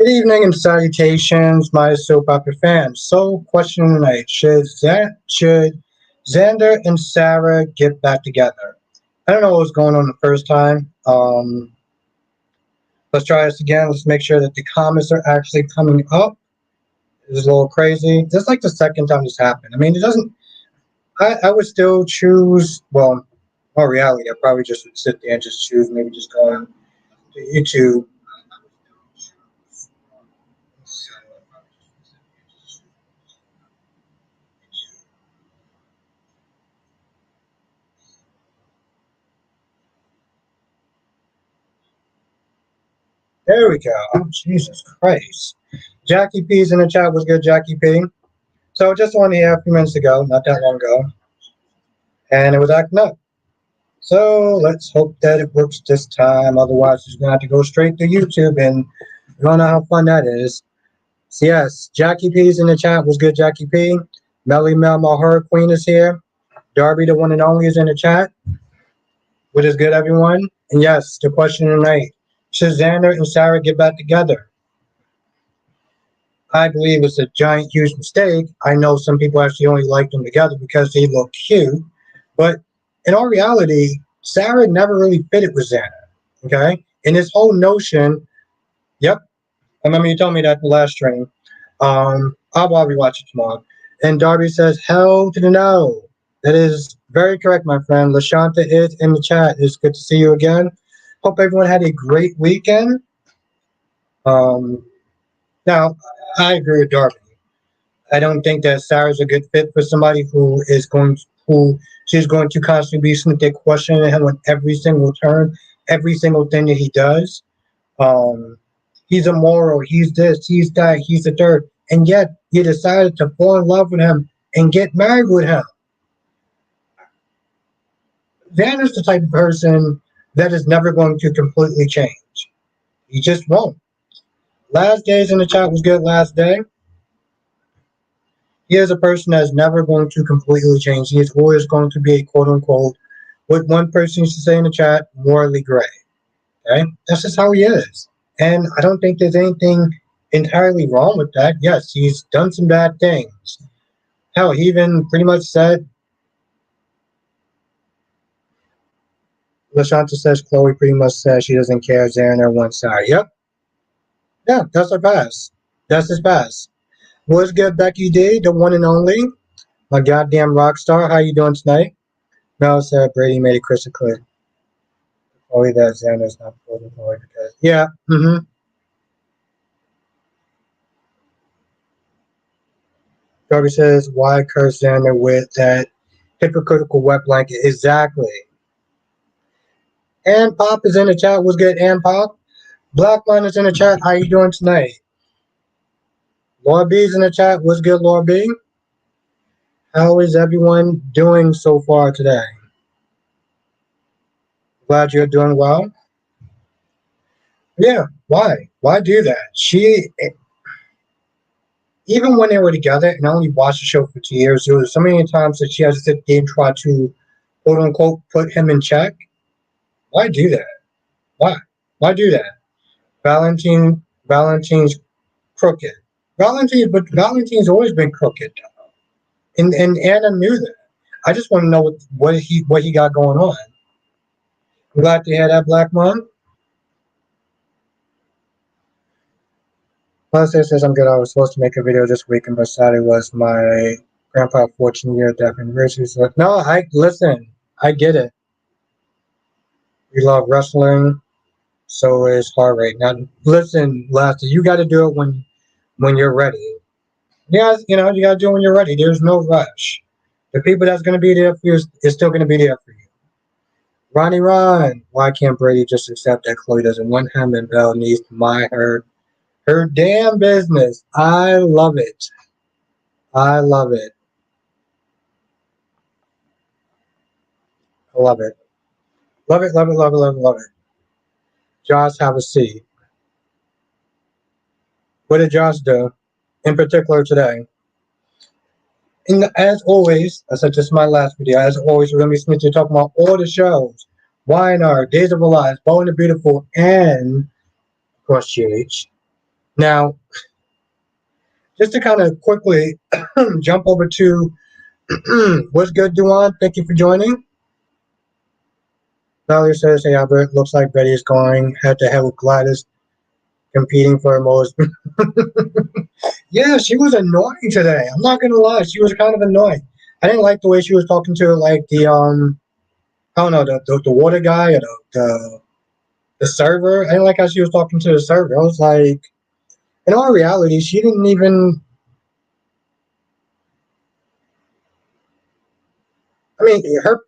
Good evening and salutations, my soap opera fans. So, question tonight: should Xander and Sarah get back together? I don't know what was going on the first time. Let's try this again. Let's make sure that the comments are actually coming up. It's a little crazy. This is like the second time this happened. I mean, it doesn't. I would still choose. Well, in reality, I probably just would sit there and just choose. Maybe just go on to YouTube. There we go. Oh, Jesus Christ. Jackie P's in the chat. Was good, Jackie P? So just only a few minutes ago, not that long ago, and it was acting up. So let's hope that it works this time. Otherwise, you're gonna have to go straight to YouTube, and you don't know how fun that is. So yes, Jackie P's in the chat. Was good, Jackie P? Melly Mel, my horror queen is here. Darby, the one and only, is in the chat. What is good, everyone? And yes, the question tonight: should Xander and Sarah get back together? I believe it's a giant, huge mistake. I know some people actually only like them together because they look cute, but in all reality, Sarah never really fitted with Xander. Okay, and this whole notion. Yep, I remember you told me that in the last stream. I'll probably watch it tomorrow. And Darby says, "Hell to the no." That is very correct, my friend. Lashanta is in the chat. It's good to see you again. Hope everyone had a great weekend. Now, I agree with Darby. I don't think that Sarah's a good fit for somebody who she's going to constantly be sitting there questioning him on every single turn, every single thing that he does. He's immoral, he's this, he's that, he's the third, and yet you decided to fall in love with him and get married with him. Xander's the type of person that is never going to completely change. He just won't. Last days in the chat was good last day. He is a person that's never going to completely change. He is always going to be a quote unquote, what one person used to say in the chat, morally gray. Okay? That's just how he is. And I don't think there's anything entirely wrong with that. Yes, he's done some bad things. Hell, he even pretty much said, LaShanta says Chloe pretty much says she doesn't care Xander one side. Yep. Yeah, that's her pass. That's his pass. What's good, Becky D, the one and only? My goddamn rock star. How you doing tonight? Mel said Brady made it crystal clear. Chloe that Xander's not proposing Chloe because yeah. Darby says, why curse Xander with that hypocritical wet blanket? Exactly. And Pop is in the chat. What's good, and Pop? Blackman is in the chat. How you doing tonight? Laura B is in the chat. What's good, Laura B? How is everyone doing so far today? Glad you're doing well. Yeah, why? Why do that? Even when they were together, and I only watched the show for 2 years, there was so many times that she has to sit there and try to, quote unquote, put him in check. Why do that? Why? Why do that? Valentine's crooked. But Valentine's always been crooked. And Anna knew that. I just want to know what he got going on. I'm glad to hear that, Black Mom. Melissa says I'm good. I was supposed to make a video this weekend, but Saturday was my grandpa's 14-year death anniversary. So no, listen. I get it. You love wrestling, so is heart rate. Now, listen, Lester, you got to do it when you're ready. Yeah, you got to do it when you're ready. There's no rush. The people that's going to be there for you is still going to be there for you. Ronnie Ron, why can't Brady just accept that Chloe doesn't want him and Belle needs to mind her damn business? I love it. I love it. I love it. Love it, love it, love it, love it, love it. Josh, have a seat. What did Josh do in particular today? And as always, I said this is my last video. As always, we're going to be Smith talking about all the shows. YNR, Days of Our Lives, Bold and the Beautiful, and, of course, GH. Now, just to kind of quickly jump over to what's good, Duan? Thank you for joining. Valerie says, hey, Albert, looks like Betty is going head to head with Gladys, competing for most. Yeah, she was annoying today. I'm not gonna lie, she was kind of annoying. I didn't like the way she was talking to like the I don't know, the water guy or the server. I didn't like how she was talking to the server. I was like, in all reality, she didn't even. I mean,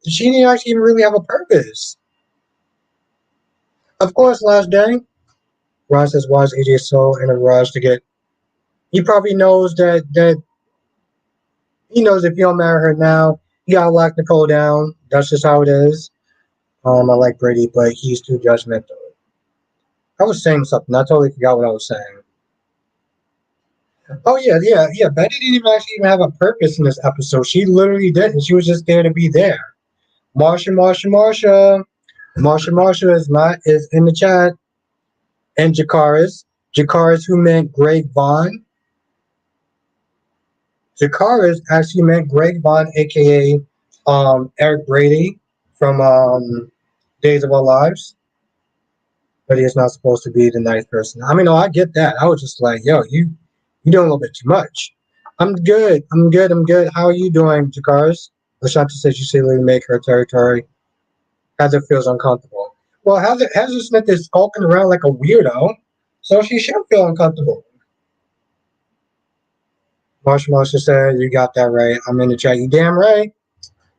she didn't actually even really have a purpose. Of course, last day, Ron says, "Why is AJ so in a rush to get?" He probably knows that he knows if you don't marry her now, you gotta lock Nicole down. That's just how it is. I like Brady, but he's too judgmental. I was saying something. I totally forgot what I was saying. Oh yeah, yeah, yeah. Betty didn't even actually even have a purpose in this episode. She literally didn't. She was just there to be there. Marsha, Marsha, Marsha, Marsha, Marsha is in the chat, and Jakaris, who meant Greg Vaughn. Jakaris actually meant Greg Vaughn, aka Eric Brady from Days of Our Lives. But he is not supposed to be the nice person. I mean, no, I get that. I was just like, yo, you doing a little bit too much. I'm good. I'm good. I'm good. How are you doing, Jakaris? Lashanta says you silly make her territory. Heather feels uncomfortable. Well, Heather Smith is skulking around like a weirdo, so she should feel uncomfortable. Marsha said, you got that right. I'm in the chat. You damn right.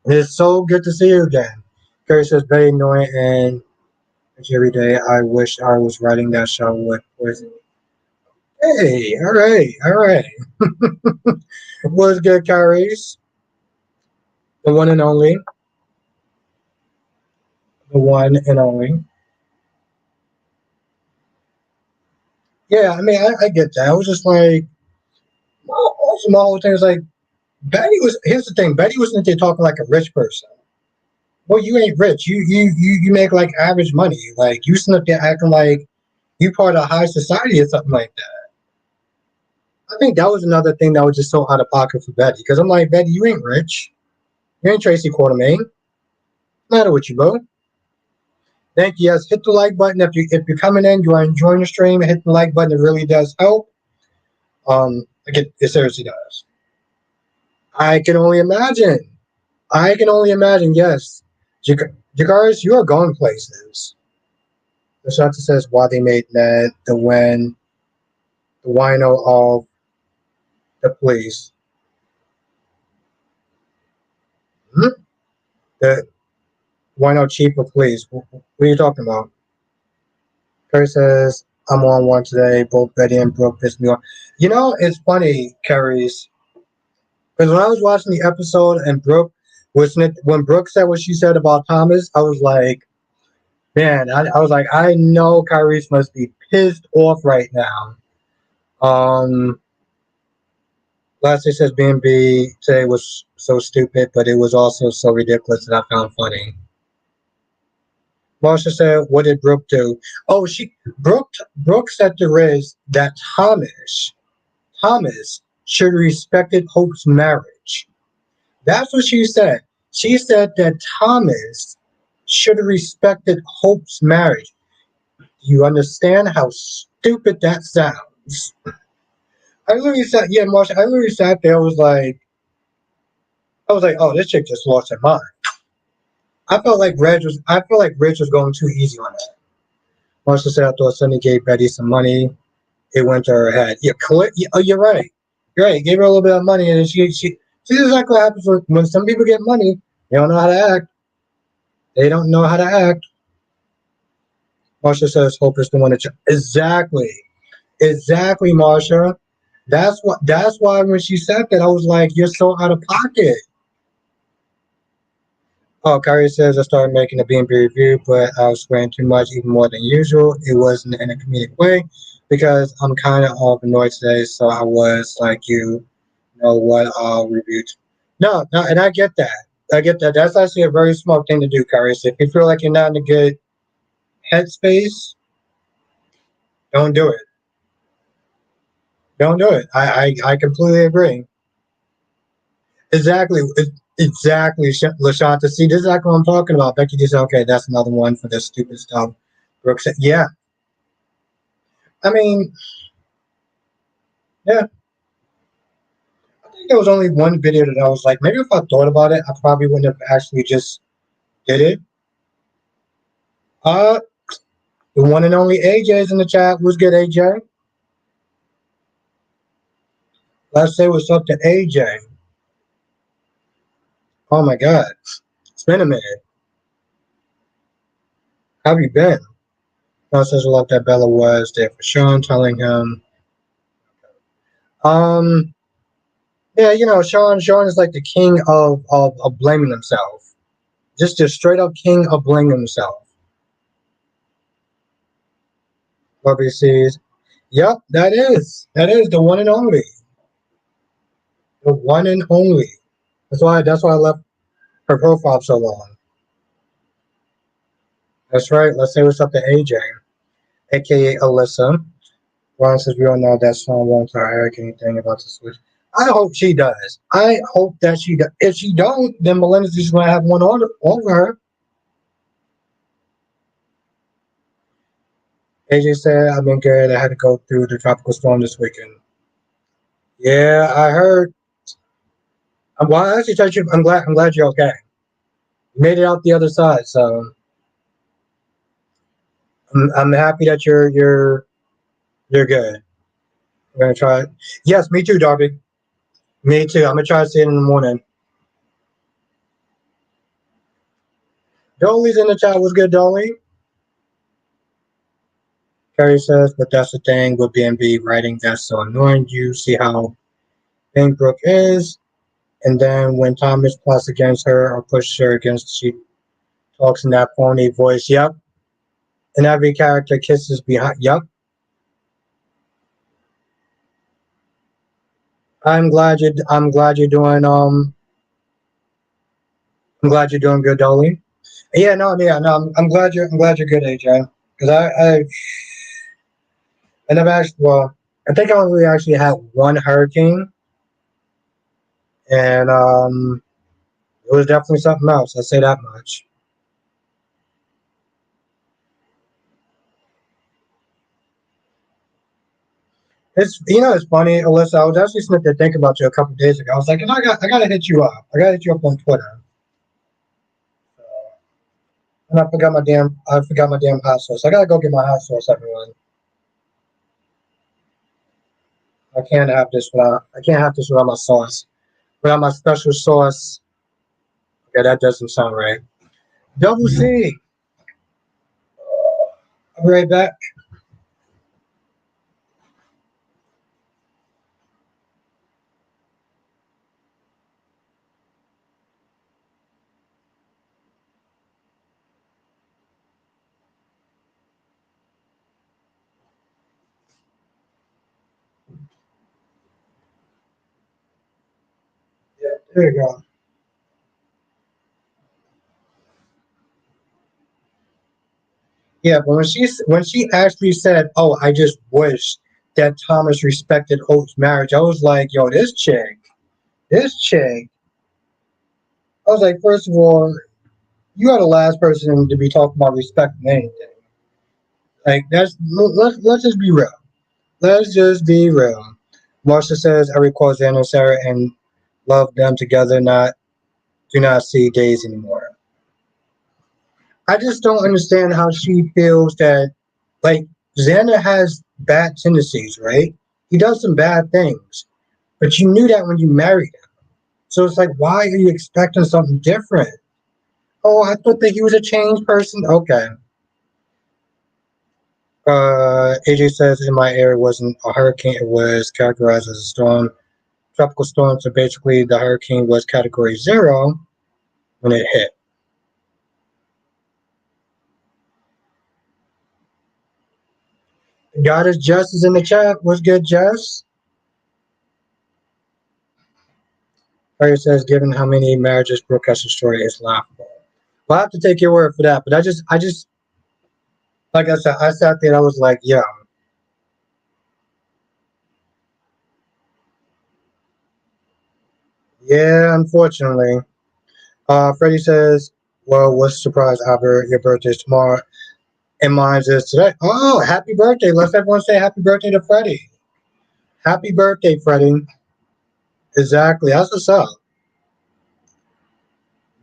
It's so good to see you again. Carrie says, very annoying and every day I wish I was writing that show with poison. Hey, all right, all right. What's good, Carries? The one and only. The one and only. Yeah, I mean, I get that. I was just like, also my whole thing is like, here's the thing, Betty was into talking like a rich person. Well, you ain't rich. You make like average money. Like, you sitting up there acting like you part of high society or something like that. I think that was another thing that was just so out of pocket for Betty. Because I'm like, Betty, you ain't rich. You ain't Tracy Quartermain. Matter with you, bro. Thank you. Yes, hit the like button if you're coming in, you are enjoying the stream. Hit the like button. It really does help. It seriously does. I can only imagine. I can only imagine. Yes, Jagaris, you are going places. The Shanta says why they made Ned the wino of the police. Hmm? The wino chief of police. What are you talking about? Kerry says I'm on one today. Both Betty and Brooke pissed me off. You know, it's funny, Kerry's. Because when I was watching the episode and when Brooke said what she said about Thomas, I was like, man, I was like, I know Kyrie must be pissed off right now. Lastly says B&B today was so stupid, but it was also so ridiculous that I found funny. Marsha said, what did Brooke do? Oh, Brooke said to Riz that Thomas should have respected Hope's marriage. That's what she said. She said that Thomas should have respected Hope's marriage. Do you understand how stupid that sounds? I literally sat, yeah, Marsha, I literally sat there. I was like, oh, this chick just lost her mind. I felt like Reg was going too easy on that. Marsha said, I thought Sunny gave Betty some money. It went to her head. Yeah, oh, you're right. You're right. Gave her a little bit of money, and she exactly what happens when some people get money. They don't know how to act. They don't know how to act. Marsha says, Hope is the one that exactly, Marsha. That's why when she said that, I was like, you're so out of pocket. Oh, Kyrie says I started making a B&B review, but I was swearing too much, even more than usual. It wasn't in a comedic way because I'm kind of all annoyed today, so I was like, you know what, I'll review. No, and I get that. I get that. That's actually a very smart thing to do, Kyrie. So if you feel like you're not in a good headspace, don't do it. Don't do it. I completely agree. Exactly. Exactly, LaShanta. See, this is exactly what I'm talking about. Becky just said, okay, that's another one for this stupid stuff. Brooke said, yeah. I mean, yeah. I think there was only one video that I was like, maybe if I thought about it, I probably wouldn't have actually just did it. Uh, the one and only AJ's in the chat. What's good, AJ? Let's say what's up to AJ. Oh my God. It's been a minute. How have you been? No, says a lot that Bella was there for Sean, telling him, um, yeah, Sean is like the king of blaming himself. Just a straight up king of blaming himself. Bobby says, yep, that is the one and only. The one and only. That's why I left her profile so long. That's right. Let's say what's up to AJ, aka Alyssa. Ron says we don't know that song won't tell Eric anything about the Switch. I hope she does. I hope that she does. If she don't, then Melinda's just gonna have one over her. AJ said, I've been good. I had to go through the tropical storm this weekend. Yeah, I heard. Well, I actually tell you, I'm glad you're okay. You made it out the other side, so I'm happy that you're good. We're gonna try it. Yes, me too, Darby. Me too. I'm gonna try to see it in the morning. Dolly's in the chat. What's good, Dolly? Carrie says, but that's the thing with B&B writing that's so annoying. You see how Pinkbrook is, and then when Thomas plots against her or pushes her against, she talks in that phony voice. Yep. And every character kisses behind. Yep. I'm glad you're doing. I'm glad you're doing good, Dolly. Yeah. No. Yeah. No. I'm glad you're good, AJ. Because I never actually. Well, I think I only actually had one hurricane, and it was definitely something else. I say that much. It's funny, Alyssa. I was actually sitting there thinking about you a couple of days ago. I was like, I gotta hit you up. I gotta hit you up on Twitter. And I forgot my damn hot sauce. I gotta go get my hot sauce, everyone. I can't have this without my sauce. Without my special sauce. Okay, that doesn't sound right. Double C. I'll be right back. Yeah, there you go. Yeah, but when she actually said, "Oh, I just wish that Thomas respected Oates' marriage," I was like, "Yo, this chick." I was like, first of all, you are the last person to be talking about respecting anything. Like let's just be real. Let's just be real. Marsha says I recall Xander and Sarah and love them together. Not do not see days anymore. I just don't understand how she feels that like Xander has bad tendencies, right? He does some bad things, but you knew that when you married him. So it's like, why are you expecting something different? Oh, I thought that he was a changed person. Okay. AJ says in my area wasn't a hurricane; it was characterized as a storm, tropical storm. So basically, the hurricane was category 0 when it hit. Goddess Jess is in the chat. What's good, Jess? Fire says, given how many marriages Brooke has destroyed, it's laughable. Well, I have to take your word for that. But I just, like I said, I sat there and I was like, yo, Yeah, unfortunately. Freddie says, well, what's the surprise, Albert? Your birthday is tomorrow, and mine is today. Oh, happy birthday. Let's everyone say happy birthday to Freddie. Happy birthday, Freddie. Exactly. That's what's up.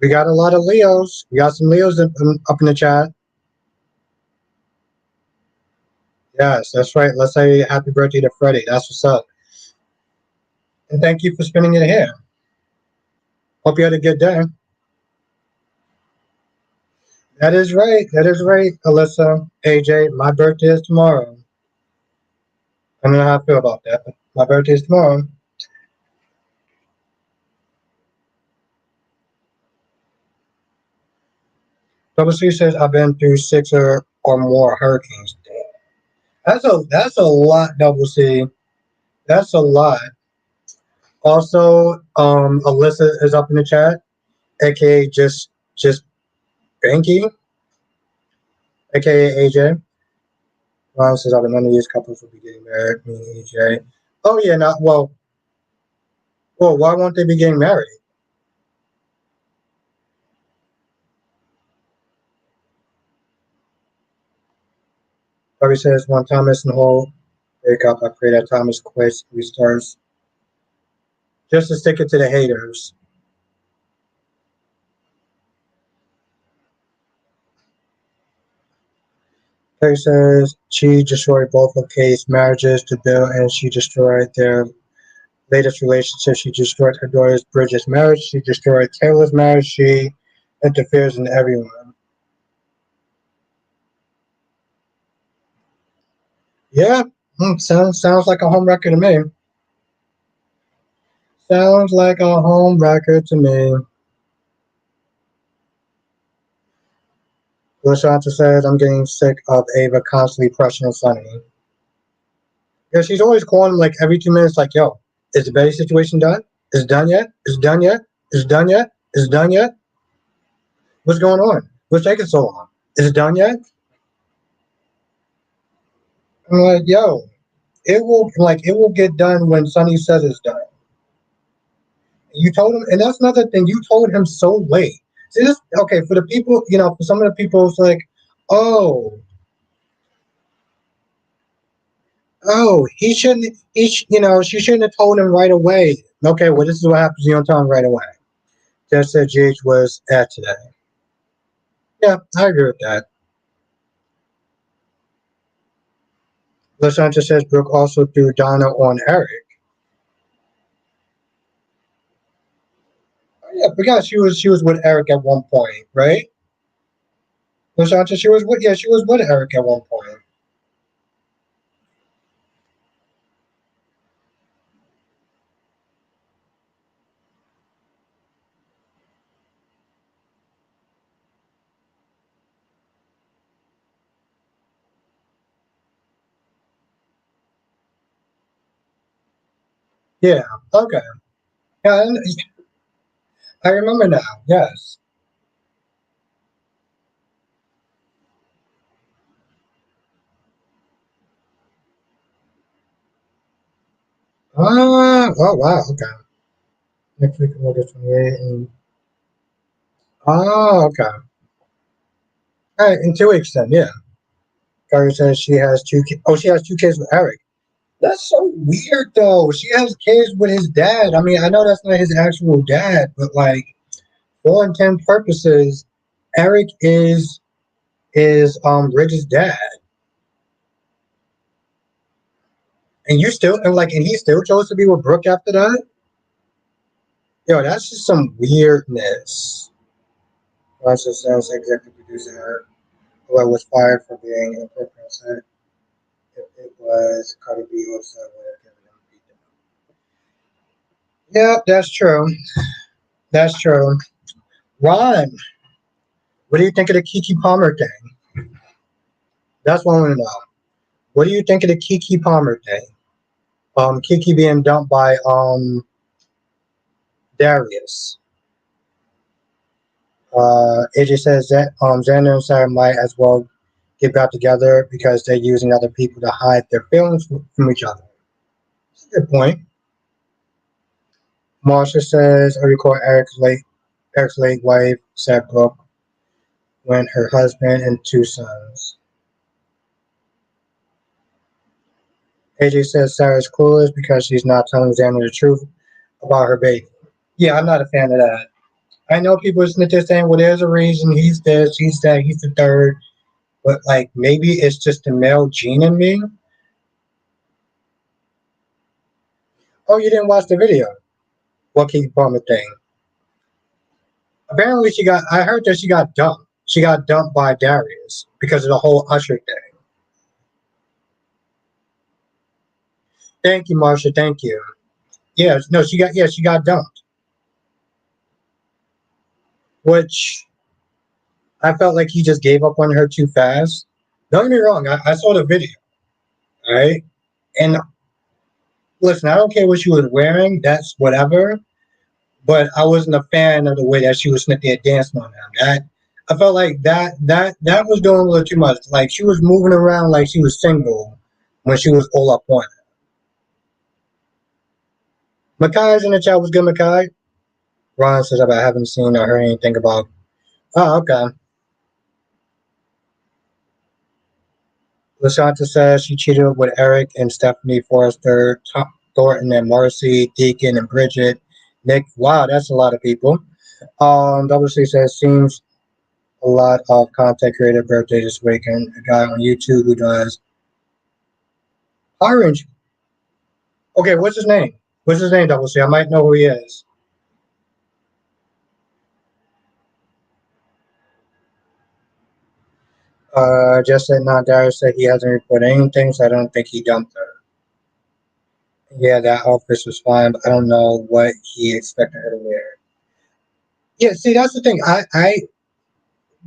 We got a lot of Leos. We got some Leos up in the chat. Yes, that's right. Let's say happy birthday to Freddie. That's what's up. And thank you for spending it here. Hope you had a good day. That is right. That is right, Alyssa, AJ. My birthday is tomorrow. I don't know how I feel about that, but my birthday is tomorrow. Double C says I've been through six or more hurricanes. That's a lot, Double C. That's a lot. Also, Alyssa is up in the chat, aka just Banky, aka AJ. Ron says I've been none of these couples will be getting married. Me and AJ. Oh yeah, not well. Why won't they be getting married? Bobby says when Thomas and Hole break up, I pray that Thomas quits, restarts, just to stick it to the haters. Perry says she destroyed both of Kate's marriages to Bill, and she destroyed their latest relationship. She destroyed her daughter's Bridget's marriage. She destroyed Taylor's marriage. She interferes in everyone. Yeah, sounds like a home record to me. Sounds like a home record to me. LaShanta says, I'm getting sick of Ava constantly pressuring Sunny. Yeah, she's always calling him like every 2 minutes, like, yo, is the Betty situation done? Is it done yet? Is it done yet? Is it done yet? Is it done yet? What's going on? What's taking so long? Is it done yet? I'm like, yo, it will get done when Sunny says it's done. You told him, and that's another thing, you told him so late. See this okay, for the people, for some of the people it's like, oh, he shouldn't. She shouldn't have told him right away. Okay, well, this is what happens. You don't tell him right away. Just said GH was at today. Yeah, I agree with that. LaShanta says Brooke also threw Donna on Eric. Oh, yeah, because she was with Eric at one point, right? LaShanta, she was with Eric at one point. Yeah. Okay. Yeah, I remember now. Yes. Oh wow. Okay. Next week, August 28th. Okay. All right, in 2 weeks then. Yeah. Carrie says she has two. She has two kids with Eric. That's so weird, though. She has kids with his dad. I mean, I know that's not his actual dad, but like, for all intent purposes, Eric is Ridge's dad, and he still chose to be with Brooke after that. Yo, that's just some weirdness. Also says executive producer who was fired for being inappropriate. If it was Cardi B, also would have given him feedback. Yeah, that's true. That's true. Ron, what do you think of the Kiki Palmer thing? That's what I want to know. What do you think of the Kiki Palmer thing? Kiki being dumped by Darius. AJ says that Xander and Sarah might as well get back together because they're using other people to hide their feelings from each other. That's a good point. Marsha says, I recall Eric's late wife said Brooke when her husband and two sons. AJ says Sarah's clueless because she's not telling Xander the truth about her baby. Yeah, I'm not a fan of that. I know people are sitting there saying, well, there's a reason he's this, he's that, he's the third. But, like, maybe it's just the male gene in me. Oh, you didn't watch the video. What Kiki Palmer thing? Apparently I heard that she got dumped. She got dumped by Darius because of the whole Usher thing. Thank you, Marsha. Thank you. Yeah, no, she got dumped. Which I felt like he just gave up on her too fast. Don't get me wrong, I saw the video, right? And listen, I don't care what she was wearing, that's whatever. But I wasn't a fan of the way that she was sitting there dancing on him. That I felt like that was doing a little too much. Like she was moving around like she was single when she was all up on it. Makai's in the chat. Was good, Makai? Ron says I haven't seen or heard anything about. Oh, okay. Lashanta says she cheated with Eric and Stephanie Forrester, Thornton and Marcy, Deacon and Bridget, Nick. Wow, that's a lot of people. Double C says seems a lot of content creator birthday this weekend. A guy on YouTube who does orange. Okay, what's his name? What's his name, Double C? I might know who he is. Just said not Darius said he hasn't reported anything, so I don't think he dumped her. Yeah, that outfit was fine, but I don't know what he expected her to wear. Yeah, see, that's the thing. I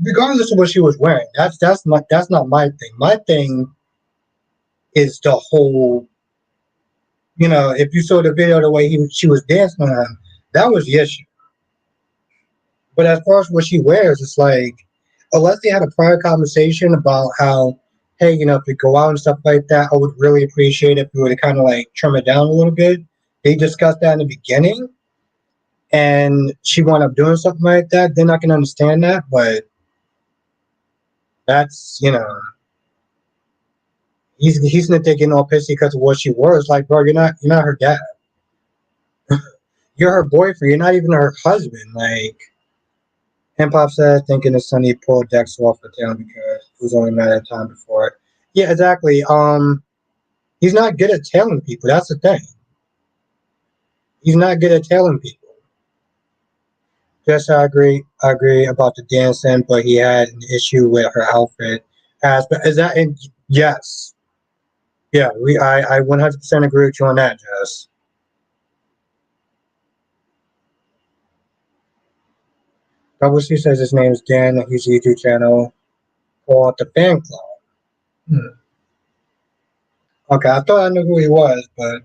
regardless of what she was wearing, that's not my thing. My thing is the whole. If you saw the video, the way she was dancing on him, that was the issue. But as far as what she wears, it's like, unless they had a prior conversation about how, hey, if we go out and stuff like that, I would really appreciate if we were to kind of like trim it down a little bit. They discussed that in the beginning, and she wound up doing something like that. Then I can understand that, but that's he's not taking all pissy because of what she wore. It's like, bro, you're not her dad. You're her boyfriend. You're not even her husband. Like, Hip Hop said, thinking his son he pulled Dex off the town because it was only a matter of time before it. Yeah, exactly. He's not good at telling people. That's the thing. He's not good at telling people. Yes, I agree. I agree about the dancing, but he had an issue with her outfit. But is that in? Yes. Yeah, I 100% agree with you on that, Jess. Double C says his name is Dan. He's a YouTube channel called The Fan Club. Hmm. Okay, I thought I knew who he was, but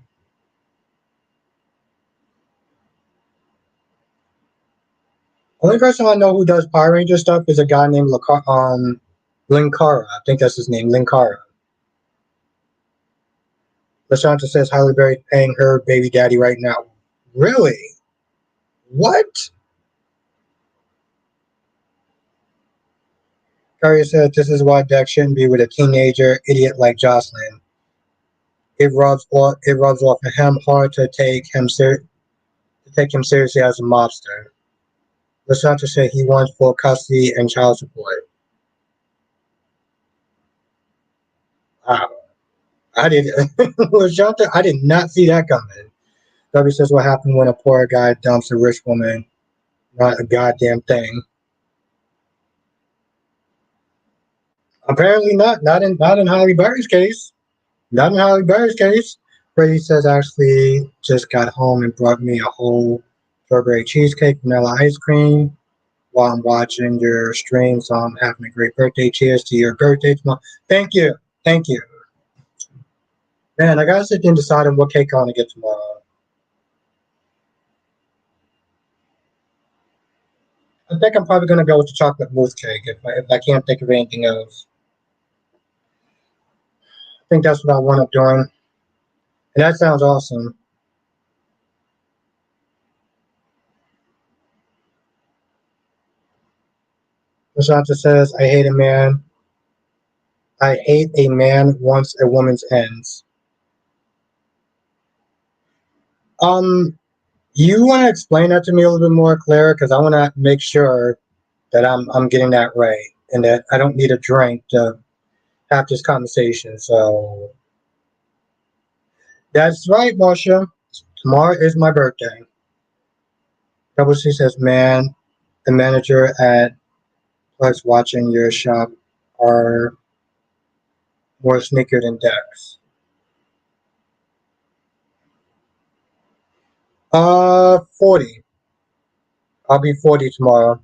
only person I know who does Power Ranger stuff is a guy named Linkara. I think that's his name, Linkara. LaShanta says Halle Berry paying her baby daddy right now. Really? What? Carrier said this is why Dex shouldn't be with a teenager idiot like Jocelyn. It rubs off on him hard to take him seriously as a mobster. LaShanta said he wants full custody and child support. Wow. I didn't LaShanta, I did not see that coming. W says what happened when a poor guy dumps a rich woman. Not a goddamn thing. Apparently not. Not in Halle Berry's case. Not in Halle Berry's case. Brady says actually just got home and brought me a whole strawberry cheesecake, vanilla ice cream while I'm watching your stream. So I'm having a great birthday. Cheers to your birthday tomorrow. Thank you. Thank you. Man, I gotta sit there and decide on what cake I want to get tomorrow. I think I'm probably gonna go with the chocolate mousse cake if I can't think of anything else. I think that's what I want up doing. And that sounds awesome. Lashanta says, I hate a man once a woman's ends. Um, you want to explain that to me a little bit more, Claire? Because I want to make sure that I'm getting that right, and that I don't need a drink to have this conversation. So that's right, Marcia. Tomorrow is my birthday. Double C says, man, the manager at Plex watching your shop are more sneaker than Dex. 40. I'll be 40 tomorrow,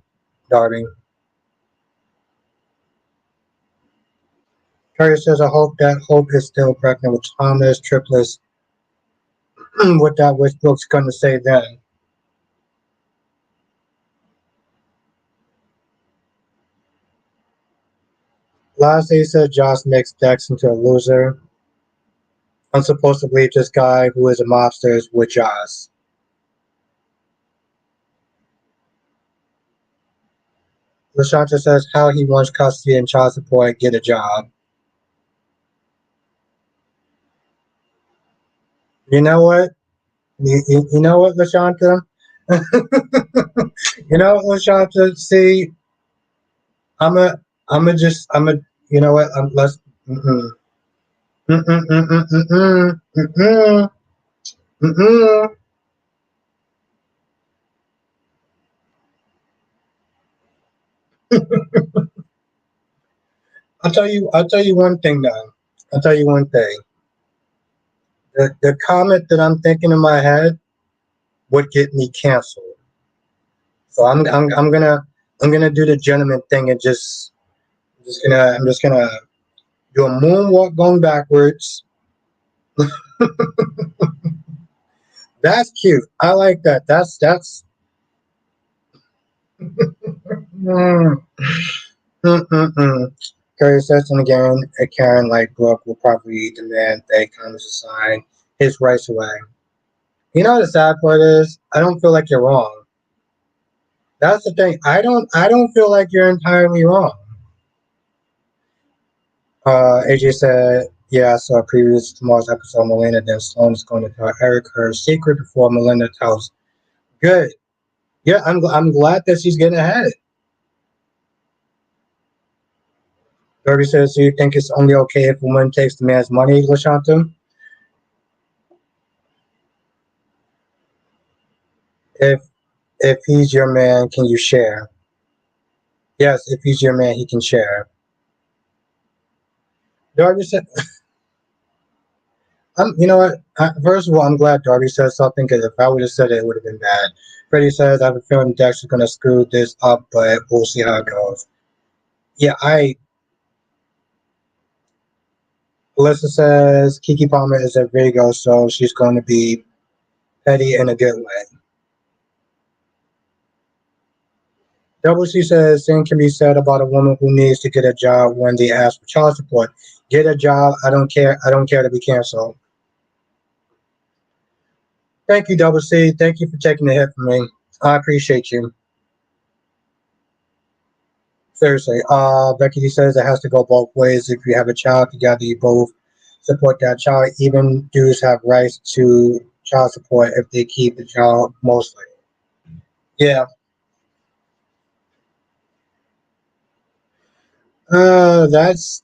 Darby. Carrier says, I hope that Hope is still pregnant with Thomas triplets. What that Westbrook's going to say then. Last day said Josh makes Dex into a loser. I'm supposed to believe this guy who is a mobster is with Josh. Lashanta says how he wants custody and child support, get a job. You know what? You know what, Lashanta? You know what, Lashanta? See, I'm a, I'm a, you know what? Let's, mm-mm, mm-mm, mm-mm, mm-mm, mm-mm, mm-mm. I'll tell you one thing though. I'll tell you one thing. The comment that I'm thinking in my head would get me canceled. So I'm gonna do the gentleman thing and I'm just gonna do a moonwalk going backwards. That's cute. I like that. That's mm, mm, mm, mm. Curry says, and again, a Karen like Brooke will probably demand that Congress assign his rights away. You know what the sad part is? I don't feel like you're wrong. That's the thing. I don't feel like you're entirely wrong. AJ said, yeah, I saw a previous tomorrow's episode. Melina then Sloan is going to tell Eric her secret before Melinda tells. Good. Yeah, I'm glad that she's getting ahead. Derby says, do you think it's only okay if a woman takes the man's money, Lashanta? If he's your man, can you share? Yes, if he's your man, he can share. Darby said, you know what? First of all, I'm glad Darby said something because if I would have said it, it would have been bad. Freddie says, I have a feeling Dex is going to screw this up, but we'll see how it goes. Yeah, Alyssa says, Kiki Palmer is a Virgo, so she's going to be petty in a good way. Double C says, same can be said about a woman who needs to get a job when they ask for child support. Get a job. I don't care. I don't care to be canceled. Thank you, Double C. Thank you for taking the hit for me. I appreciate you. Seriously. Becky says it has to go both ways. If you have a child together, you both support that child. Even dudes have rights to child support if they keep the child mostly. Yeah. That's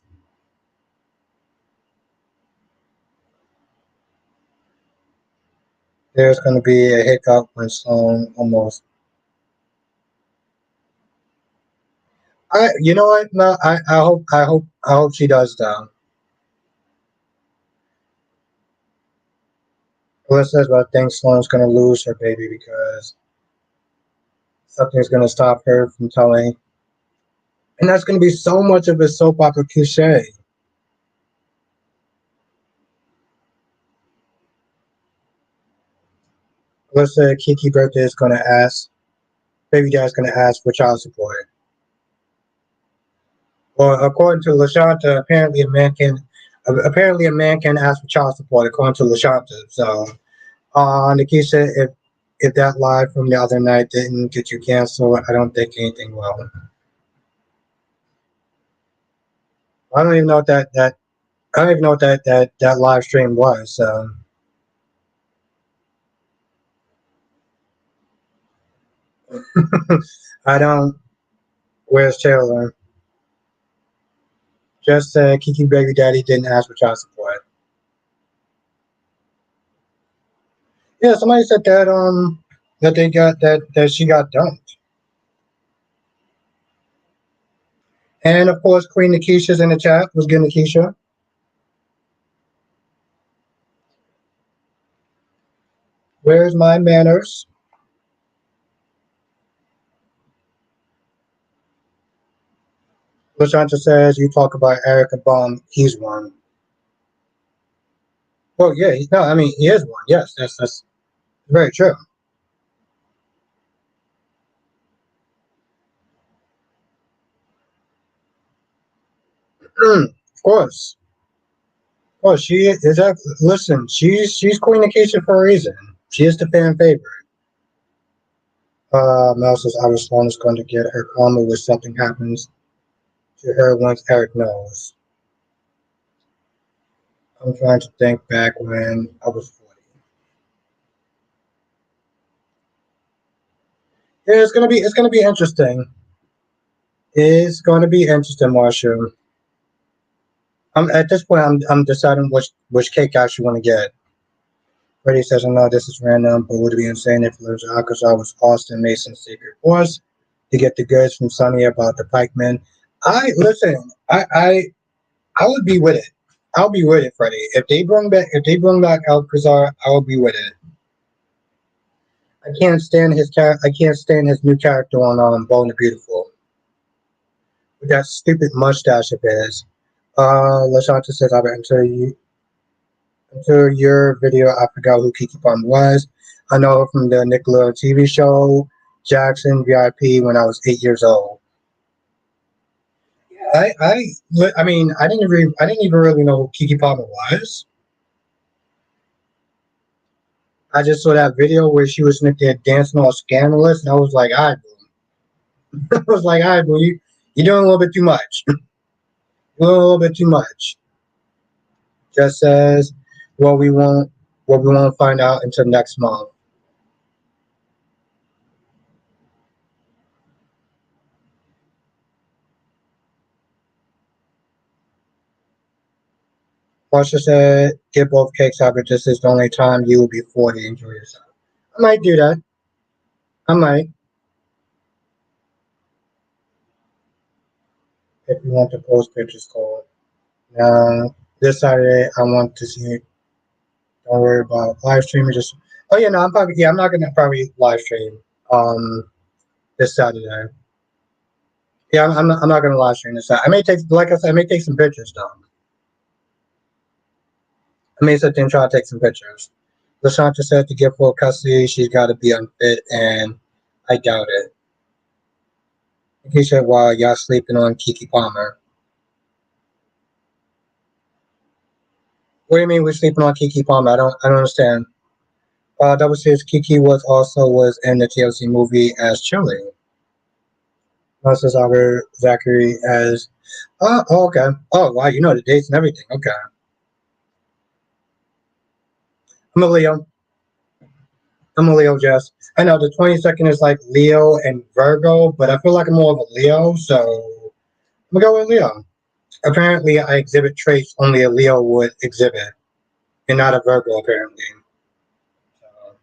there's going to be a hiccup when Sloan almost. You know what? No, I hope she does though. Alyssa says, but I think Sloan's going to lose her baby because something's going to stop her from telling. And that's going to be so much of a soap opera cliche. Alyssa, Kiki birthday is going to ask, baby dad's going to ask for child support. Well, according to Lashanta, apparently a man can ask for child support according to Lashanta. So, Nikisha, if that live from the other night didn't get you canceled, I don't think anything will. I don't even know what that I don't even know what that live stream was. So I don't. Where's Taylor? Just said Kiki baby daddy didn't ask for child support. Yeah, somebody said that they got that she got dumped. And of course, Queen Nikisha's in the chat. Was good, Nikisha. Where's my manners? LaShanta says you talk about Erica Baum. He's one. Well, yeah, no, I mean he is one. Yes, that's very true. Of course. Oh, she is that. Listen, she's Queen Nikisha for a reason. She is the fan favorite. Mel says Iris Sloan is going to get her karma when something happens to her once Eric knows. I'm trying to think back when I was 40. Yeah, it's gonna be interesting. It's going to be interesting, Marsha. I'm at this point. I'm deciding which cake I actually want to get. Freddie says, "I know this is random, but would it be insane if Arkansas was Austin Mason's secret force to get the goods from Sonny about the pikemen?" I listen. I would be with it. I'll be with it, Freddie. If they bring back Alcazar, I will be with it. I can't stand his I can't stand his new character on Bold and the Beautiful with that stupid mustache of his. Lashanta says, "I until your video, I forgot who Kiki Palmer was. I know her from the Nickelodeon TV show Jackson VIP when I was 8 years old." I mean, I didn't even really know who Kiki Palmer was. I just saw that video where she was there dancing all scandalous, and I was like, "I was like, "All right, bro, you're doing a little bit too much. You're doing a little bit too much." Just says, "Well, we won't find out until next month." Marsha said, "Get both cakes out, but this is the only time you will be 40. Enjoy yourself." I might do that. I might. If you want to post pictures, Cole. Now, this Saturday, I want to see it. Don't worry about live streaming. Just, oh yeah, no, I'm not gonna probably live stream this Saturday. Yeah, I'm not gonna live stream this Saturday. I may take, like I said, I may take some pictures though. I may sit there and try to take some pictures. LaShanta said to give full custody, she's got to be unfit, and I doubt it. He said, "While y'all sleeping on Kiki Palmer." What do you mean we're sleeping on Kiki Palmer? I don't understand. Double says Kiki was in the TLC movie as Chili. Says Albert Zachary as oh, okay. Oh wow, you know the dates and everything. Okay. I'm a Leo. I'm a Leo, Jess. I know the 22nd is like Leo and Virgo, but I feel like I'm more of a Leo, so I'm gonna go with Leo. Apparently, I exhibit traits only a Leo would exhibit, and not a Virgo, apparently. So,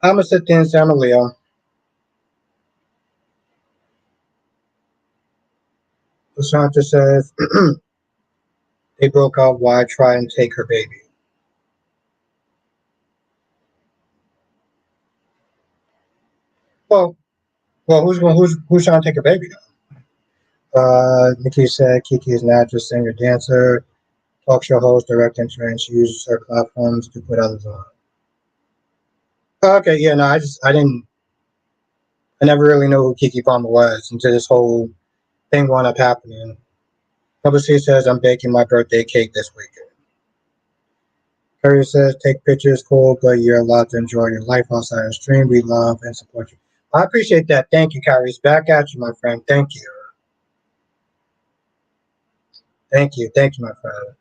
I'm gonna sit there and say I'm a Leo. Sandra says they broke up. Why try and take her baby? Well, who's trying to take her baby though? Nikki said Kiki is an actress, singer, dancer, talk show host, director, and she uses her platforms to put others on. Okay, yeah, no, I never really knew who Kiki Palmer was until this whole thing wound up happening. Publicity says I'm baking my birthday cake this weekend. Curry says take pictures, cool, but you're allowed to enjoy your life outside the stream. We love and support you. I appreciate that. Thank you, Kyrie. Back at you, my friend. Thank you. thank you, my friend.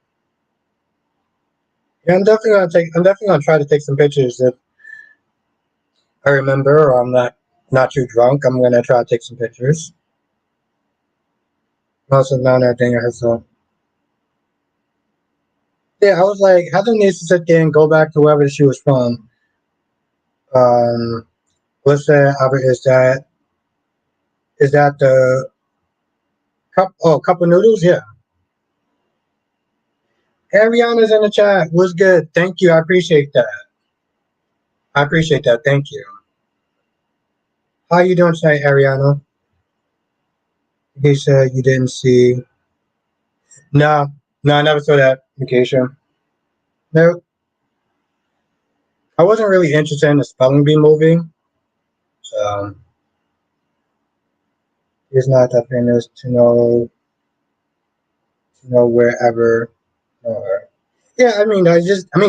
Yeah, I'm definitely gonna take. I'm definitely gonna try to take some pictures if I remember, or I'm not too drunk. I'm gonna try to take some pictures. Also, now that thing herself. Yeah, I was like, Heather needs to sit there and go back to wherever she was from. What's that? Is that the cup? Oh, cup of noodles? Yeah. Ariana's in the chat. What's good? Thank you. I appreciate that. I appreciate that. Thank you. How you doing tonight, Ariana? He said you didn't see. No, no, I never saw that vacation. No, I wasn't really interested in the spelling bee movie. So he's not that famous to know wherever. Or, yeah, I mean,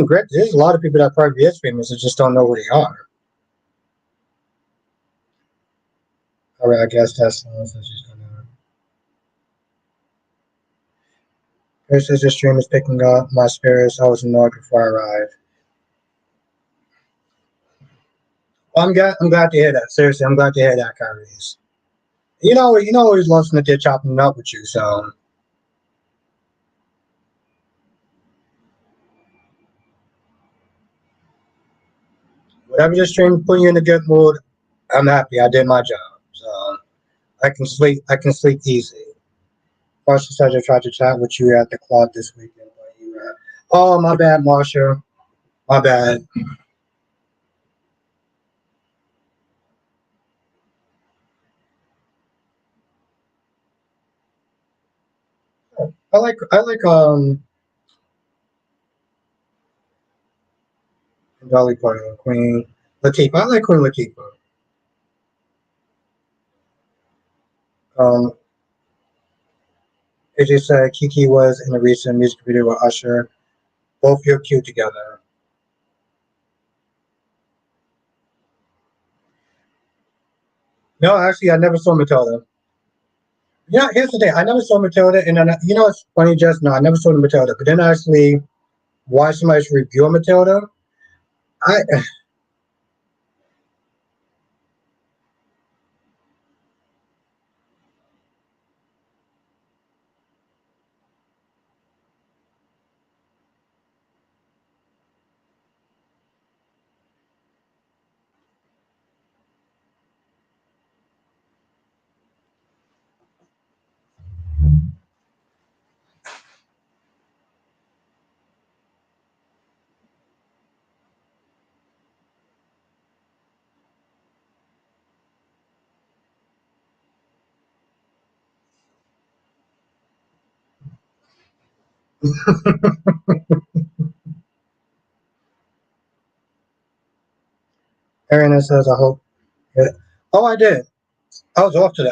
Greg, there's a lot of people that probably is famous that just don't know who they are. All right, I guess that's so she's gonna. Her sister stream is picking up my spirits. I was annoyed before I arrived. Well, I'm glad to hear that. Seriously, I'm glad to hear that, Kyrie's. You know, always loves that they're chopping it up with you. So whatever your stream put you in a good mood, I'm happy. I did my job. So I can sleep. I can sleep easy. Marsha said I tried to chat with you at the club this weekend. But you were, oh, my bad, Marsha. My bad. I like Dolly Parton, Queen Latifah. I like Queen Latifah. Um, it just said Kiki was in a recent music video with Usher. Both feel cute together. No, actually, I never saw Matilda. Yeah, here's the thing. I never saw Matilda, and then it's funny. Just no, I never saw the Matilda, but then I actually watched somebody's review of Matilda. I Aaron says I hope. Yeah. Oh, I did. I was off today.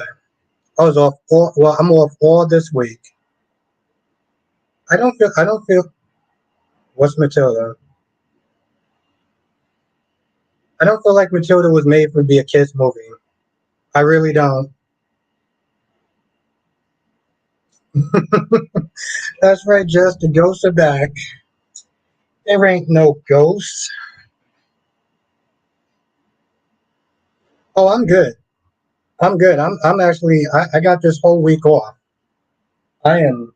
I was off. Well, I'm off all this week. I don't feel. What's Matilda? I don't feel like Matilda was made for be a kids movie. I really don't. That's right, just the ghosts are back. There ain't no ghosts. Oh, I'm good. I'm good. I'm actually I got this whole week off. I am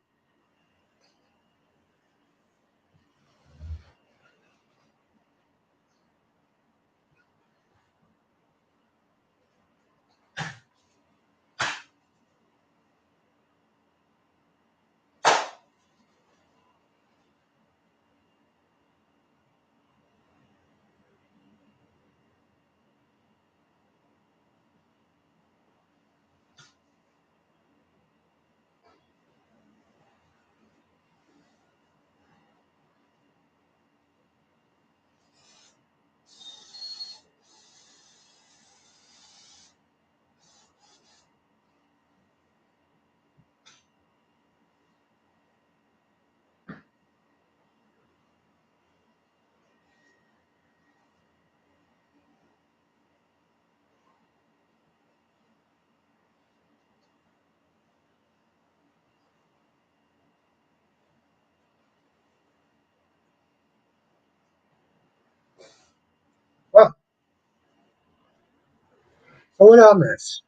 So what did I miss?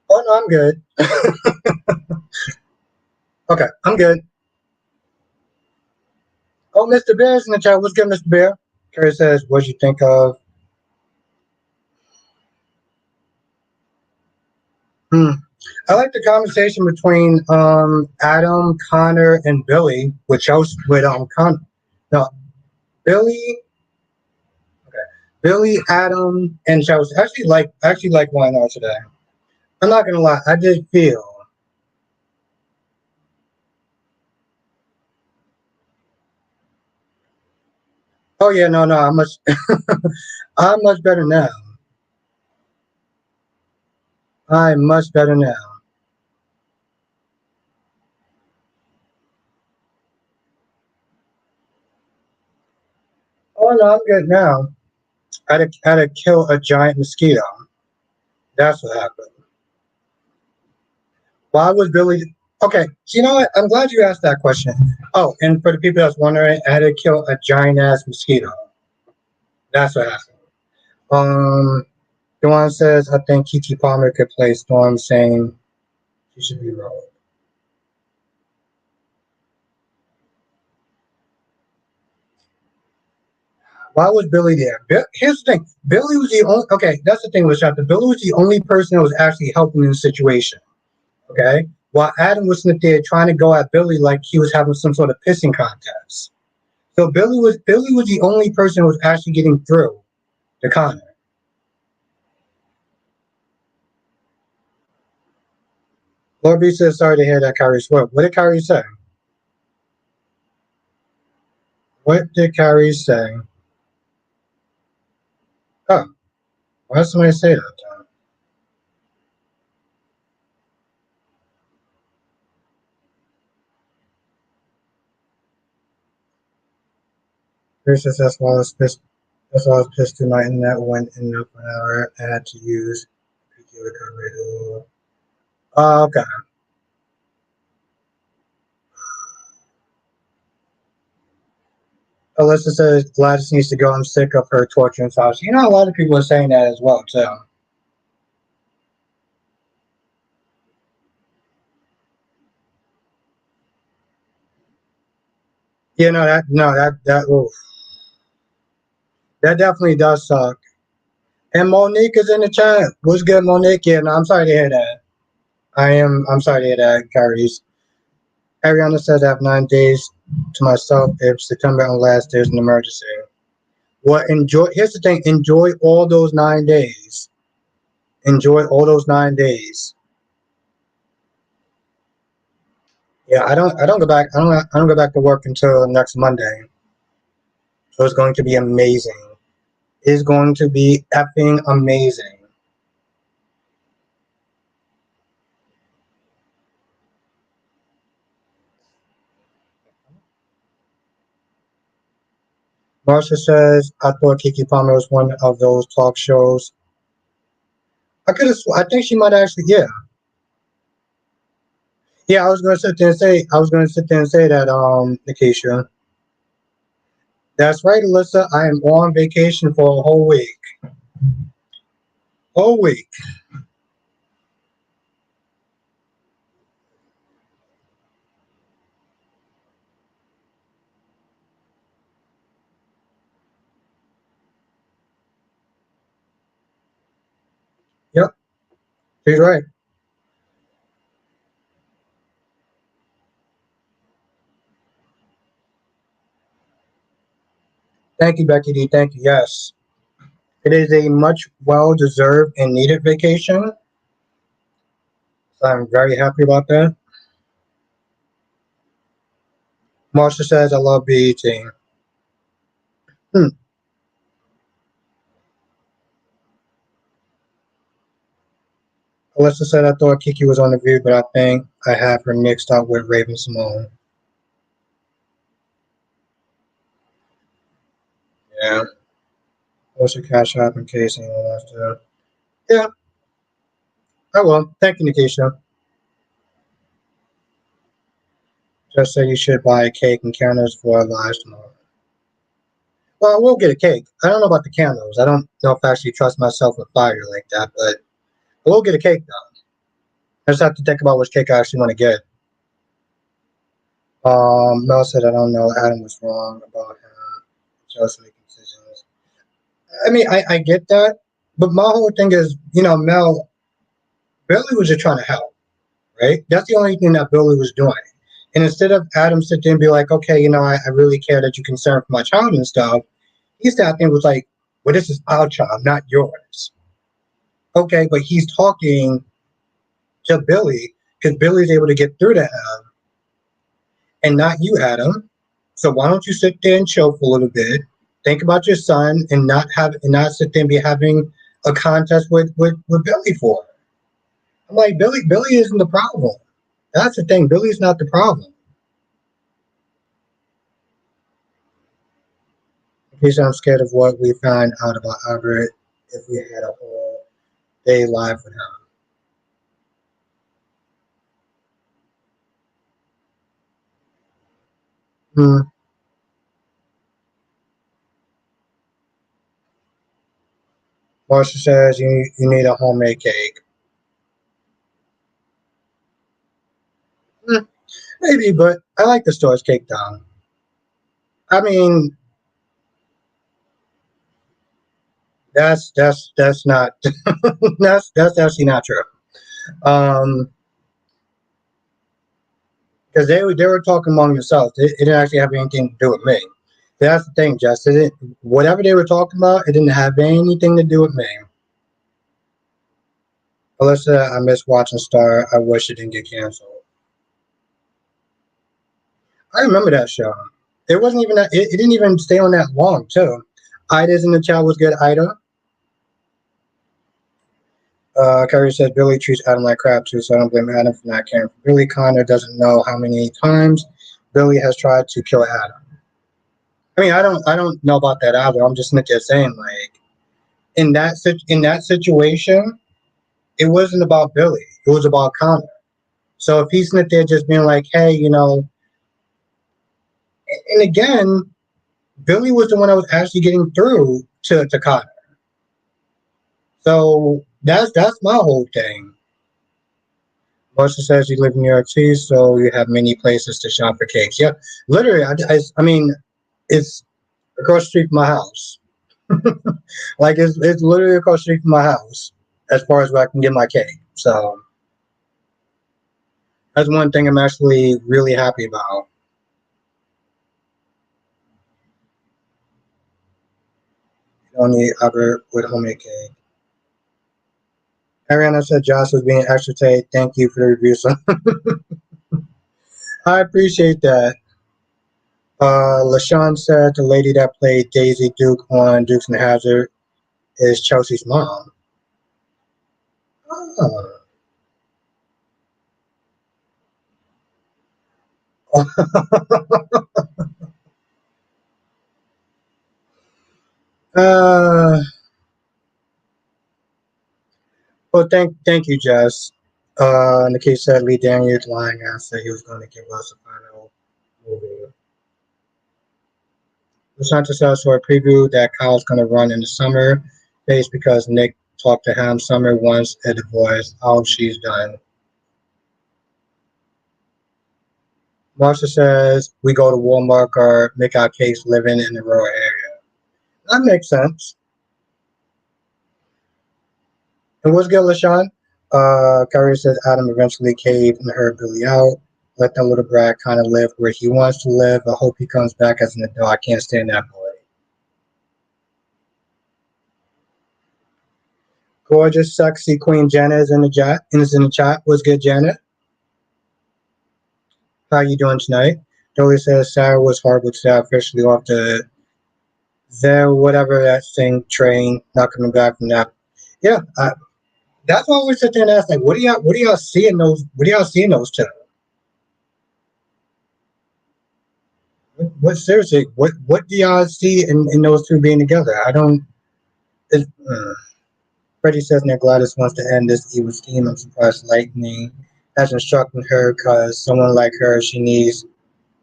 Oh no, I'm good. Okay, I'm good. Oh, Mr. Bear's in the chat. What's good, Mr. Bear? Kerry says, what'd you think of? Hmm. I like the conversation between Adam, Connor, and Billy, with Chelsea, with Con no, Billy, Billy, Adam, and Chelsea. Actually like one another today. I'm not gonna lie, I did feel. Oh yeah, no, I'm much I'm much better now. I'm much better now. Oh no, I'm good now. I had to kill a giant mosquito. That's what happened. Why was Billy? Okay, so you know what? I'm glad you asked that question. Oh, and for the people that's wondering, I had to kill a giant ass mosquito. That's what happened. Dewan says, I think Kiki Palmer could play Storm, saying she should be wrong. Why was Billy there? Here's the thing. Billy was the only. Okay, that's the thing with Shasta. Billy was the only person that was actually helping in the situation. Okay, while Adam was sitting there trying to go at Billy like he was having some sort of pissing contest. So Billy was the only person who was actually getting through to Connor. Lord B says sorry to hear that Kyrie swear. What did Kyrie say? What did Kyrie say? Oh, why did somebody say that? Chris says that's why I was pissed tonight and that went in up an hour. I had to use PQ recovery. Oh, okay. Alyssa says Gladys needs to go. I'm sick of her torturing Sasha. You know, a lot of people are saying that as well too. You know that no that oof, that definitely does suck. And Monique is in the chat. What's good, Monique? Yeah, no, I'm sorry to hear that. I'm sorry to hear that, Carries. Ariana said I have 9 days to myself if September and last there's an emergency. Well, here's the thing, enjoy all those 9 days. Enjoy all those 9 days. Yeah, I don't go back I don't go back to work until next Monday. So it's going to be amazing. It's going to be effing amazing. Marsha says, I thought Kiki Palmer was one of those talk shows. I think she might actually, yeah. Yeah, I was gonna sit there and say that, Nikisha. That's right, Alyssa. I am on vacation for a whole week. Whole week. Yep, she's right. Thank you, Becky D. Thank you. Yes. It is a much well deserved and needed vacation. So I'm very happy about that. Marsha says I love BET. Hmm. Alyssa said I thought Kiki was on the view, but I think I have her mixed up with Raven Simone. Yeah. What's your cash app in case anyone wants to? Yeah, I will. Thank you, Nikisha. Just say you should buy a cake and candles for our lives tomorrow. Well, I will get a cake. I don't know about the candles. I don't know if I actually trust myself with fire like that, but I will get a cake though. I just have to think about which cake I actually want to get. Mel said I don't know. Adam was wrong about him just making decisions. I mean, I get that, but my whole thing is, Mel, Billy was just trying to help, right? That's the only thing that Billy was doing. And instead of Adam sit there and be like, okay, I really care that you're concerned for my child and stuff, he sat there and was like, well, this is our child, not yours. Okay, but he's talking to Billy because Billy's able to get through to him and not you, Adam. So why don't you sit there and chill for a little bit, think about your son, and not sit there and be having a contest with Billy for it. I'm like, Billy isn't the problem. That's the thing. Billy's not the problem. Because I'm scared of what we find out about Albert if we had a whole day live with him. Hmm. Marsha says you need a homemade cake. Hmm, maybe, but I like the store's cake down. I mean, that's not that's actually not true. Um, because they were talking among themselves. It didn't actually have anything to do with me. That's the thing, Jess. Whatever they were talking about, it didn't have anything to do with me. Alyssa, I miss watching Star. I wish it didn't get canceled. I remember that show. It wasn't even that. It didn't even stay on that long, too. Ida's in the chat was good. Ida. Carrie said Billy treats Adam like crap too, so I don't blame Adam for not caring. Billy Connor doesn't know how many times Billy has tried to kill Adam. I mean, I don't know about that either. I'm just saying, like, in that situation, it wasn't about Billy. It was about Connor. So if he's sitting there just being like, hey, and again, Billy was the one that was actually getting through to Connor. So that's my whole thing. Marcia says you live in New York City, so you have many places to shop for cakes. Yeah, literally. I mean, it's across the street from my house. Like it's literally across the street from my house, as far as where I can get my cake. So that's one thing I'm actually really happy about. Only ever with homemade cake. Ariana said Josh was being extra tight. Thank you for the review. So I appreciate that. LaShawn said the lady that played Daisy Duke on Dukes and Hazard is Chelsea's mom. Oh. uh, well, thank you, Jess. Nikki said Lee Daniels lying and said he was going to give us a final movie. Lasanta says for a preview that Kyle's going to run in the summer phase because Nick talked to him. Summer wants a divorce. All she's done. Marsha says we go to Walmart or make our case living in the rural area. That makes sense. And what's good, LaShawn? Kyrie says Adam eventually caved and heard Billy out. Let that little brat kind of live where he wants to live. I hope he comes back as an adult. I can't stand that boy. Gorgeous, sexy Queen Janet is in the chat. Is in the chat. What's good, Janet? How you doing tonight? Dolly says Sarah was horrible today, officially off the whatever that thing train, not coming back from that. Yeah, that's why we sit there and ask, like, what do y'all see in those? What do y'all see in those two? What seriously? What do y'all see in those two being together? I don't. It, Freddie says that Gladys wants to end this evil scheme. I'm surprised Lightning has instructed her because someone like her, she needs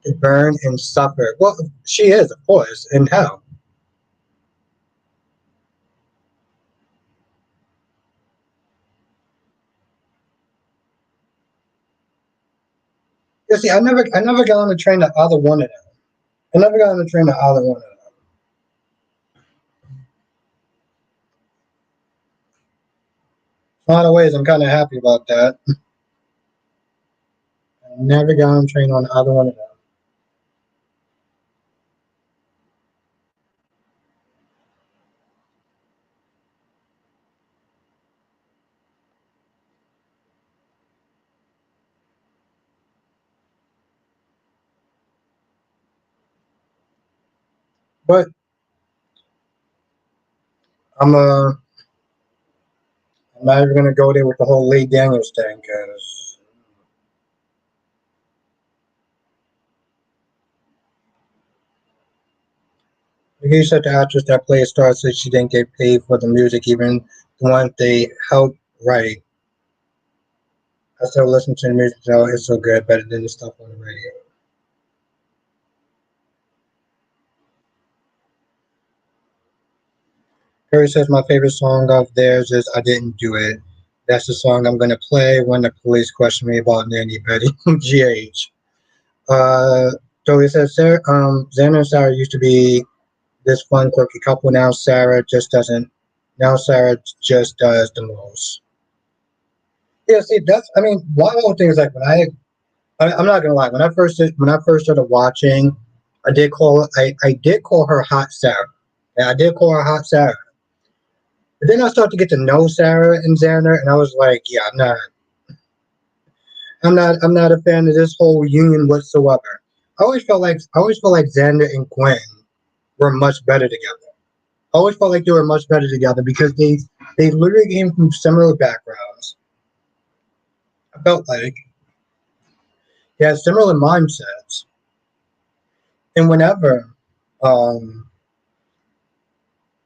to burn and suffer. Well, she is, of course, in hell. You see, I never got on the train to either one of them. I never got on the train to either one of them. In a lot of ways, I'm kind of happy about that. I never got on the train on either one of them. But I'm I'm not even gonna go there with the whole Lee Daniels thing because he said the actress that played Star said she didn't get paid for the music, even the one they helped write. I still listen to the music though; it's so good, better than the stuff on the radio. Harry says my favorite song of theirs is "I Didn't Do It." That's the song I'm gonna play when the police question me about Nanny Betty. GH. Uh, so he says, Sarah, Xander and Sarah used to be this fun, quirky couple. Now Sarah just doesn't. Now Sarah just does the most. Yeah, see, that's. I mean, one of the things like when I'm not gonna lie. When I first started watching, I did call her Hot Sarah. Yeah, I did call her Hot Sarah. But then I started to get to know Sarah and Xander, and I was like, yeah, I'm not a fan of this whole union whatsoever. I always felt like Xander and Gwen were much better together. I always felt like they were much better together because they literally came from similar backgrounds. I felt like they had similar mindsets, and whenever, um,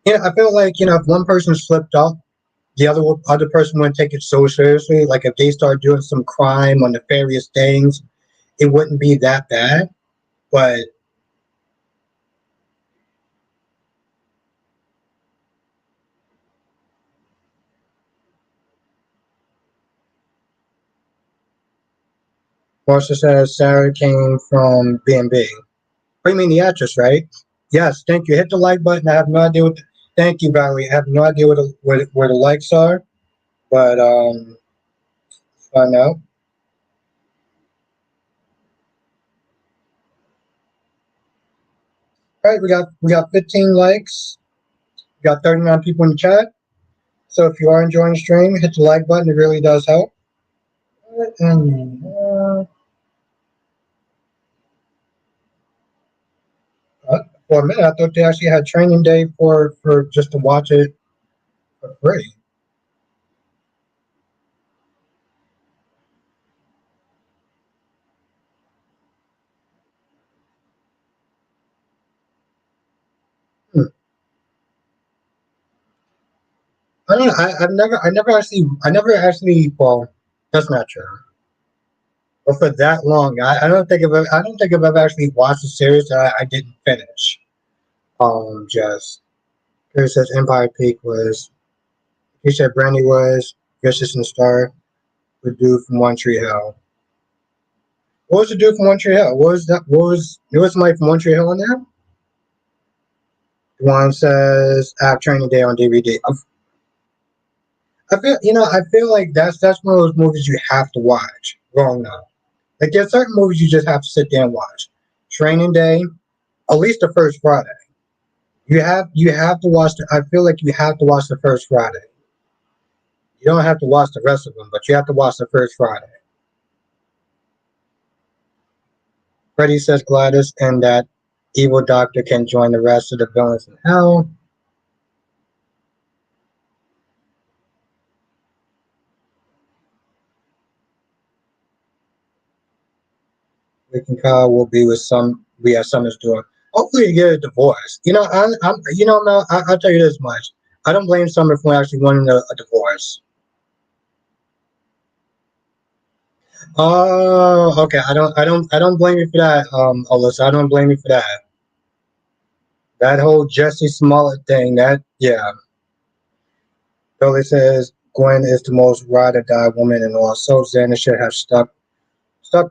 I felt like if one person slipped up, the other person wouldn't take it so seriously. Like if they start doing some crime or nefarious things, it wouldn't be that bad. But Marsha says Sarah came from B&B. What do you mean the actress, right? Yes, thank you. Hit the like button. I have no idea thank you, Valerie. I have no idea where the likes are, but find out. All right, we got 15 likes. We got 39 people in the chat. So if you are enjoying the stream, hit the like button. It really does help. And for a minute, I thought they actually had training day for just to watch it for free. Hmm. I don't know. I never actually. Well, that's not true. But for that long, I don't think I've ever actually watched a series that I didn't finish. Just Chris says Empire Peak was. He said Brandy was Vicious and Star. The dude from One Tree Hill. What was the dude from One Tree Hill? What was that? What was there was somebody from One Tree Hill in there? The one says I have Training Day on DVD. I feel like that's one of those movies you have to watch growing up. Like there's certain movies you just have to sit there and watch. Training Day, at least the first Friday. You have to watch. I feel like you have to watch the first Friday. You don't have to watch the rest of them, but you have to watch the first Friday. Freddy says Gladys and that evil doctor can join the rest of the villains in hell. Rick and Kyle will be with some. We have Summer's doing. Hopefully, you get a divorce. Mel, I'll tell you this much. I don't blame Summer for actually wanting a divorce. Oh, okay. I don't blame you for that, Alyssa. I don't blame you for that. That whole Jesse Smollett thing. That yeah. Billy says Gwen is the most ride or die woman and all. So Xander should have stuck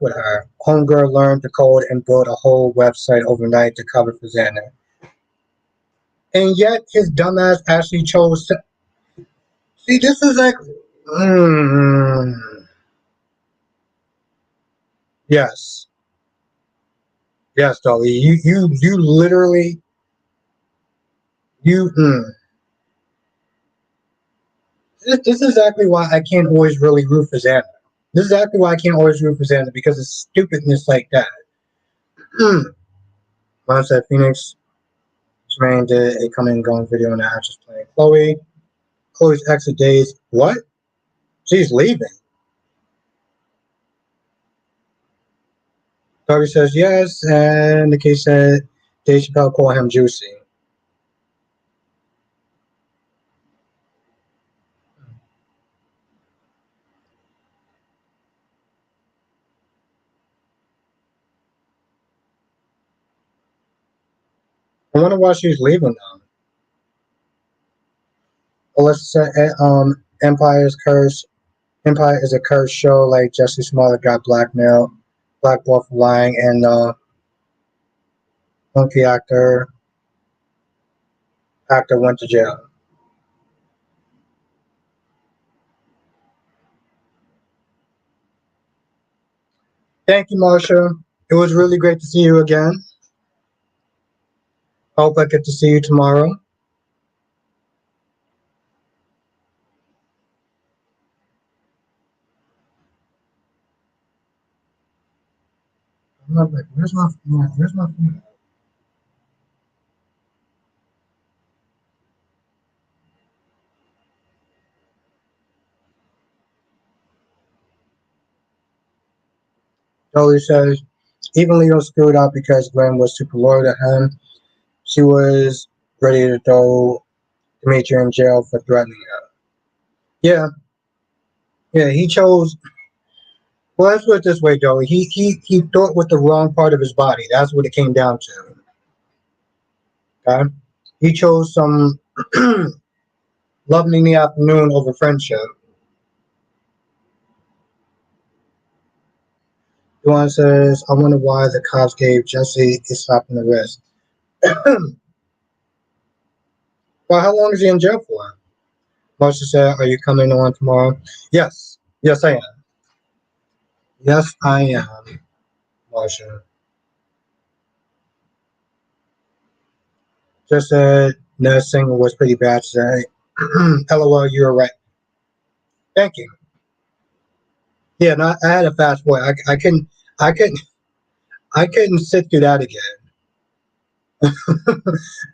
with her. Homegirl learned the code and built a whole website overnight to cover for Xander. And yet his dumbass actually chose to see. This is like, mm, yes, yes, Dolly. You literally you. This is exactly why I can't always really root for Xander. This is exactly why I can't always root for Xander because of stupidness like that. Mom said Phoenix Tremaine did a coming and going video on the actress playing Chloe. Chloe's exit days. What? She's leaving. Darby says yes, and the case said Dave Chappelle called him juicy. I wonder why she's leaving now. Alyssa said, Empire's curse. Empire is a cursed show like Jesse Smollett got blackmailed, blackballed for lying, and monkey actor went to jail. Thank you, Marsha. It was really great to see you again. Hope I get to see you tomorrow. I'm not like, where's my phone? Dolly says, even Leo screwed up because Gwen was super loyal to him. She was ready to throw Demetri in jail for threatening her. Yeah, yeah, he chose. Well, let's put it this way, Dolly. He thought with the wrong part of his body. That's what it came down to. Okay, he chose some loving in the afternoon over friendship. Duane says, I wonder why the cops gave Jesse a slap in the wrist. Well, how long is he in jail for? Marsha said, are you coming on tomorrow? Yes. Yes, I am. Yes, I am, Marsha. Just said nursing was pretty bad today. LOL, you're right. Thank you. Yeah, no, I had a fast boy. I couldn't, I couldn't sit through that again.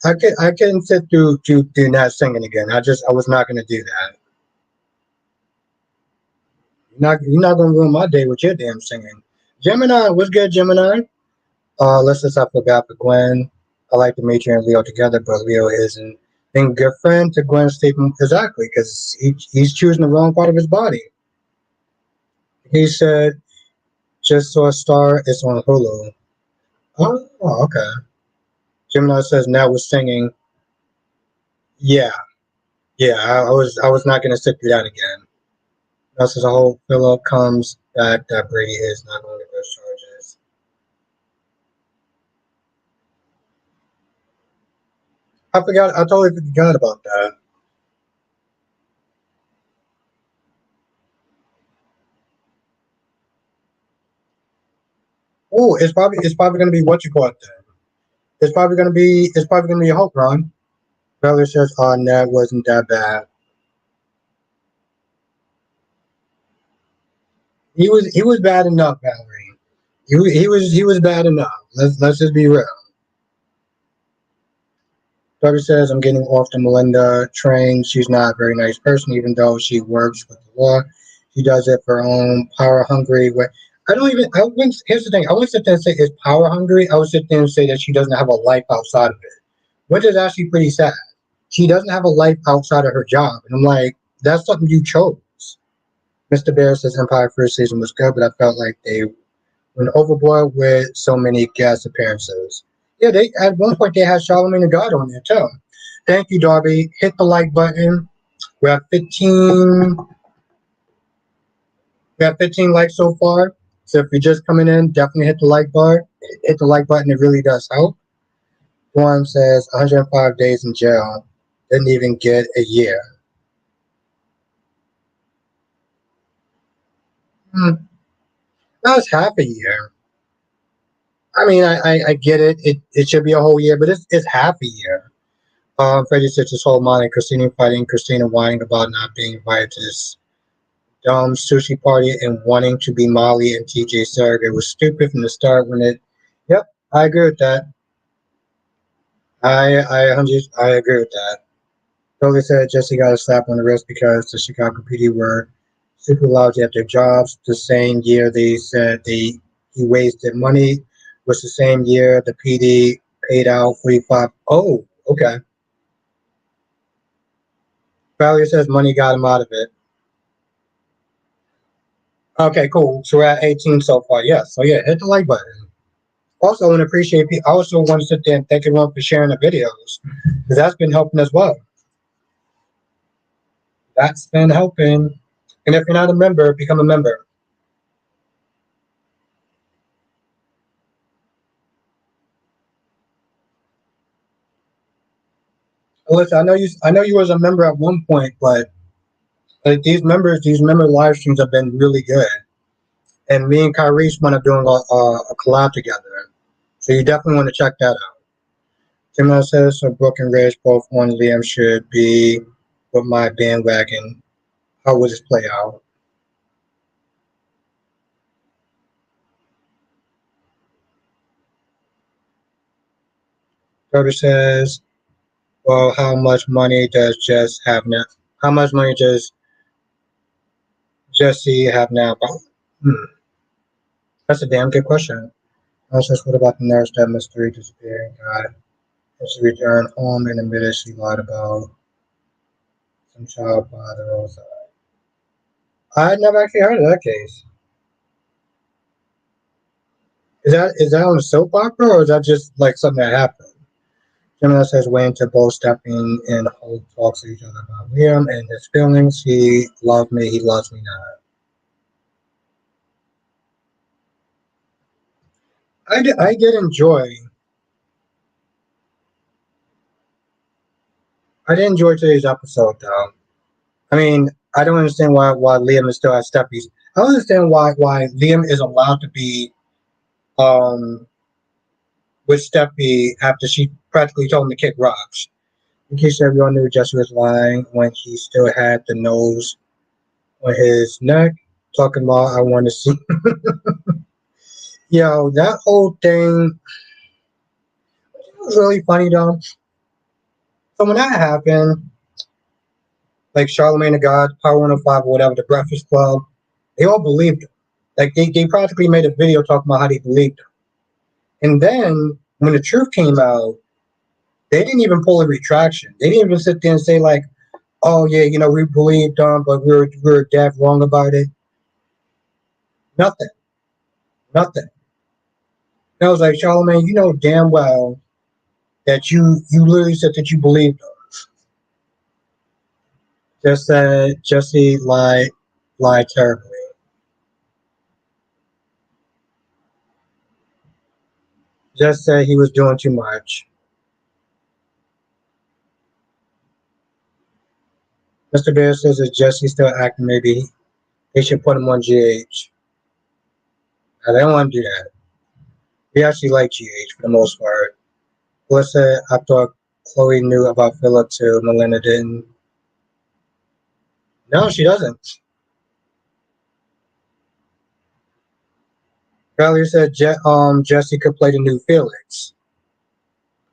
I couldn't sit through that singing again. I was not going to do that. You're not going to ruin my day with your damn singing. Gemini, what's good, Gemini? Let's just I forgot for Gwen. I like Dimitri and Leo together, but Leo isn't being a good friend to Gwen's statement exactly because he's choosing the wrong part of his body. He said, "Just saw a star. It's on Hulu." Oh, okay. Gemini says now we're singing. Yeah, yeah. I was not gonna sit through that again. That's as a whole Philip comes that Brady is not going to press charges. I forgot. I totally forgot about that. Oh, it's probably gonna be what you call it then. It's probably gonna be a Hulk run. Valerie says, "Oh, that wasn't that bad. He was bad enough, Valerie. He was bad enough. Let's just be real." Valerie says, "I'm getting off the Melinda train. She's not a very nice person, even though she works with the law. She does it for her own power hungry way." I don't even. I wouldn't. Here's the thing. I wouldn't sit there and say it's power hungry. I would sit there and say that she doesn't have a life outside of it, which is actually pretty sad. She doesn't have a life outside of her job, and I'm like, that's something you chose. Mr. Bear says Empire first season was good, but I felt like they went overboard with so many guest appearances. Yeah, they at one point they had Charlamagne the God on there too. Thank you, Darby. Hit the like button. We're at 15. We have 15 likes so far. So if you're just coming in, definitely hit the like bar. Hit the like button. It really does help. One says 105 days in jail. Didn't even get a year. That was half a year. I mean, I get it. It should be a whole year, but it's half a year. Freddie says this whole Molly and Christina fighting, Christina whining about not being invited to this dumb sushi party and wanting to be Molly and TJ Surrogate. It was stupid from the start when it. Yep, I agree with that. I agree with that. Totally said Jesse got a slap on the wrist because the Chicago PD were super lousy at their jobs. The same year they said he wasted money was the same year the PD paid out 45. Oh, okay. Valerie says money got him out of it. Okay, cool. So we're at 18 so far. Yes. So yeah, hit the like button. Also, I want to appreciate people. I also want to sit there and thank everyone for sharing the videos because that's been helping as well. That's been helping. And if you're not a member, become a member. Listen, I know you was a member at one point, but like these member live streams have been really good. And me and Kyrie want to doing a collab together. So you definitely want to check that out. Tim says so Brooke and Reg both on Liam should be with my bandwagon. How would this play out? Trevor says, well, how much money does Jess have now? How much money does Jesse have now? Hmm, that's a damn good question. I says, what about the nurse that mystery disappearing guy? And she returned home and admitted she lied about some child by the roadside. I had never actually heard of that case. Is that on a soap opera or is that just like something that happened? Gemini says Wayne to both stepping in whole talks to each other about Liam and his feelings. He loved me, he loves me not. I did enjoy. I did enjoy today's episode though. I mean, I don't understand why Liam is still at Steffi's. I don't understand why Liam is allowed to be um with Steffi after she practically told him to kick rocks. In case everyone knew Jesse was lying when he still had the nose on his neck, talking about I want to see. Yo, that whole thing was really funny though. So when that happened, like Charlamagne the God, Power 105, or whatever, the Breakfast Club, they all believed him. Like they practically made a video talking about how they believed him. And then when the truth came out, they didn't even pull a retraction. They didn't even sit there and say like, "Oh yeah, we believed them, but we were dead wrong about it." Nothing, nothing. And I was like, Charlamagne, you know damn well that you literally said that you believed them. Just said Jesse lied terribly. Just said he was doing too much. Mr. Bear says if Jesse's still acting, maybe they should put him on GH. Now, they don't want to do that. We actually like GH for the most part. Melissa, I thought Chloe knew about Philip too. Melinda didn't. No, she doesn't. Valerie said Jesse could play the new Felix.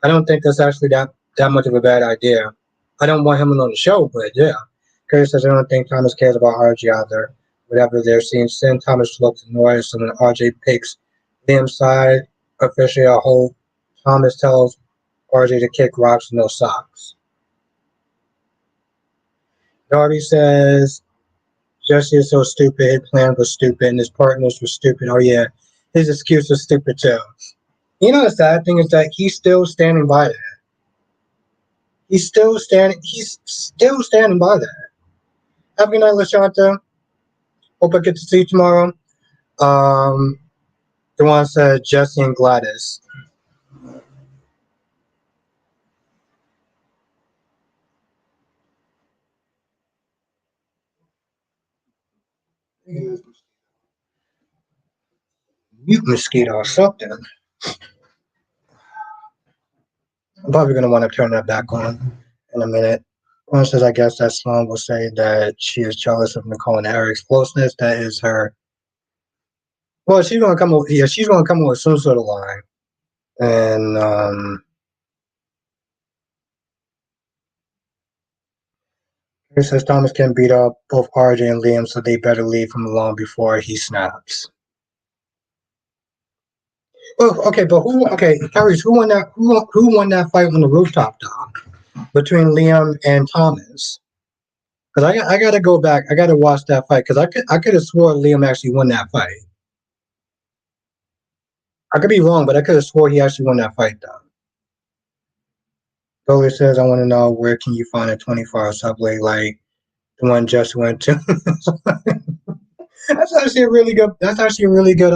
I don't think that's actually that much of a bad idea. I don't want him on the show, but yeah. Curtis says I don't think Thomas cares about RJ either. Whatever they're seeing sin, Thomas looks annoyed. So when RJ picks Liam's side, officially I hope Thomas tells RJ to kick rocks with no socks. Darby says Jesse is so stupid. His plan was stupid, and his partners were stupid. Oh yeah, his excuse was stupid too. You know the sad thing is that he's still standing by that. He's still standing. He's still standing by that. Have a good night, Lashanta. Hope I get to see you tomorrow. Um, the one said Jesse and Gladys. Mute mosquito or something. I'm probably gonna want to turn that back on in a minute. One says, I guess that Sloan will say that she is jealous of Nicole and Eric's closeness. That is her. Well, she's gonna come. Yeah, she's gonna come up with some sort of line. And he says Thomas can beat up both RJ and Liam, so they better leave him alone before he snaps. Well, okay, but who? Okay, Tyrese, who won that? Who won that fight on the rooftop, dog? Between Liam and Thomas? Because I got to go back. I got to watch that fight because I could have swore Liam actually won that fight. I could be wrong, but I could have swore he actually won that fight though. Dolly says, "I want to know where can you find a 24-hour subway like the one Jess went to." That's actually a really good. That's actually a really good.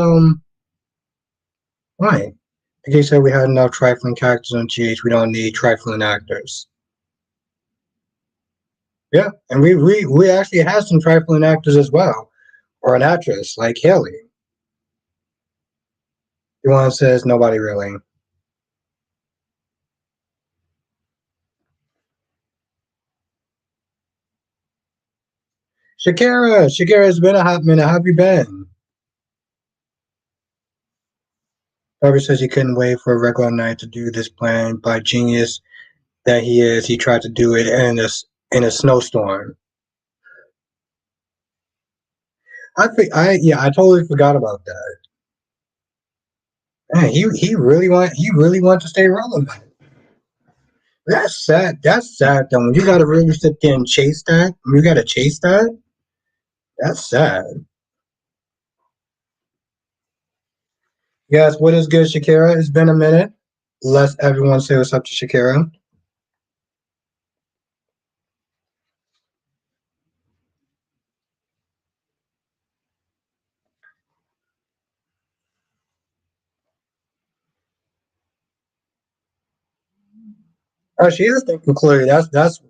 Right. Like you said, we had enough trifling characters on GH. We don't need trifling actors. Yeah, and we actually had some trifling actors as well, or an actress like Haley. The one says nobody really. Shakira, it's been a hot minute. How have you been? Barbie says he couldn't wait for a regular night to do this plan. By genius that he is, he tried to do it in a snowstorm. I totally forgot about that. Man, he really want to stay relevant. That's sad. That's sad though. When you gotta really sit there and chase that, when you gotta chase that, that's sad. Yes, what is good, Shakira? It's been a minute. Let's everyone say what's up to Shakira. Oh, she is thinking clearly. That's.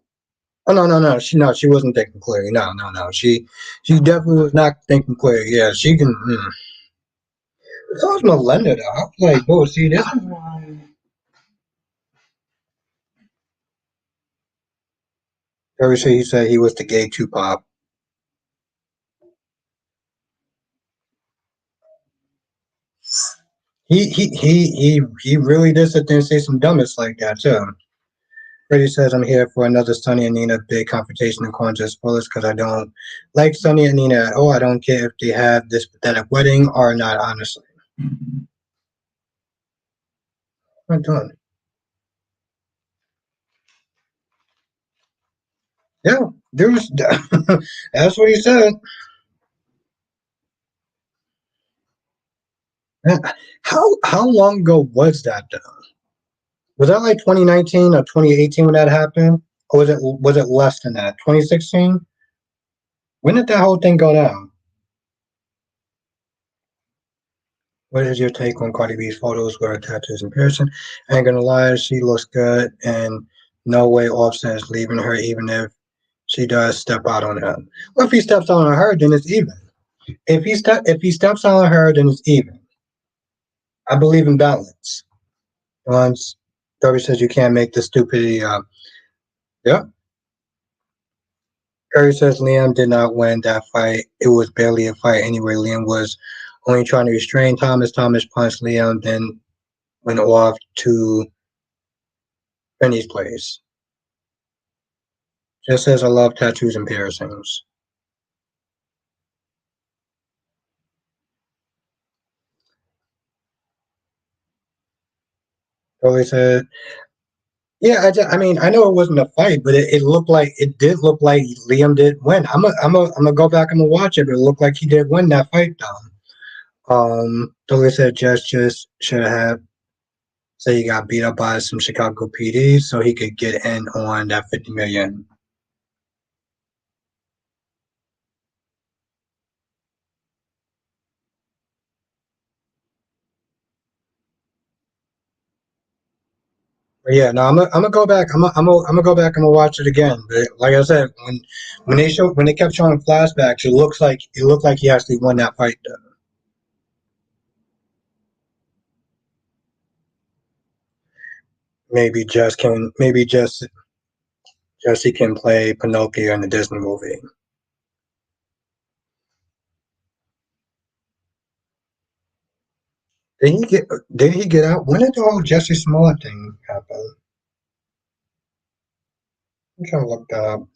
Oh no. She wasn't thinking clearly. No. She definitely was not thinking clearly. Yeah, she can. It's always Melinda though. I was like, oh, see this. Every he said he was the gay Tupac. He really did sit there and say some dumbest like that too. Freddie says I'm here for another Sonny and Nina big confrontation and calling just spoilers because I don't like Sonny and Nina at all. I don't care if they have this pathetic wedding or not, honestly. I'm done. Yeah, there was that's what he said. How long ago was that though? Was that like 2019 or 2018 when that happened? Or was it less than that? 2016? When did that whole thing go down? What is your take on Cardi B's photos with her tattoos in person? I ain't gonna lie, she looks good, and no way Offset is leaving her, even if she does step out on him. Well, if he steps out on her, then it's even. If he steps out on her, then it's even. I believe in balance. Once Darby says you can't make the stupidity up. Yeah. Curry says Liam did not win that fight. It was barely a fight anyway. Liam was only trying to restrain Thomas. Thomas punched Liam, then went off to Penny's place. Just says I love tattoos and piercings. Curly said Yeah, I mean, I know it wasn't a fight, but it looked like it did look like Liam did win. I'm gonna go back and watch it, but it looked like he did win that fight though. So they said just should have said he got beat up by some Chicago PD so he could get in on that 50 million. But yeah, no, I'm gonna go back. I'm gonna go back and watch it again. But like I said, when they kept showing flashbacks, it looked like he actually won that fight. Though. Maybe just he can play Pinocchio in the Disney movie. Did he get did he get out? When did the whole Jesse Smollett thing happen? I'm trying to look that up.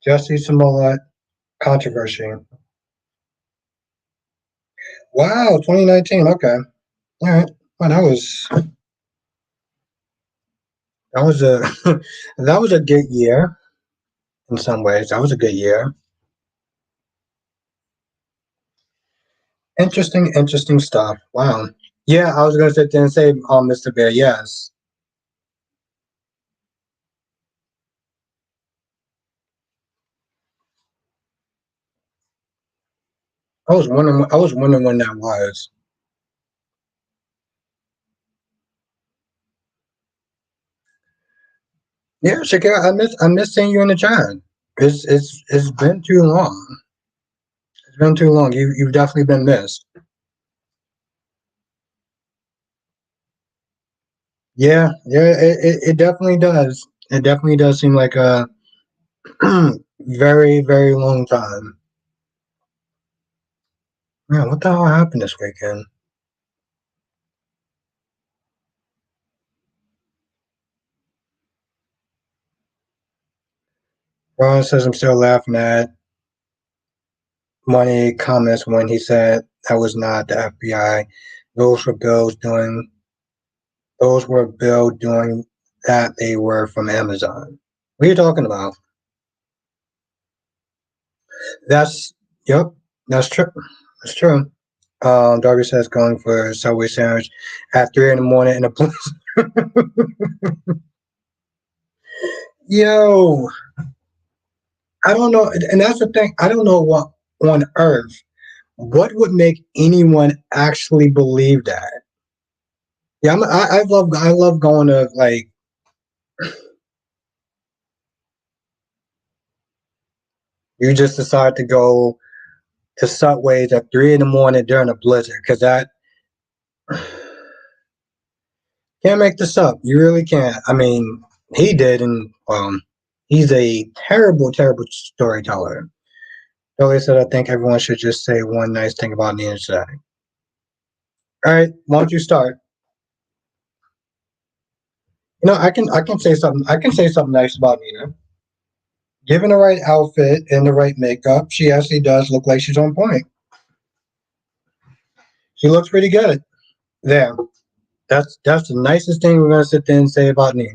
Jesse Smollett controversy. Wow, 2019. Okay, all right. Well, that was a that was a good year in some ways. That was a good year. Interesting stuff. Wow. Yeah, I was gonna sit there and say, Mr. Bear, yes. I was wondering when that was. Yeah, Shakira, I miss seeing you in the chat. It's been too long. It's been too long. You've definitely been missed. Yeah, yeah, it definitely does. It definitely does seem like a very long time. Man, what the hell happened this weekend? Ron says I'm still laughing at Money comments when he said that was not the FBI. Those were bills doing those were Bill doing that they were from Amazon. What are you talking about? That's yep, that's true. That's true. Darby says going for a Subway sandwich at 3 in the morning in a place. Yo, I don't know, and that's the thing. I don't know what on earth what would make anyone actually believe that. Yeah, I love going to like you just decide to go to Subways at 3 in the morning during a blizzard because that can't make this up. You really can't. I mean, he did, and he's a terrible storyteller. Billy said, "I think everyone should just say one nice thing about Nina today." All right, why don't you start? You know, I can say something. I can say something nice about Nina. Given the right outfit and the right makeup, she actually does look like she's on point. She looks pretty good. There. That's the nicest thing we're gonna sit there and say about Nina.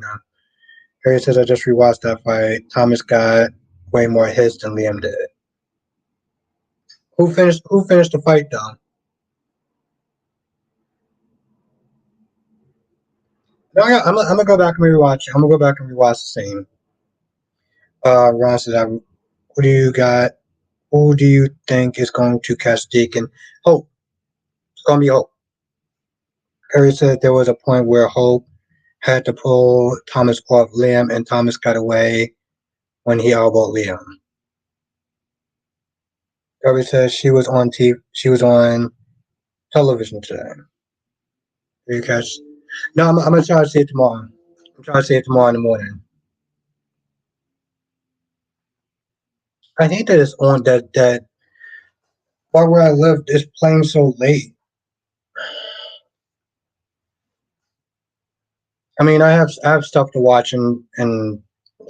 Harry says I just rewatched that fight. Thomas got way more hits than Liam did. Who finished the fight though? No, I'm gonna go back and rewatch. I'm gonna go back and rewatch the same. Ron says, "Who do you got? Who do you think is going to catch Deacon? Hope. It's gonna be Hope." Harry said there was a point where Hope had to pull Thomas off Liam, and Thomas got away when he elbowed Liam. Harry says she was on TV. She was on television today. Did you catch? No, I'm gonna try to see it tomorrow. I'm trying to see it tomorrow in the morning. I hate that it's on that part where I live is playing so late. I mean, I have stuff to watch and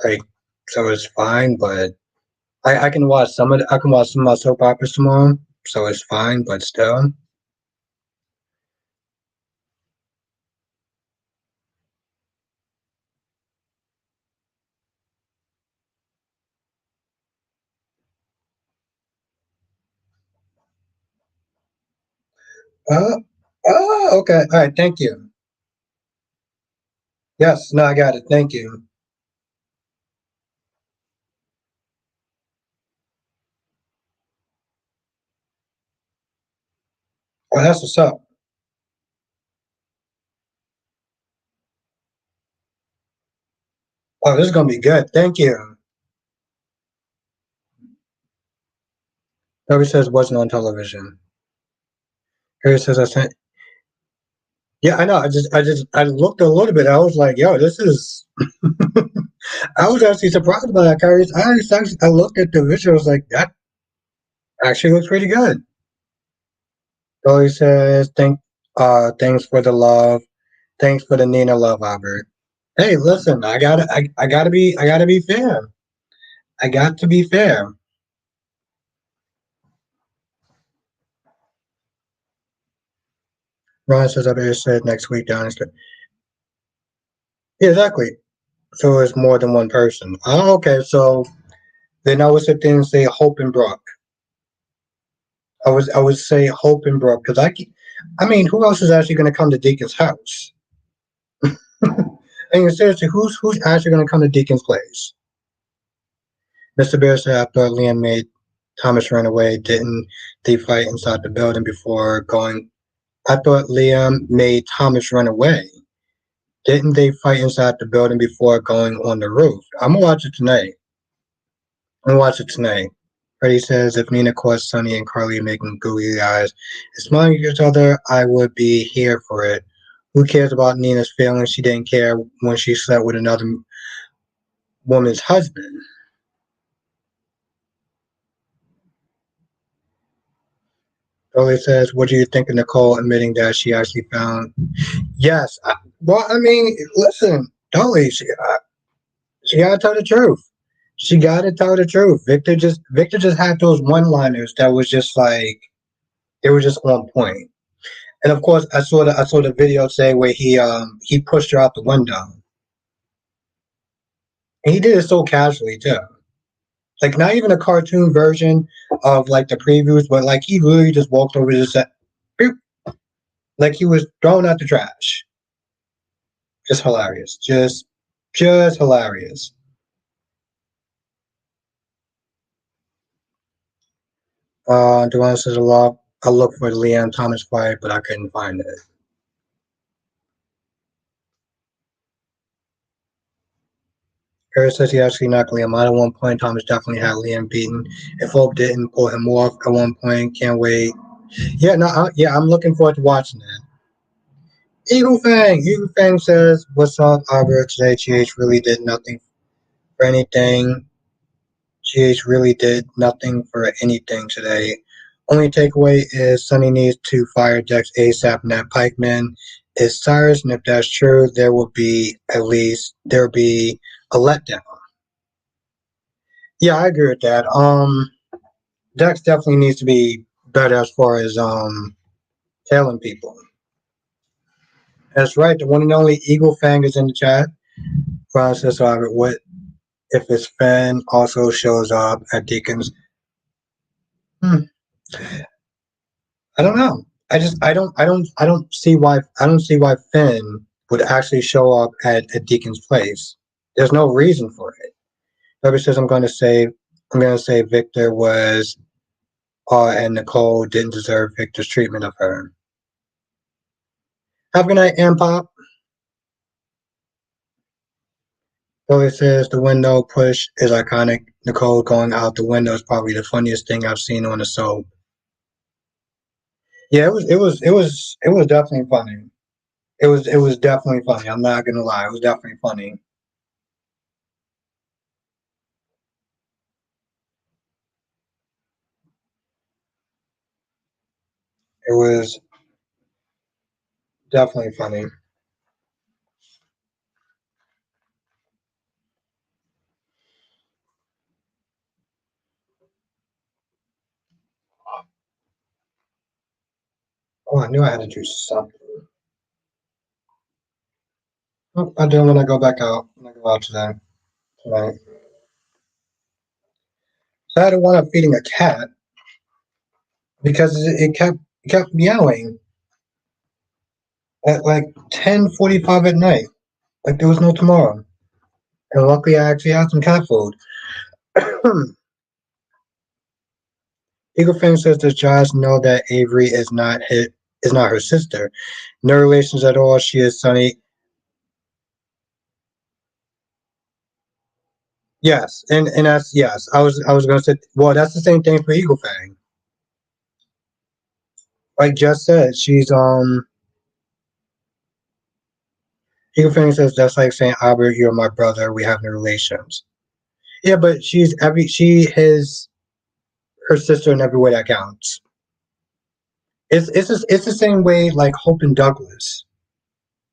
like so it's fine, but I can watch I can watch some of my soap operas tomorrow, so it's fine. But still, uh, okay, all right, thank you. Yes, no, I got it. Thank you. Oh, that's what's up. Oh, this is gonna be good. Thank you. Whoever says wasn't on television. Whoever says I sent. Yeah, I know. I looked a little bit. I was like, yo, this is. I was actually surprised by that, Kyrie. I looked at the visual. I was like, that actually looks pretty good. Chloe says, thanks for the love. Thanks for the Nina love, Albert. Hey, listen, I gotta be fair. I got to be fair. Ron says, I better say next week, down. Yeah, exactly. So it's more than one person. Oh, okay. So then I would sit there and say Hope and Brooke. I would say Hope and Brooke because I mean, who else is actually going to come to Deacon's house? I mean, seriously, who's actually going to come to Deacon's place? Mr. Bear said after Liam made Thomas run away, didn't they fight inside the building before going? I thought Liam made Thomas run away. Didn't they fight inside the building before going on the roof? I'm gonna watch it tonight. I'm gonna watch it tonight. Freddie says if Nina caught Sonny and Carly making googly eyes and smiling at each other, I would be here for it. Who cares about Nina's feelings? She didn't care when she slept with another woman's husband. Dolly says, what do you think of Nicole admitting that she actually found? Yes. Well, I mean, listen, Dolly, she gotta tell the truth. She gotta tell the truth. Victor just had those one-liners that was just like they were just on point. And of course, I saw the video say where he pushed her out the window. And he did it so casually too. Like not even a cartoon version of like the previews, but like he literally just walked over to the set, like he was throwing out the trash. Just hilarious. Just hilarious. Duane says a lot. I looked for the Leon Thomas fight, but I couldn't find it. Harris says he actually knocked Liam out at one point. Thomas definitely had Liam beaten. If Hope didn't pull him off at one point, can't wait. Yeah, no, yeah, I'm looking forward to watching it. Eagle Fang says, "What's up, Albert? Today, GH really did nothing for anything. GH really did nothing for anything today. Only takeaway is Sonny needs to fire Dex ASAP and that Pikeman is Cyrus, and if that's true, there will be a letdown." Yeah, I agree with that. Dex definitely needs to be better as far as telling people. That's right. The one and only Eagle Fang is in the chat. Ron says, Robert, what if his fan also shows up at Deacon's? Hmm, I don't know. I don't see why Finn would actually show up at Deacon's place. There's no reason for it. Whoever says I'm gonna say Victor was and Nicole didn't deserve Victor's treatment of her. Have a good night, M Pop. Chloe says the window push is iconic. Nicole going out the window is probably the funniest thing I've seen on a soap. Yeah, it was definitely funny. It was definitely funny. I'm not gonna lie, it was definitely funny. It was definitely funny. Oh, I knew I had to do something. Oh, I do when I go back out. When I go out today, tonight. So I had to wind up feeding a cat because it kept meowing at like 10:45 at night, like there was no tomorrow. And luckily, I actually had some cat food. Eagle Fang says, "Does Josh know that Avery is not her sister? No relations at all. She is Sunny." Yes, and that's yes. I was gonna say, well, that's the same thing for Eagle Fang. Like Jess said, she's Eagle Fang says that's like saying, Albert, you're my brother. We have no relations. Yeah, but she is her sister in every way that counts. It's the same way like Hope and Douglas.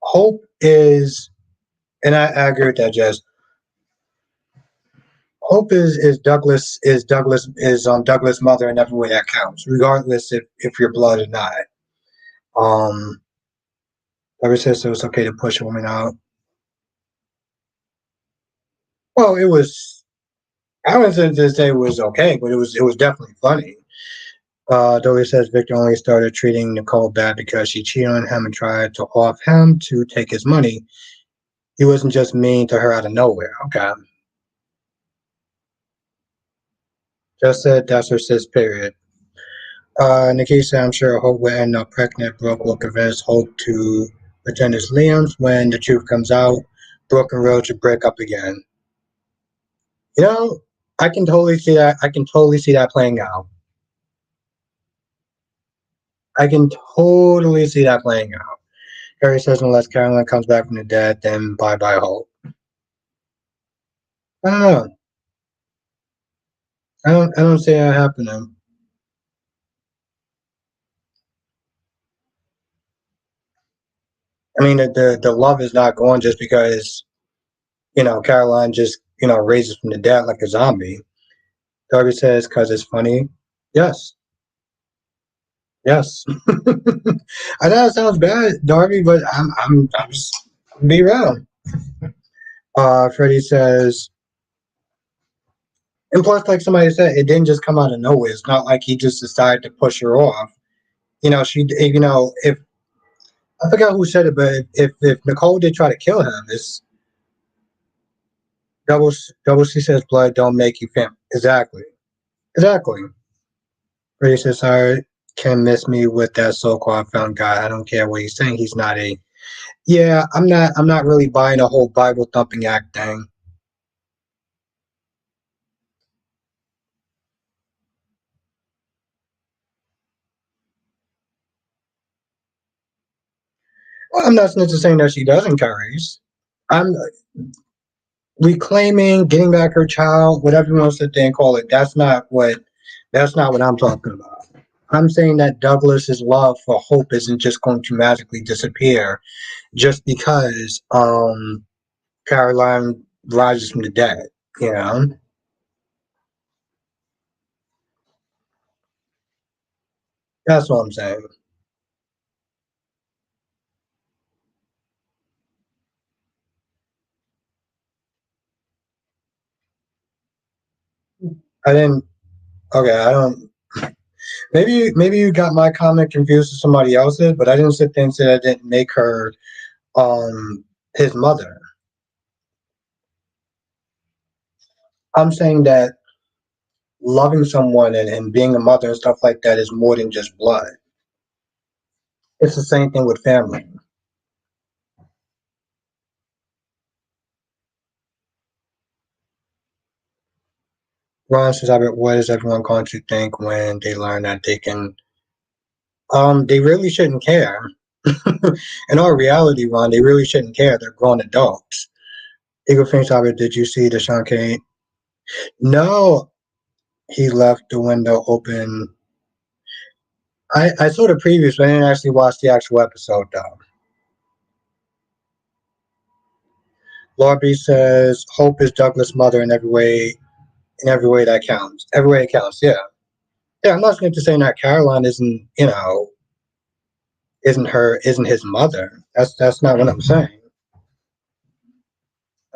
Hope is, and I agree with that, Jess. Hope is Douglas' mother in every way that counts, regardless if you're blood or not. Um, Ever since it was okay to push a woman out. Well, it was. I wouldn't say it was okay, but it was definitely funny. Dolly says Victor only started treating Nicole bad because she cheated on him and tried to off him to take his money. He wasn't just mean to her out of nowhere. Okay, just said that's her sis. Period. Nikki said, I'm sure Hope will end up pregnant. Brooke will convince Hope to pretend it's Liam's. When the truth comes out, Brooke and Rose will break up again. You know, I can totally see that. I can totally see that playing out. I can totally see that playing out. Harry says, unless Carolyn comes back from the dead, then bye bye Hope. I don't know. I don't see that happening. I mean, the love is not gone just because Caroline just raises from the dead like a zombie. Darby says, because it's funny. Yes, yes. I know it sounds bad, Darby, but I'm just be real. Freddie says, and plus, like somebody said, it didn't just come out of nowhere. It's not like he just decided to push her off. If I forgot who said it, but if Nicole did try to kill him, it's double C says blood don't make you fam. Exactly, exactly. Freddie says, sorry, can miss me with that so-called found guy. I don't care what he's saying. He's not a. Yeah, I'm not really buying the whole Bible thumping act thing. Well, I'm not necessarily saying that she doesn't carries. I'm reclaiming, getting back her child, whatever you want to sit there and call it. That's not what I'm talking about. I'm saying that Douglas's love for Hope isn't just going to magically disappear just because Caroline rises from the dead. You know, that's what I'm saying. I didn't. Okay, I don't. Maybe you got my comment confused with somebody else's, but I didn't sit there and say I didn't make her um his mother. I'm saying that loving someone and being a mother and stuff like that is more than just blood. It's the same thing with family. Ron says, I bet what is everyone going to think when they learn that they can they really shouldn't care. In all reality, Ron, they really shouldn't care. They're grown adults. Eagle thinks of it, did you see the Sean Kane? No, he left the window open. I saw the previews, but I didn't actually watch the actual episode though. Laura B says Hope is Douglas' mother in every way that counts. Every way it counts, yeah. Yeah, I'm not going to say that Caroline isn't, isn't his mother. That's not what I'm saying.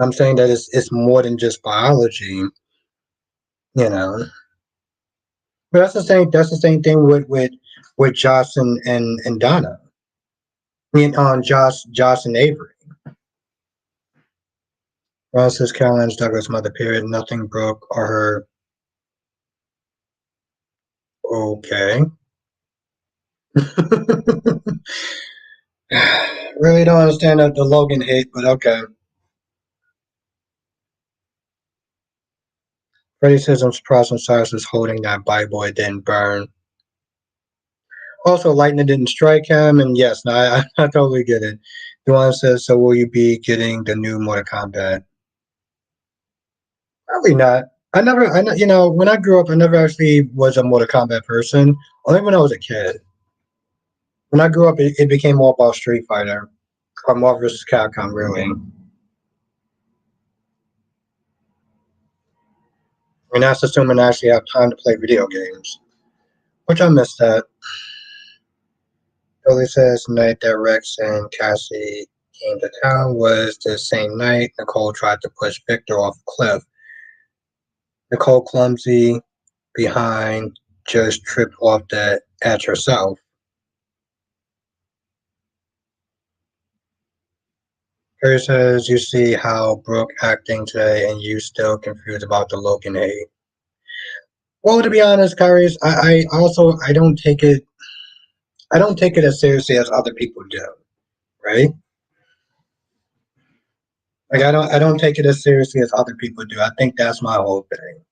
I'm saying that it's more than just biology, you know. But that's the same thing with Josh and Donna. I mean, on Josh and Avery. Well, says Caroline's Douglas' mother. Period. Nothing broke or her. Okay. Really don't understand the Logan hate, but okay. Freddie says I'm surprised when Cyrus was holding that Bible it didn't burn. Also, lightning didn't strike him, and yes, no, I totally get it. Duane says, so will you be getting the new Mortal Kombat? Probably not. You know, when I grew up, I never actually was a Mortal Kombat person. Only when I was a kid. When I grew up, it became more about Street Fighter or Marvel vs. Capcom, really. And that's assuming I actually have time to play video games, which I miss that. Billy says the night that Rex and Cassie came to town was the same night Nicole tried to push Victor off a cliff. Nicole, clumsy behind, just tripped off the edge herself. Harry says, you see how Brooke acting today and you still confused about the Logan hate. Well, to be honest, Kyrie, I also I don't take it as seriously as other people do, right? Like I don't take it as seriously as other people do. I think that's my whole thing.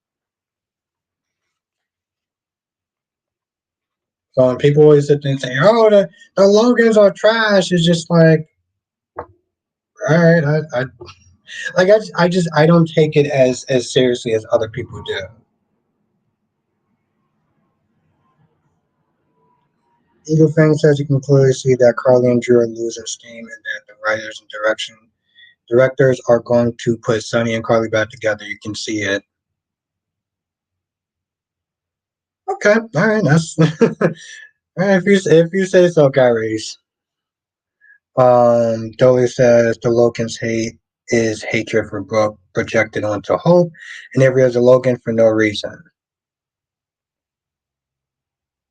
So when people always sit there and say, "Oh, the Logans are trash," it's just like, all right, I don't take it as seriously as other people do. Eagle Fang says you can clearly see that Carly and Drew are losing steam, and that the writers and directors are going to put Sonny and Carly back together. You can see it. Okay, all right, that's all right. If you say so, Kyrie. Dolly says the Logan's hate is hatred for Brooke projected onto Hope, and every other Logan for no reason.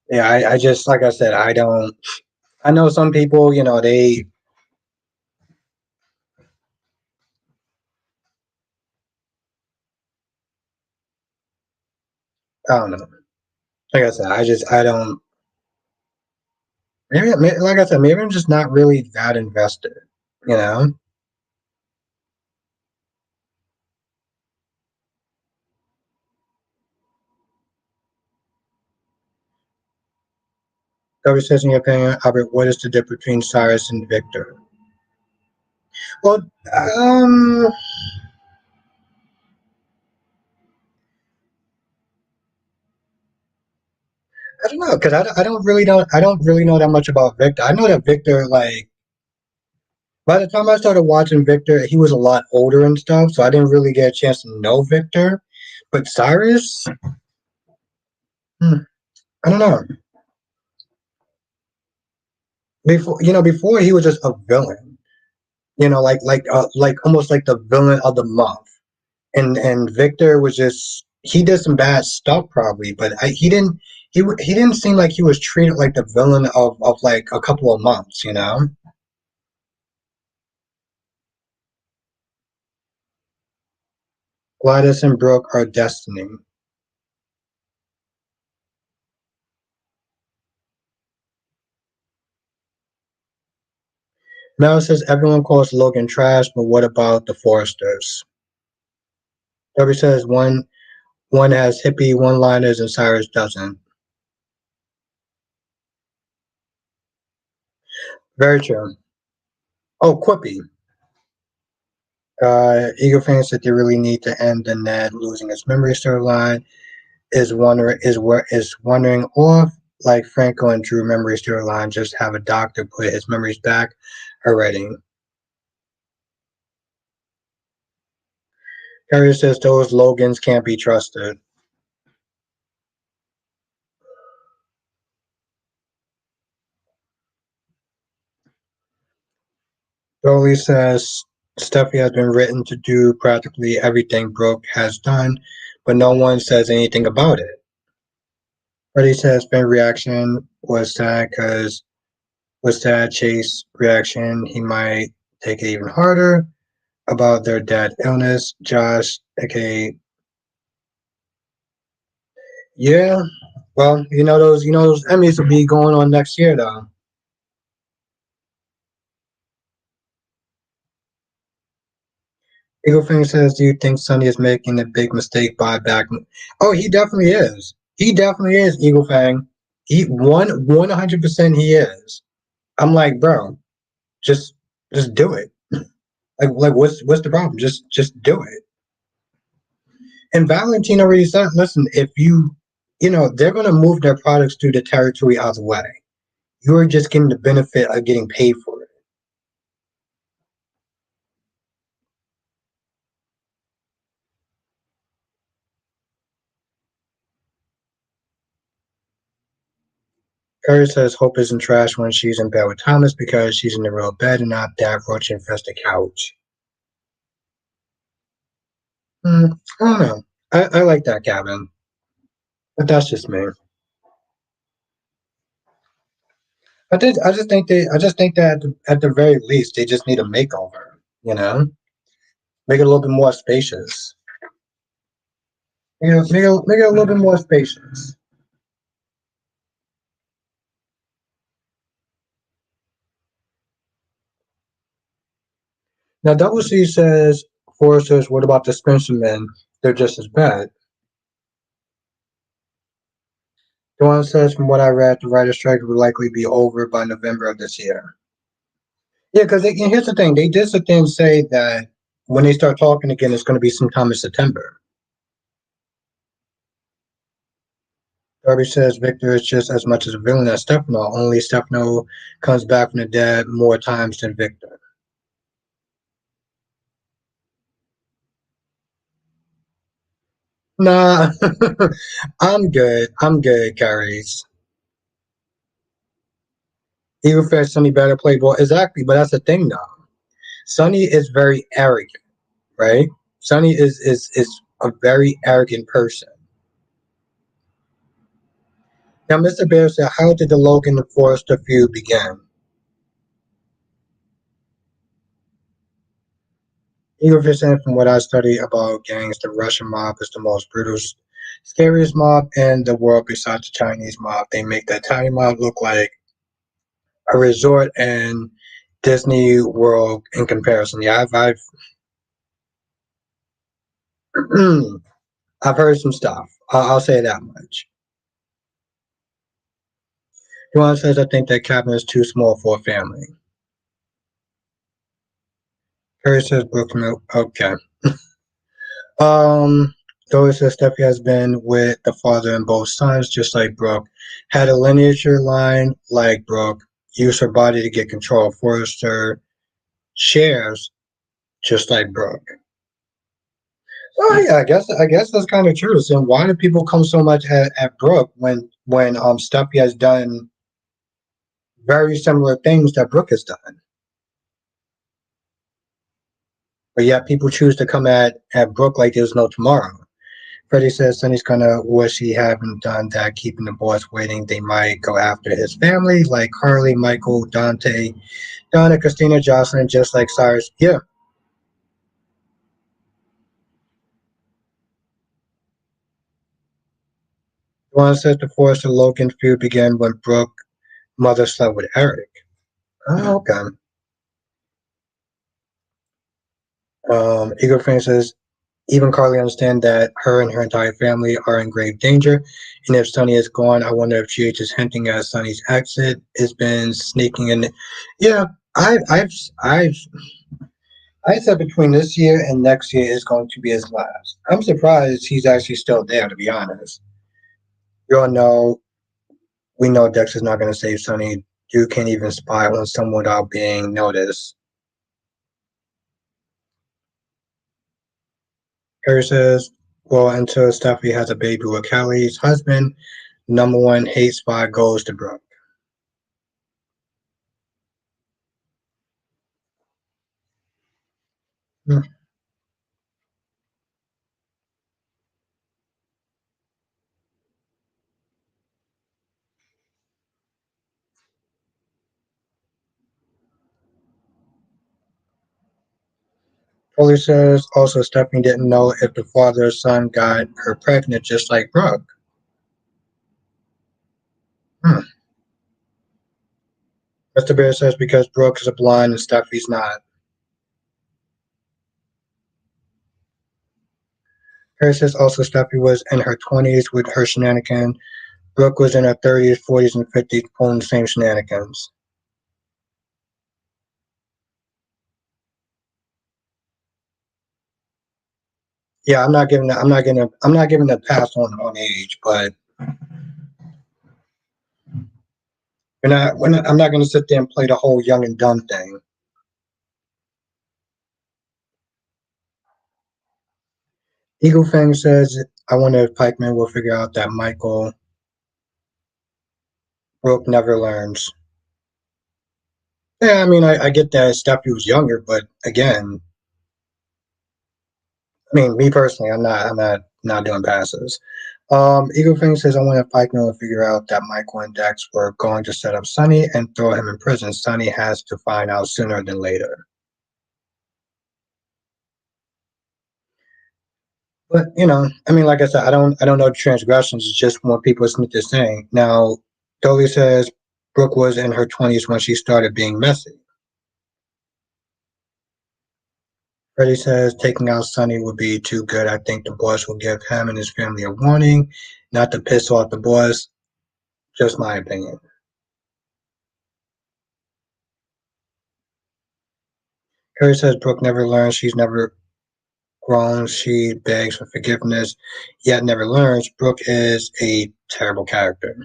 Yeah, I just like I said, I don't. I know some people, you know, I don't know. Like I said, I don't. Like I said, maybe I'm just not really that invested. You know, Dolly says, in your opinion, Albert, what is the difference between Cyrus and Victor? Well, I don't know because I don't really know that much about Victor. I know that Victor like by the time I started watching Victor, he was a lot older and stuff, so I didn't really get a chance to know Victor. But Cyrus, I don't know. Before he was just a villain. You know, like almost like the villain of the month. And Victor was just he did some bad stuff probably, but he didn't seem like he was treated like the villain of like a couple of months. You know. Gladys and Brooke are destiny. Now it says everyone calls Logan trash, but what about the Foresters? Debbie says one has hippie one-liners and Cyrus doesn't. Very true. Oh, quippy. Eagle fans said they really need to end the Ned losing his memory storyline. Is wondering off like Franco and Drew memory storyline. Just have a doctor put his memories back already. Harry says those Logans can't be trusted. Dolly says Steffi has been written to do practically everything Brooke has done, but no one says anything about it. Freddie says Finn's reaction was sad because with sad Chase reaction, he might take it even harder about their dad illness. Josh, aka yeah. Well, those Emmys will be going on next year though. Eagle Fang says, "Do you think Sonny is making a big mistake by back?" Oh, he definitely is. He definitely is, Eagle Fang. He 100% he is. I'm like, bro, just just do it. Like what's the problem? Just do it. And Valentino already said, listen, if they're gonna move their products through the territory out of the way. You're just getting the benefit of getting paid for it. Curry says Hope isn't trash when she's in bed with Thomas because she's in the real bed and not that roach infested couch. I don't know. I like that cabin, but that's just me. I just think that at the very least they just need a makeover. You know, make it a little bit more spacious. Make it a little bit more spacious. Now, Double C says, Forrest says, what about the Spencer men? They're just as bad. Duane says, from what I read, the writer's strike will likely be over by November of this year. Yeah, because here's the thing. They did sit there and say that when they start talking again, it's going to be sometime in September. Darby says Victor is just as much as a villain as Stefano, only Stefano comes back from the dead more times than Victor. Nah, I'm good. I'm good, Carries. Even if Sonny better play ball. Exactly, but that's the thing though. Sonny is very arrogant, right? Sonny is a very arrogant person. Now, Mr. Bear said, how did the Logan and Forrester feud begin? Eagle saying, from what I study about gangs, the Russian mob is the most brutal, scariest mob in the world besides the Chinese mob. They make the Italian mob look like a resort and Disney World in comparison. Yeah, I've heard some stuff. I'll say that much. Juan says, I think that cabin is too small for a family. Harry says, Brooklyn. Okay. Um, Doris says Steffi has been with the father and both sons, just like Brooke. Had a lineage line like Brooke. Used her body to get control. Forrester shares, just like Brooke. Oh yeah, I guess that's kind of true. So why do people come so much at Brooke when Steffi has done very similar things that Brooke has done? But yet people choose to come at Brooke like there's no tomorrow. Freddie says Sonny's gonna wish he hadn't done that, keeping the boys waiting. They might go after his family, like Carly, Michael, Dante, Donna, Christina, Jocelyn, just like Cyrus. Yeah. One says the Forrester Logan feud began when Brooke mother slept with Eric. Oh, okay. Eagle Fan says even Carly understands that her and her entire family are in grave danger. And if Sonny is gone, I wonder if GH is hinting at Sonny's exit. It's been sneaking in. Yeah, I've I said between this year and next year is going to be his last. I'm surprised he's actually still there, to be honest. You all know, we know Dexter's not going to save Sonny. You can't even spy on someone without being noticed. Harry says, well, until Stephanie has a baby with Callie's husband, number one hate spy goes to Brooke. Hmm. Foley says also Stephanie didn't know if the father or son got her pregnant just like Brooke. Hmm. Mr. Bear says because Brooke is a blind and Stephanie's not. Harry says also Stephanie was in her 20s with her shenanigan. Brooke was in her 30s, 40s, and 50s pulling the same shenanigans. Yeah, I'm not giving a pass on age, but I'm not going to sit there and play the whole young and dumb thing. Eagle Fang says, I wonder if Pikeman will figure out that Michael Brooke never learns. Yeah, I mean, I get that Stephanie was younger, but again, I mean, me personally, not doing passes. Eagle Fang says, I wonder if Pikeman will figure out that Michael and Dex were going to set up Sonny and throw him in prison. Sonny has to find out sooner than later. But I mean, like I said, I don't know the transgressions. It's just what people Smith is saying. Now, Dolly says Brooke was in her 20s when she started being messy. Freddie says taking out Sonny would be too good. I think the boss will give him and his family a warning, not to piss off the boss. Just my opinion. Harry says Brooke never learns. She's never grown. She begs for forgiveness, yet never learns. Brooke is a terrible character.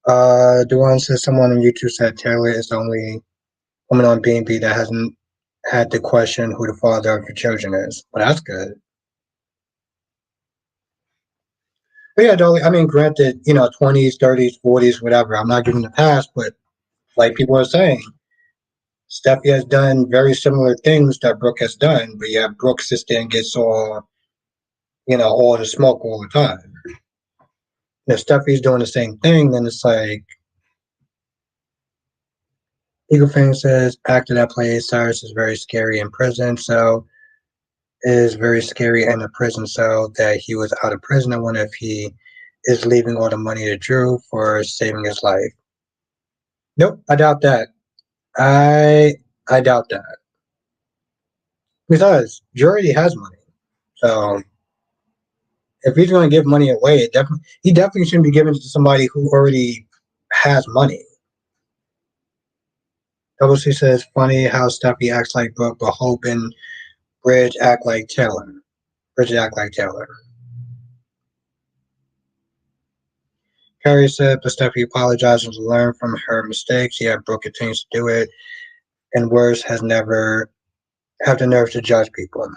Duane says someone on YouTube said Taylor is the only woman on B&B that hasn't had to question who the father of your children is. Well, that's good. But yeah, Dolly, I mean, granted, 20s, 30s, 40s, whatever. I'm not giving the pass, but like people are saying, Steffi has done very similar things that Brooke has done, but yeah, Brooke sits there and gets all the smoke all the time. If Steffi's doing the same thing, then it's like Eagle Fang says, actor that plays Cyrus is very scary in prison, so is very scary in a prison cell that he was out of prison. I wonder if he is leaving all the money to Drew for saving his life. Nope, I doubt that. I doubt that. Because Drew already has money. So if he's going to give money away, he definitely shouldn't be giving it to somebody who already has money. Double C says, funny how Steffi acts like Brooke, but Hope and Bridge act like Taylor. Bridge act like Taylor. Carrie said, but Steffi apologizes and learned from her mistakes. Yeah, Brooke continues to do it, and worse, has never have the nerve to judge people.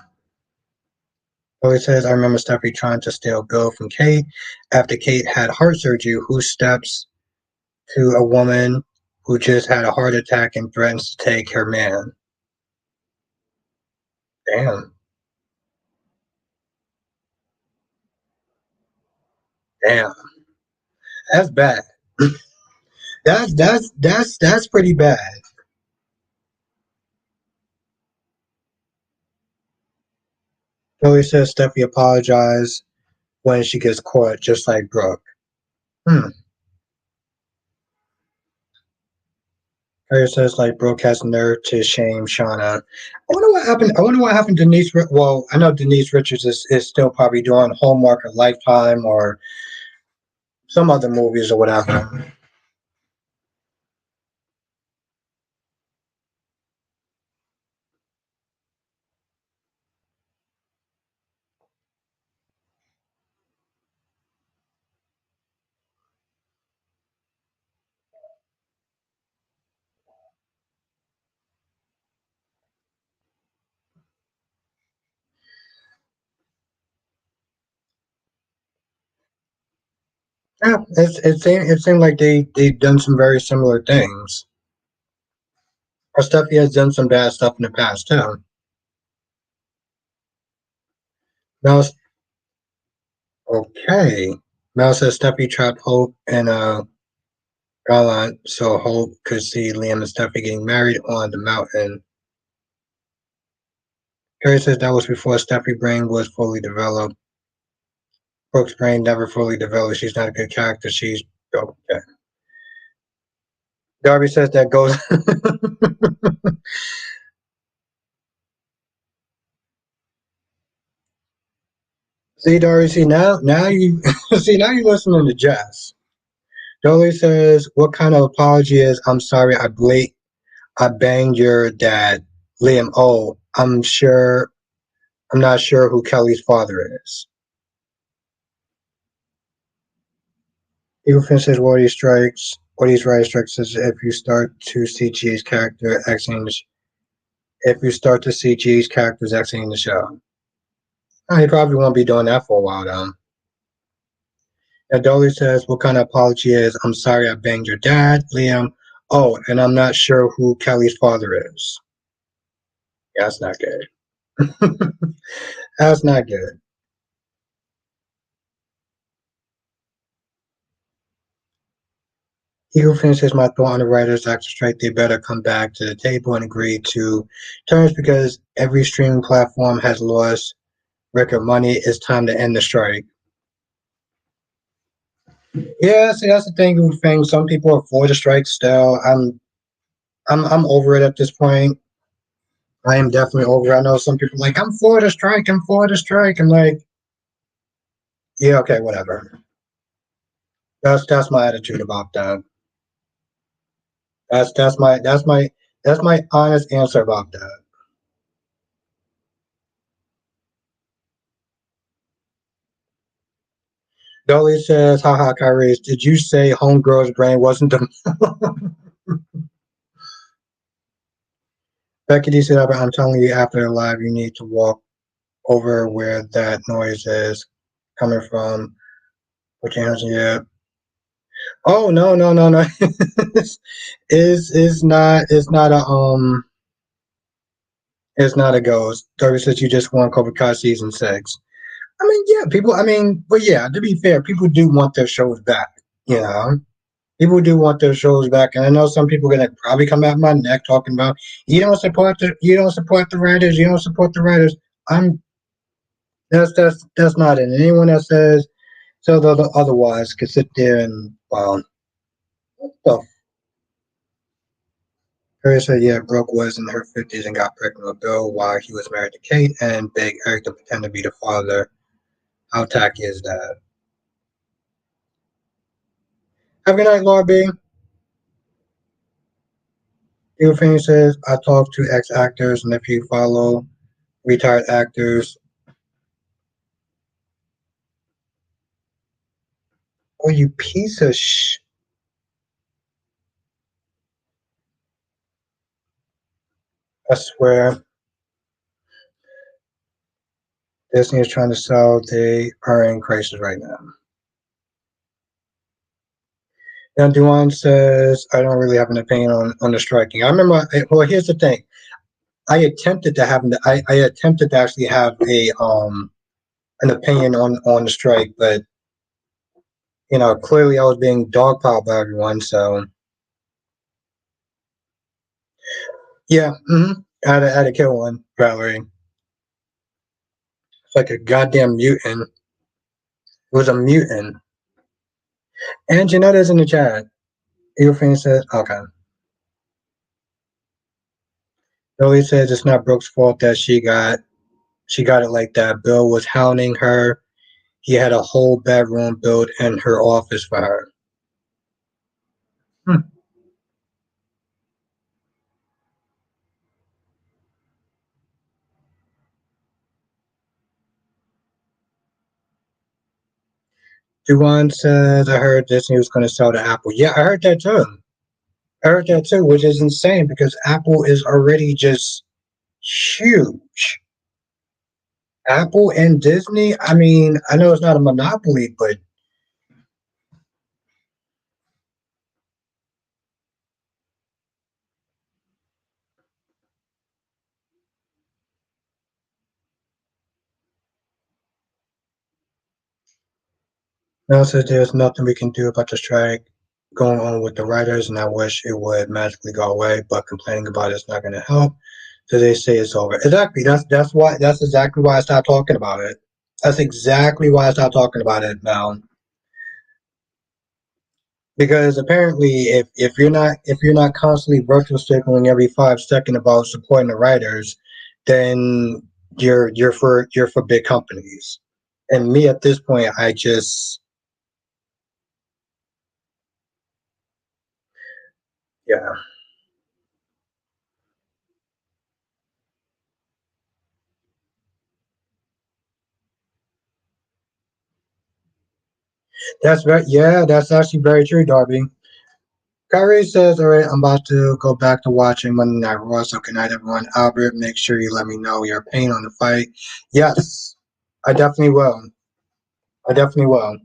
Chloe says, I remember Steffi trying to steal Bill from Kate after Kate had heart surgery. Who steps to a woman who just had a heart attack and threatens to take her man? Damn, damn, that's bad. That's pretty bad. Chloe says Steffi apologized when she gets caught, just like Brooke. Hmm. Harry says like Brooke has nerve to shame Shauna. I wonder what happened. I wonder what happened to Denise. Well, I know Denise Richards is still probably doing Hallmark or Lifetime or some other movies or whatever. Yeah, it seemed like they done some very similar things. Or Steffi has done some bad stuff in the past too. Mel, okay. Mel says Steffi trapped Hope in a gala so Hope could see Liam and Steffi getting married on the mountain. Carrie says that was before Steffi brain was fully developed. Brooke's brain never fully developed. She's not a good character. She's okay. Darby says that goes. See, Darby, see now you see now you listening to Jess. Dolly says, "What kind of apology is? I'm sorry, I banged your dad, Liam. Oh, I'm not sure who Kelly's father is." Eagle says, "What these strikes? What these writer strikes is if you start to see G's character exiting if you start to see G's characters exiting the show." Oh, he probably won't be doing that for a while though. And Dolly says, "What kind of apology is? I'm sorry, I banged your dad, Liam. Oh, and I'm not sure who Kelly's father is." Yeah, that's not good. That's not good. Eagle finishes my thought on the writers' actor strike. They better come back to the table and agree to terms because every streaming platform has lost record money. It's time to end the strike. Yeah, see, that's the thing. Some people are for the strike still. I'm over it at this point. I am definitely over it. I know some people are like, I'm for the strike. I'm for the strike. I'm like, yeah, okay, whatever. That's my attitude about that. That's my honest answer about that. Dolly says, haha, Kyrie, did you say homegirl's brain wasn't the Becky D said, I'm telling you after the live you need to walk over where that noise is coming from. Put your hands in your head. Oh no. It's not a ghost. Dolly says you just won Cobra Kai season 6. I mean, yeah, people but yeah, to be fair, people do want their shows back, you know. People do want their shows back, and I know some people are gonna probably come at my neck talking about you don't support the writers, you don't support the writers. I'm that's not it. And anyone that says so otherwise could sit there and so Harry said, yeah, Brooke was in her 50s and got pregnant with Bill while he was married to Kate and begged Eric to pretend to be the father. How tacky is that? Have a good night, Laura B. Eugene says, I talk to ex actors, and if you follow retired actors, oh, you piece of sh. I swear, Disney is trying to sell. They are in crisis right now. Now, Duane says, I don't really have an opinion on the striking. I remember, well, here's the thing. I attempted to actually have an opinion on the strike, but clearly I was being dogpiled by everyone. So yeah, I had to kill one, Valerie. It's like a goddamn mutant. It was a mutant. And Janetta's in the chat. Eagle Fan says, okay. Lily says it's not Brooke's fault that she got it like that. Bill was hounding her. He had a whole bedroom built in her office for her. Hmm. Duan says, I heard Disney was going to sell to Apple. Yeah, I heard that too. I heard that too, which is insane because Apple is already just huge. Apple and Disney, I mean, I know it's not a monopoly, but Now says there's nothing we can do about the strike going on with the writers, and I wish it would magically go away, but complaining about it's not going to help. So they say it's over. Exactly. That's exactly why I stopped talking about it. That's exactly why I stopped talking about it, Mel. Because apparently, if you're not constantly virtual signaling every 5 seconds about supporting the writers, then you're for big companies. And me at this point, I just yeah. That's actually very true, Darby. Kyrie says, all right, I'm about to go back to watching Monday Night Raw, so good night, everyone. Albert, make sure you let me know your opinion on the fight. Yes, I definitely will. I definitely will.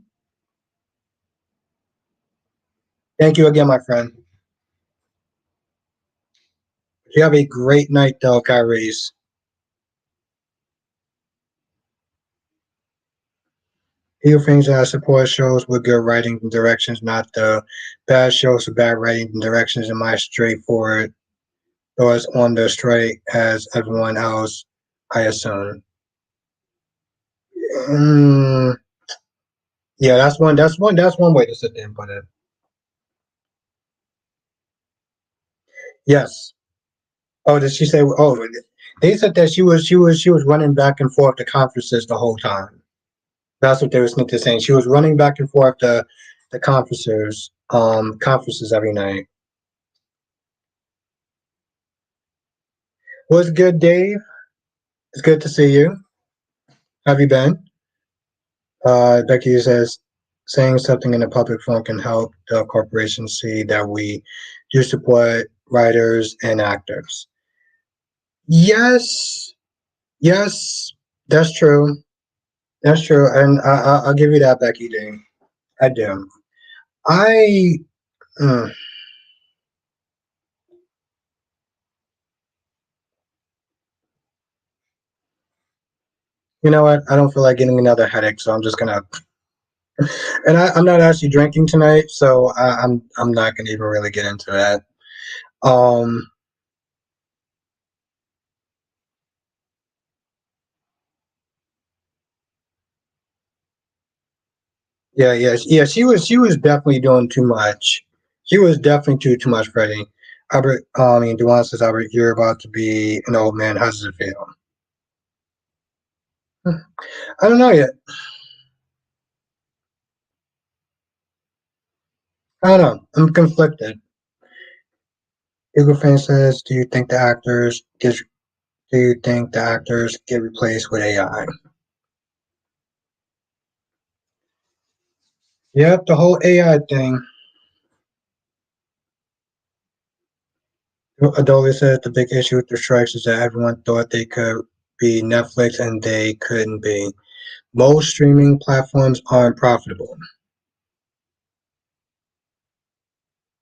Thank you again, my friend. You have a great night, though, Kyrie. He thinks that support shows with good writing and directions, not the bad shows with bad writing and directions, in my straightforward thoughts on the strike as everyone else, I assume. Mm, yeah, that's one way to sit there and put it. Yes. Oh, did she say? Oh, they said that she was running back and forth to conferences the whole time. That's what they were saying. She was running back and forth to the conferences every night. What's good, Dave? It's good to see you. Have you been? Becky says saying something in a public forum can help the corporation see that we do support writers and actors. Yes, yes, that's true. That's true, and I'll give you that, Becky. Ding. I do. I, mm, you know what? I don't feel like getting another headache, so I'm just gonna. And I'm not actually drinking tonight, so I'm not gonna even really get into that. Um, yeah, yeah, yeah. She was definitely doing too much. She was definitely too much, Freddie. Albert, I mean, Duane says, Albert, you're about to be an old man. How does it feel? I don't know yet. I don't know. I'm conflicted. Eagle fan says, do you think the actors get replaced with AI? Yep, the whole AI thing. Adobe said the big issue with the strikes is that everyone thought they could be Netflix and they couldn't be. Most streaming platforms aren't profitable.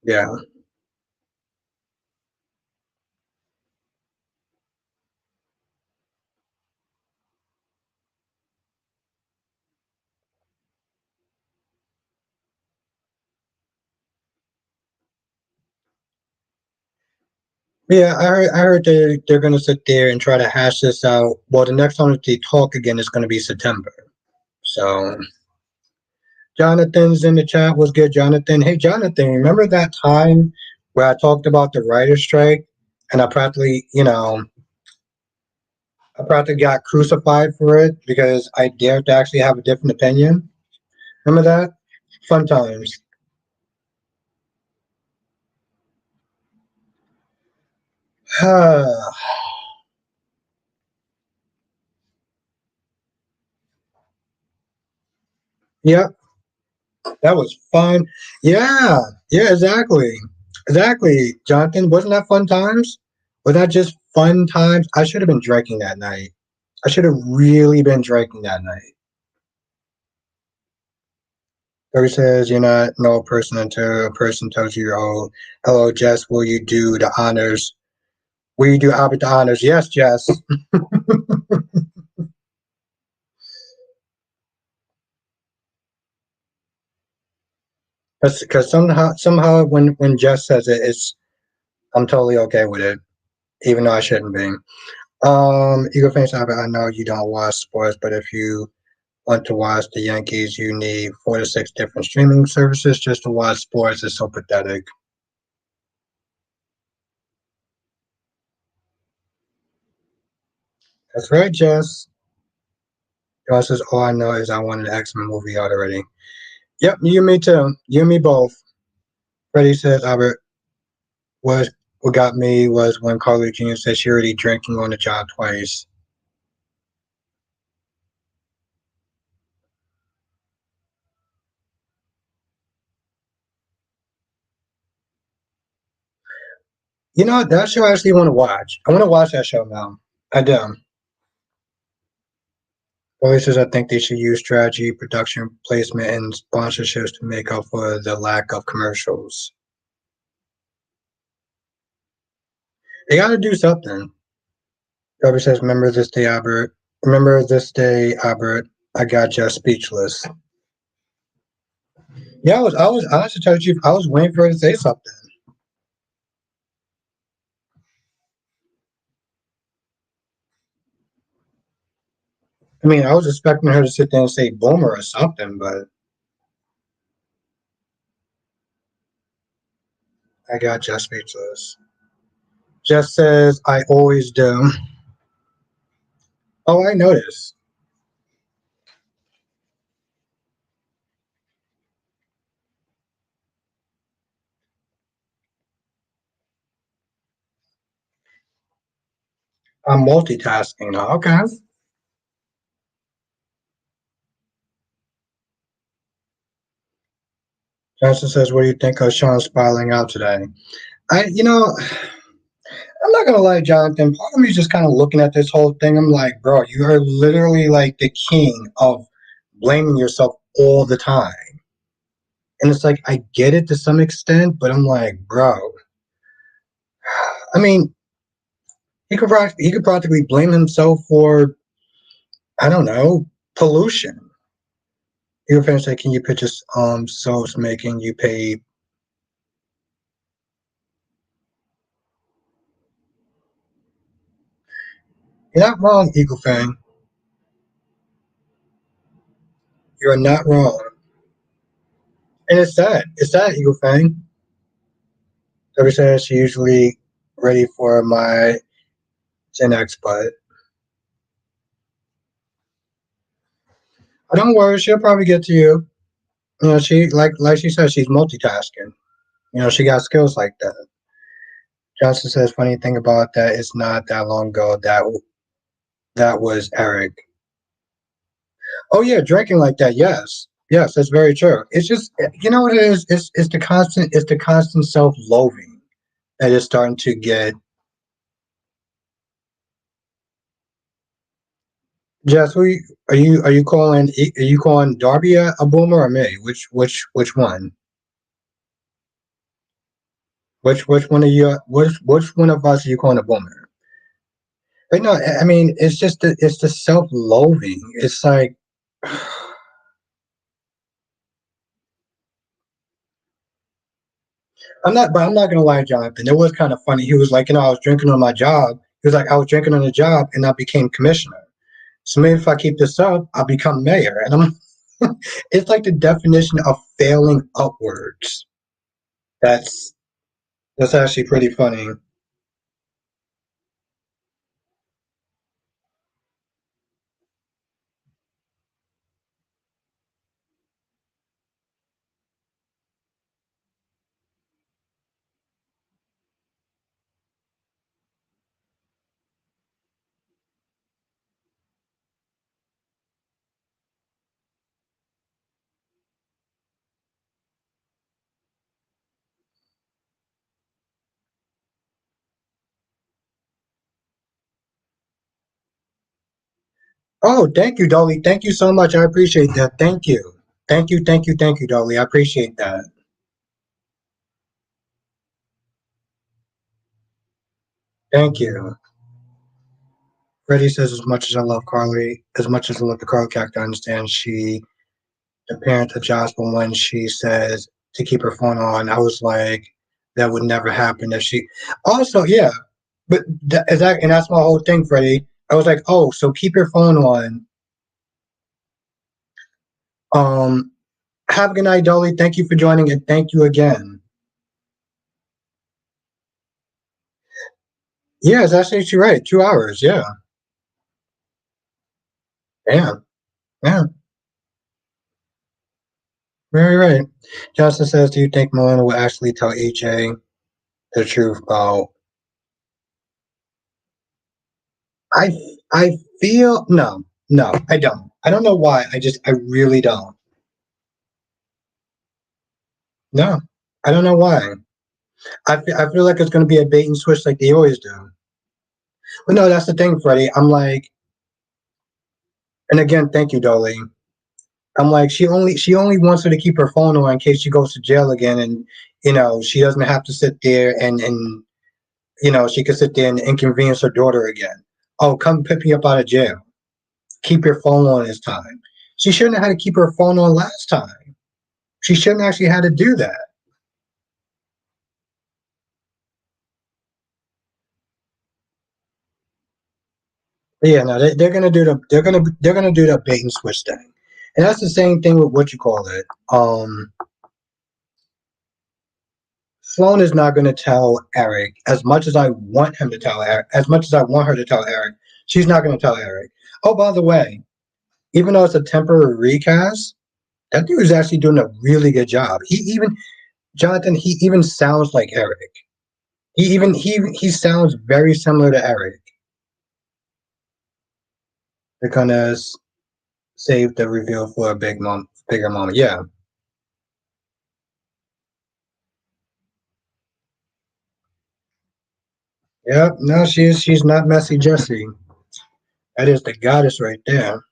Yeah. Yeah, I heard they're gonna sit there and try to hash this out. Well, the next time that they talk again is gonna be September. So Jonathan's in the chat. Was good, Jonathan? Hey, Jonathan, remember that time where I talked about the writer's strike and I practically got crucified for it because I dared to actually have a different opinion. Remember that? Fun times. Yep, that was fun. Yeah, yeah, exactly. Exactly, Jonathan. Wasn't that fun times? Was that just fun times? I should have been drinking that night. I should have really been drinking that night. Terry says you're not no person until a person tells you you're old. Hello, Jess. Will you do the honors? Will you do Albert the honors? Yes, Jess. Because somehow when Jess says it, it's I'm totally okay with it, even though I shouldn't be. Eagle fans, I know you don't watch sports, but if you want to watch the Yankees, you need 4 to 6 different streaming services just to watch sports. It's so pathetic. That's right, Jess. Josh says, all I know is I wanted an X-Men movie out already. Yep, you and me too. You and me both. Freddie says, Albert, what, what got me was when Carly Jr. said she already drinking on the job twice. You know, that show I actually want to watch. I want to watch that show now. I do. Carly says, I think they should use strategy, production, placement, and sponsorships to make up for the lack of commercials. They got to do something. Robert says, remember this day, Albert. Remember this day, Albert. I got just speechless. Yeah, I was honestly tell you, I was waiting for her to say something. I mean, I was expecting her to sit there and say boomer or something, but I got just speechless. Just says, I always do. Oh, I noticed. I'm multitasking now. Okay. Johnson says, what do you think of Sean spiraling out today? I'm not gonna lie, Jonathan. Part of me is just kind of looking at this whole thing. I'm like, bro, you are literally like the king of blaming yourself all the time. And it's like I get it to some extent, but I'm like, bro. I mean, he could practically blame himself for I don't know pollution. Your parents say, "Can you picture sauce making you pay?" You're not wrong, Eagle Fang. You're not wrong, and it's sad. It's sad, Eagle Fang. Debbie says she usually ready for my Gen X, but don't worry, she'll probably get to you. You know, she like she said, she's multitasking. You know, she got skills like that. Johnson says, funny thing about that is not that long ago that was Eric. Oh yeah, drinking like that. Yes, yes, that's very true. It's just you know what it is. It's the constant self-loathing that is starting to get. Jess, are you calling Darby a boomer or me? Which one? Which one of you? Which one of us are you calling a boomer? But no, I mean it's the self-loathing. It's like I'm not gonna lie, Jonathan. It was kind of funny. He was like, I was drinking on my job. He was like, I was drinking on the job, and I became commissioner. So maybe if I keep this up, I'll become mayor. And it's like the definition of failing upwards. That's that's actually pretty funny. Oh, thank you, Dolly. Thank you so much. I appreciate that. Thank you. Thank you, Dolly. I appreciate that. Thank you. Freddie says, as much as I love Carly, as much as I love the Carly character, I understand she the parent of Josh, but when she says to keep her phone on. I was like, that would never happen if she. Also, yeah, but and that's my whole thing, Freddie. I was like, oh, so keep your phone on. Um, have a good night, Dolly. Thank you for joining, and thank you again. Yeah, it's actually right. 2 hours. Yeah, yeah, yeah. Very right. Justin says, do you think Melina will actually tell EJ the truth about? I I feel no, I don't. I don't know why. I really don't. No, I don't know why. I feel like it's going to be a bait and switch like they always do. But no, that's the thing, Freddie. I'm like, and again, thank you, Dolly. I'm like, she only wants her to keep her phone on in case she goes to jail again, and she doesn't have to sit there and she could sit there and inconvenience her daughter again. Oh, come pick me up out of jail. Keep your phone on this time. She shouldn't have had to keep her phone on last time. She shouldn't actually had to do that. But yeah, no, they're gonna do they're gonna do the bait and switch thing, and that's the same thing with what you call it. Sloan is not going to tell Eric as much as I want him to tell Eric, as much as I want her to tell Eric. She's not going to tell Eric. Oh, by the way, even though it's a temporary recast, that dude is actually doing a really good job. Jonathan, he even sounds like Eric. He sounds very similar to Eric. They're gonna save the reveal for a bigger moment. Yeah. Yep. No, she's not messy Jessie. That is the goddess right there.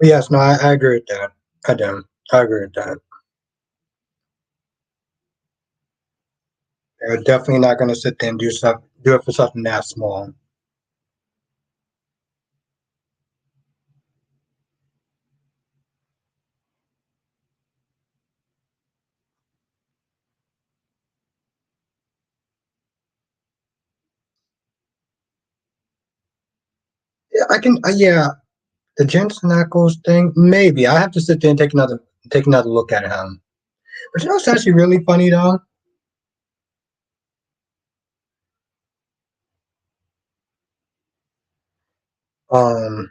But yes, no, I agree with that. I do. I agree with that. They're definitely not going to sit there and do it for something that small. Yeah, I can. Yeah, the Jensen Ackles thing. Maybe I have to sit there and take another look at him. But you know, what's actually really funny though. Um,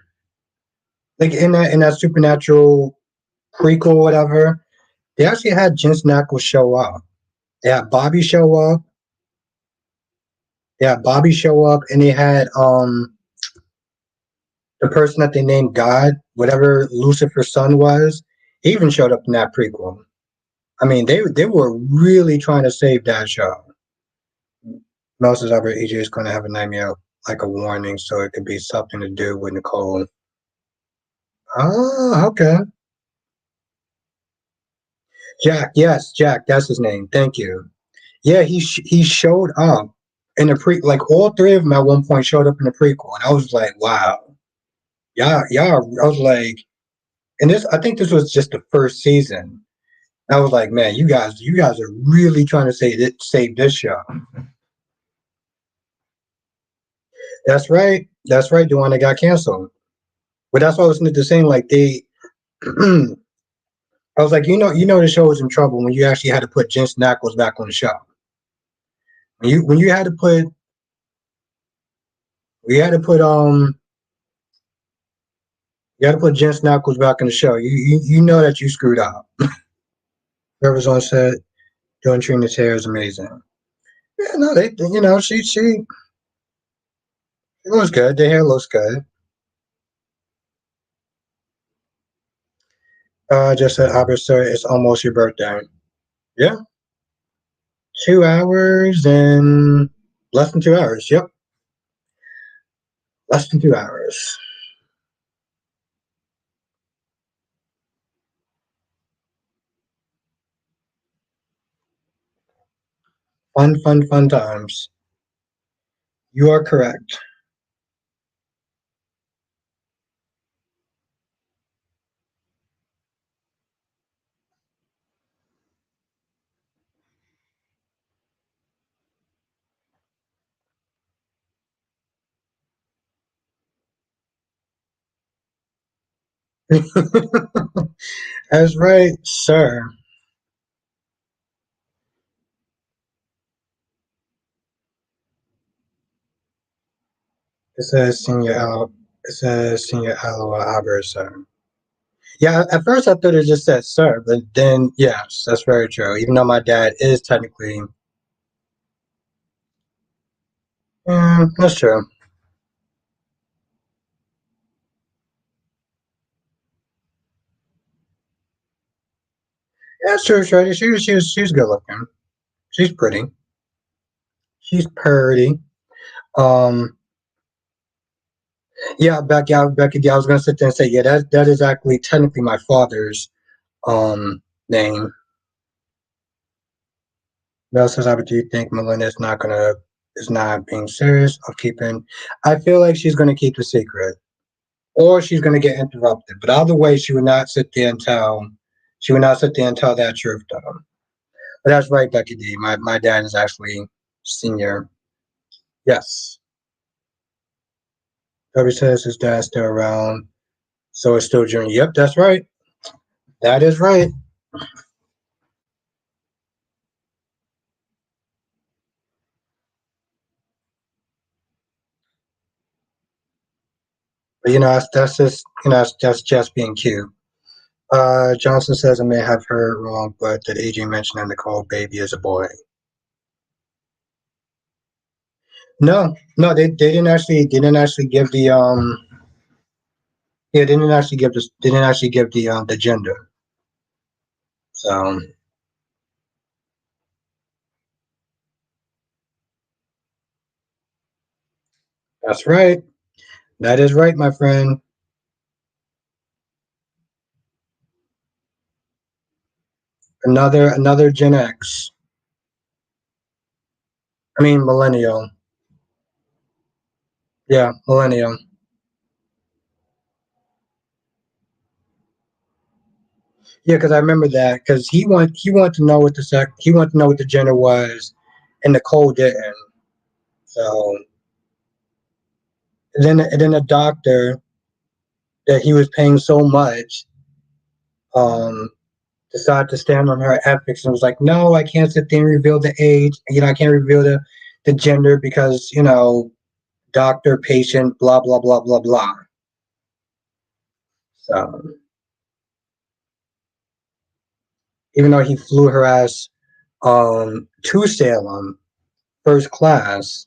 like in that supernatural prequel, whatever, they actually had Jensen Ackles show up. They had Bobby show up. They had Bobby show up, and they had the person that they named God, whatever Lucifer's son was. He even showed up in that prequel. I mean, they were really trying to save that show. Most of our EJ is going to have a nightmare, like a warning, so it could be something to do with Nicole. Oh, okay. Jack, yes, Jack, that's his name. Thank you. Yeah, he showed up in the like all three of them at one point showed up in the prequel, and I was like, wow, y'all. I was like, and this, I think this was just the first season. I was like, man, you guys are really trying to save this show. That's right. That's right. The one that got canceled. But that's what I was saying. Like I was like, the show was in trouble when you actually had to put Jensen Ackles back on the show. When you had to put we had to put you had to put Jensen Ackles back in the show. You know that you screwed up. Whoever's on set doing Trina's hair is amazing. Yeah, no, they she looks good. The hair looks good. Just said Albert, sir, it's almost your birthday. Yeah, 2 hours and less than 2 hours. Yep, less than 2 hours. Fun, fun, fun times. You are correct. That's right, sir. It says senior Al. It says senior Aloha Albert, sir. Yeah, at first I thought it just said sir, but then yes, that's very true. Even though my dad is technically, that's true. Yeah, that's true, Shreddy. She's good looking. She's pretty. She's pretty. Um, yeah, Becky. Yeah, I was gonna sit there and say, yeah, that is actually technically my father's name. Mel says, "I do you think Melinda is not being serious or keeping?" I feel like she's gonna keep the secret, or she's gonna get interrupted. But either way, she would not sit there and tell. She would not sit there and tell that truth to them. But that's right, Becky D. My dad is actually senior. Yes. Toby says his dad's still around, so it's still junior. Yep, that's right. That is right. But that's just that's just being cute. Johnson says I may have heard wrong, but did Adrian mention that Nicole baby is a boy? No, no, they didn't actually give the yeah, they didn't actually give this they didn't actually give the gender. So that's right. That is right, my friend. Another Gen X. I mean millennial. Yeah, millennial. Yeah, because I remember that because he wanted to know what he wanted to know what the gender was, and Nicole didn't. So and then the doctor that he was paying so much um decided to stand on her ethics and was like, no, I can't sit there and reveal the age. I can't reveal the gender because doctor, patient, blah blah blah blah blah. So even though he flew her ass to Salem first class,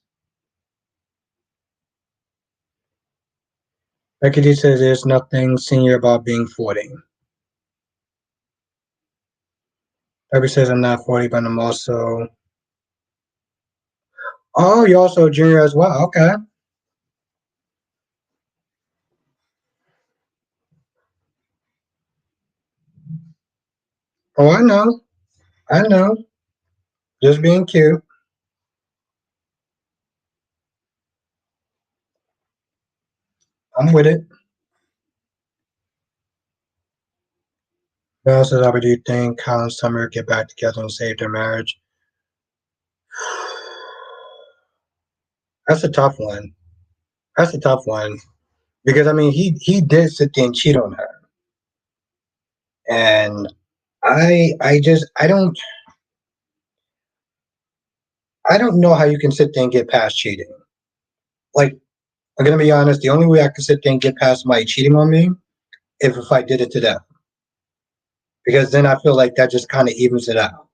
Becky says there's nothing senior about being 40. Becky says I'm not 40, but I'm also. Oh, you're also a junior as well. Okay. Oh, I know. I know. Just being cute. I'm with it. Bell says, "How do you think Kyle and Summer get back together and save their marriage?" That's a tough one. That's a tough one because I mean he did sit there and cheat on her, and I don't know how you can sit there and get past cheating. Like I'm gonna be honest, the only way I could sit there and get past somebody cheating on me if I did it to them, because then I feel like that just kind of evens it out.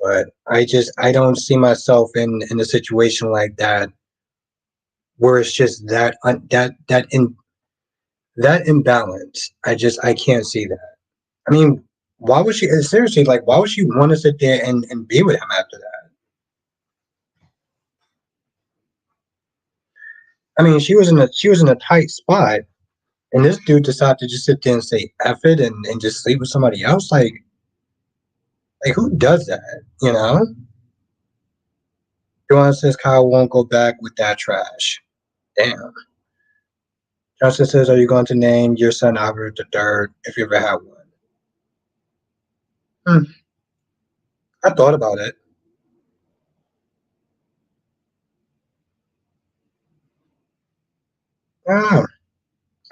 But I don't see myself in a situation like that where it's just that imbalance. I can't see that. I mean, why would she seriously like? Why would she want to sit there and be with him after that? I mean, she was in a tight spot, and this dude decided to just sit there and say "eff it" and just sleep with somebody else. Like who does that? You know? Joanna says Kyle won't go back with that trash. Damn. Johnson says, "Are you going to name your son Albert the third if you ever had one?" Hmm. I thought about it. I don't know.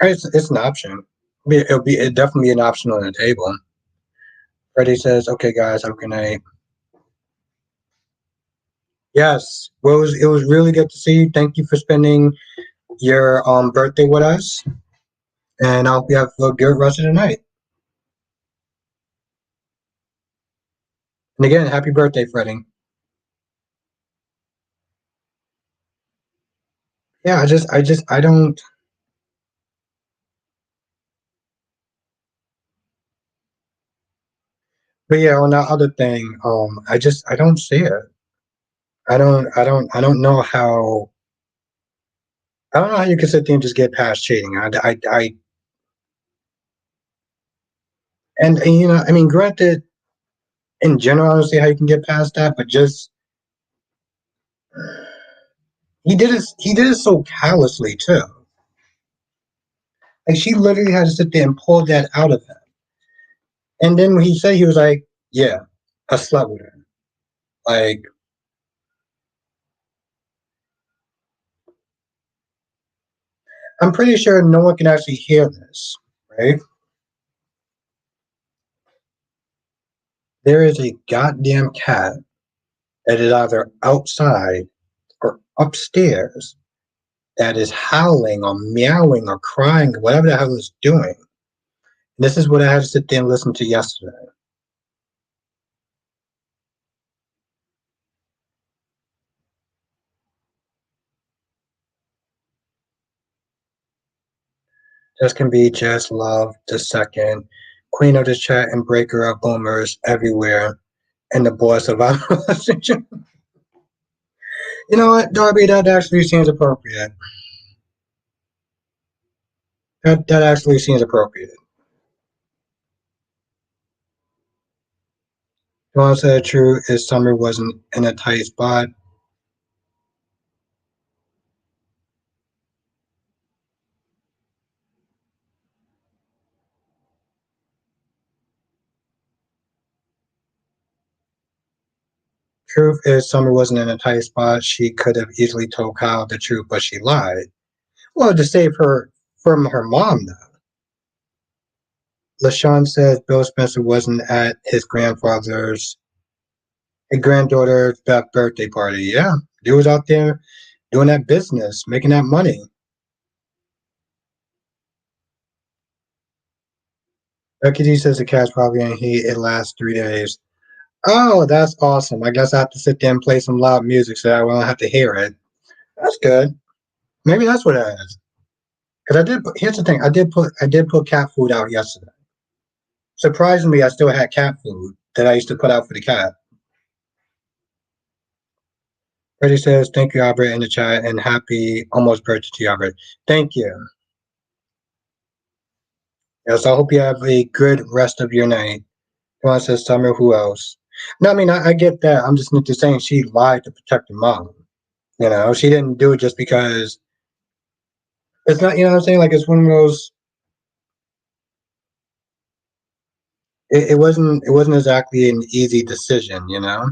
It's an option. It definitely be an option on the table. Freddie says, "Okay, guys, have a good night." Yes, well, it was really good to see you. Thank you for spending your birthday with us, and I hope you have a good rest of the night. And again, happy birthday, Freddie. Yeah, I don't. But yeah, on that other thing, I don't see it. I don't know how. I don't know how you can sit there and just get past cheating. And you know, I mean, granted, in general, I don't see how you can get past that, but just he did it so callously too. Like she literally had to sit there and pull that out of him. And then when he said he was like, "Yeah, I slept with her." Like I'm pretty sure no one can actually hear this, right? There is a goddamn cat that is either outside or upstairs that is howling or meowing or crying, whatever the hell it's doing. This is what I had to sit there and listen to yesterday. This can be just love the second, queen of the chat and breaker of boomers everywhere, and the boss of our relationship. You know what, Darby, that actually seems appropriate. That actually seems appropriate. You want to say the truth is Summer wasn't in a tight spot. Truth is Summer wasn't in a tight spot. She could have easily told Kyle the truth, but she lied. Well, to save her from her mom, though. LaShawn says Bill Spencer wasn't at his grandfather's and granddaughter's birthday party. Yeah, dude was out there doing that business, making that money. Becky G says the cat's probably in heat. It lasts 3 days. Oh, that's awesome. I guess I have to sit there and play some loud music so that I won't have to hear it. That's good. Maybe that's what it is. Because I did. Here's the thing. I did put cat food out yesterday. Surprisingly, I still had cat food that I used to put out for the cat. Freddie says, "Thank you, Albert," in the chat, and happy almost birthday to you, Albert. Thank you. Yes, I hope you have a good rest of your night. Come says Summer, who else? No, I mean, I get that. I'm just saying she lied to protect her mom. You know, she didn't do it just because it's not, you know what I'm saying? Like, it's one of those, it wasn't exactly an easy decision, you know?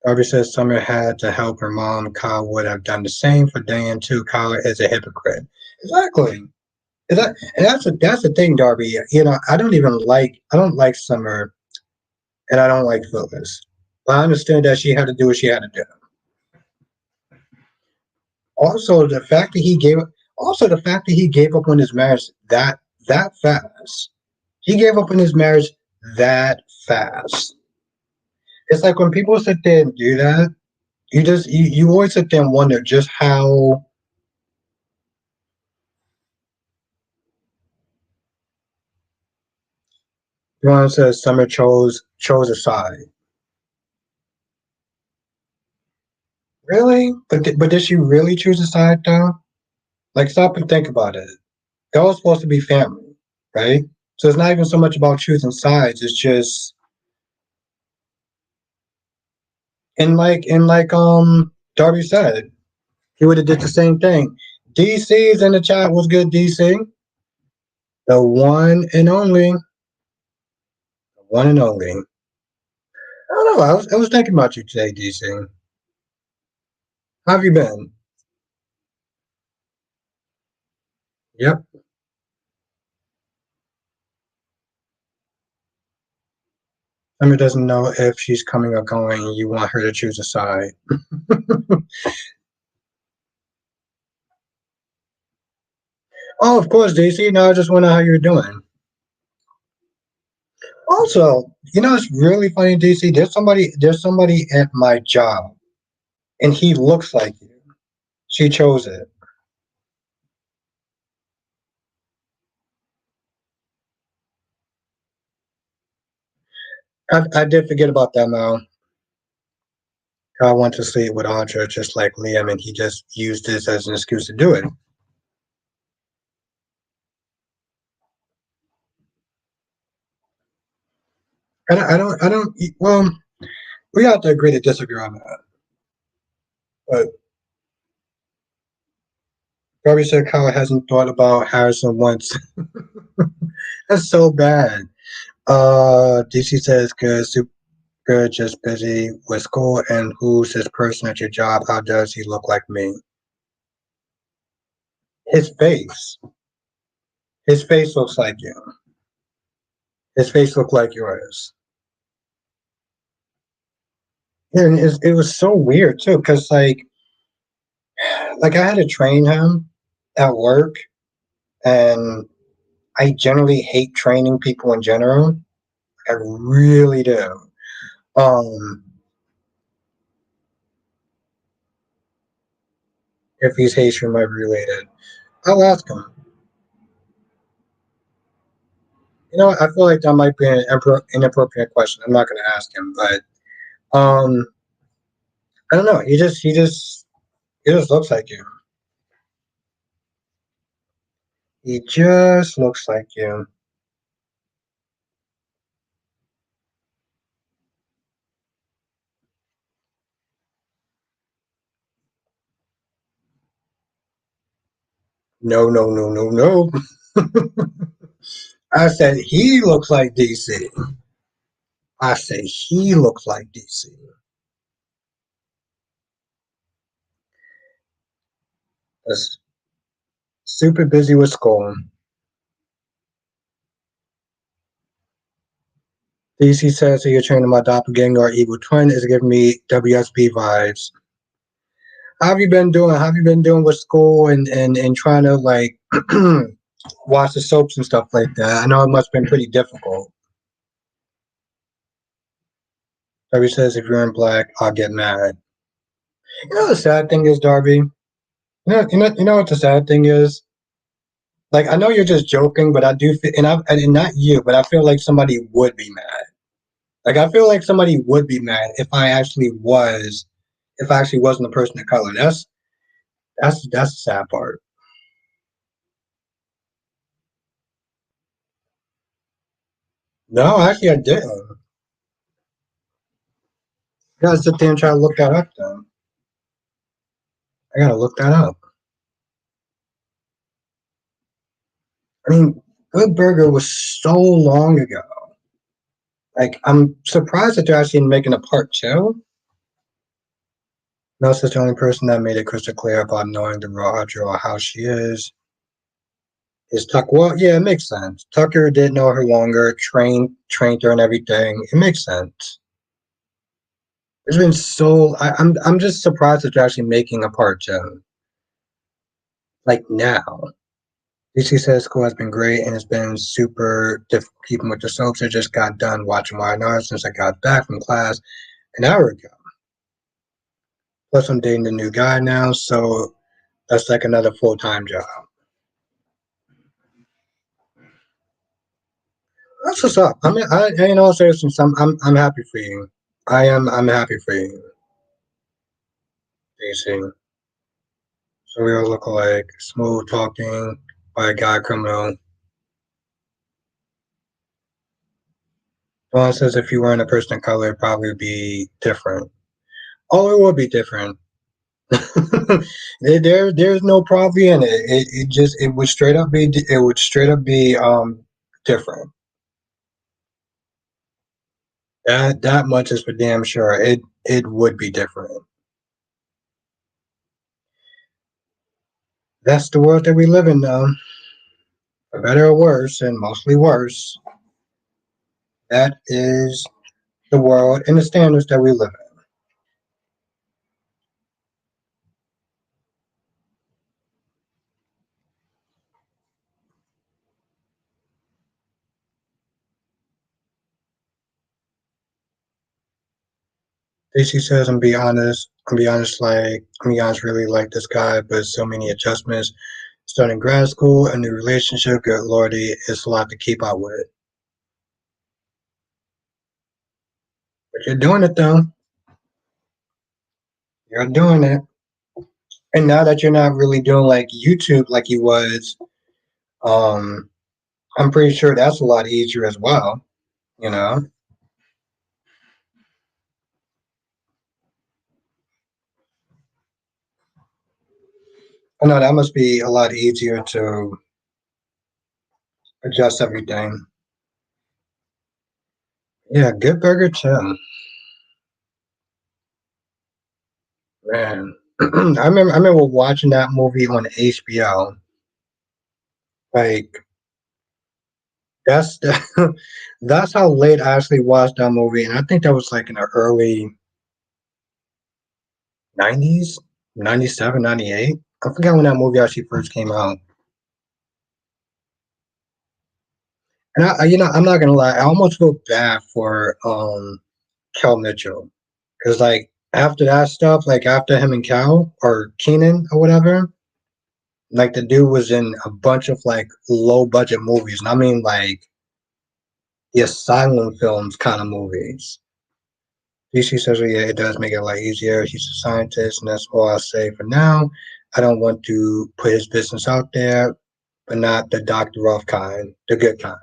Darby says Summer had to help her mom. Kyle would have done the same for Dan, too. Kyle is a hypocrite. Exactly. And that's the thing, Darby. You know, I don't like Summer and I don't like Phyllis. But I understand that she had to do what she had to do. Also, the fact that he gave up on his marriage that fast. He gave up on his marriage that fast. It's like when people sit there and do that, you always sit there and wonder just how. You want to say Summer chose a side. Really? But did she really choose a side though? Like stop and think about it. They're all supposed to be family, right? So it's not even so much about choosing sides. It's just and like Darby said, he would have did the same thing. DC's in the chat was good. DC, the one and only, the one and only. I don't know. I was thinking about you today, DC. How have you been? Yep. Emma doesn't know if she's coming or going. You want her to choose a side. Oh, of course, DC. No, I just wonder how you're doing. Also, it's really funny, DC. There's somebody at my job, and he looks like you. She chose it. I did forget about that now. I went to sleep with Audra just like Liam, and he just used this as an excuse to do it. I don't. Well, we have to agree to disagree on that. But Barbie said Kyle hasn't thought about Harrison once. That's so bad. DC says good, super good, just busy with school. And who's this person at your job? How does he look like me? His face. His face looks like you. His face looked like yours. And it was so weird too, because like I had to train him at work, and I generally hate training people in general. I really do. Um, if he's Haitian might related, I'll ask him. I feel like that might be an inappropriate question. I'm not going to ask him, but um, I don't know. He just looks like you. He just looks like you. No, no, no, no, no. I said he looks like DC. I said he looks like DC. That's super busy with school. DC says that you're training my doppelganger or evil twin is giving me WSB vibes. How have you been doing? How have you been doing with school and trying to watch the soaps and stuff like that? I know it must have been pretty difficult. Darby says if you're in black, I'll get mad. The sad thing is, Darby. You know what the sad thing is? Like I know you're just joking, but I do feel, and not you, but I feel like somebody would be mad. Like I feel like somebody would be mad if I actually wasn't a person of color. That's the sad part. No, actually, I didn't. I gotta sit there and try to look that up. Then I gotta look that up. I mean, Good Burger was so long ago. Like, I'm surprised that they're actually making a part two. Nelsa's the only person that made it crystal clear about knowing the raw Audrey or how she is Tucker. Well, yeah, it makes sense. Tucker did know her longer, trained her and everything. It makes sense. It's been so. I'm just surprised that they're actually making a part two. Like now. DC says school has been great and it's been super difficult keeping with the soaps. I just got done watching YNR since I got back from class an hour ago. Plus, I'm dating a new guy now, so that's like another full time job. That's what's up. I mean, in all seriousness, I'm happy for you. I'm happy for you, DC. So we all look alike, smooth talking by a guy criminal. Dawn says if you weren't a person of color, it'd probably be different. Oh, it would be different. There's no probably in it. It would straight up be different. That much is for damn sure. It would be different. That's the world that we live in now. For better or worse, and mostly worse, that is the world and the standards that we live in. DC says, I'm be honest, really like this guy, but so many adjustments. Starting grad school, a new relationship, good lordy, it's a lot to keep up with. But you're doing it though. You're doing it. And now that you're not really doing like YouTube like you was, um, I'm pretty sure that's a lot easier as well. You know, I know that must be a lot easier to adjust everything. Yeah, good burger too, man. I remember watching that movie on HBO. Like that's that's how late I actually watched that movie, and I think that was like in the early '90s, 97, 98. I forget when that movie actually first came out. And I'm not gonna lie, I almost feel bad for Kel Mitchell because like after that stuff, like after him and Cal or Keenan or whatever, like the dude was in a bunch of like low budget movies, and I mean like the asylum films kind of movies. DC says, well, yeah, it does make it a lot easier. He's a scientist, and that's all I'll say for now. I don't want to put his business out there, but not the Dr. Rough kind, the good kind.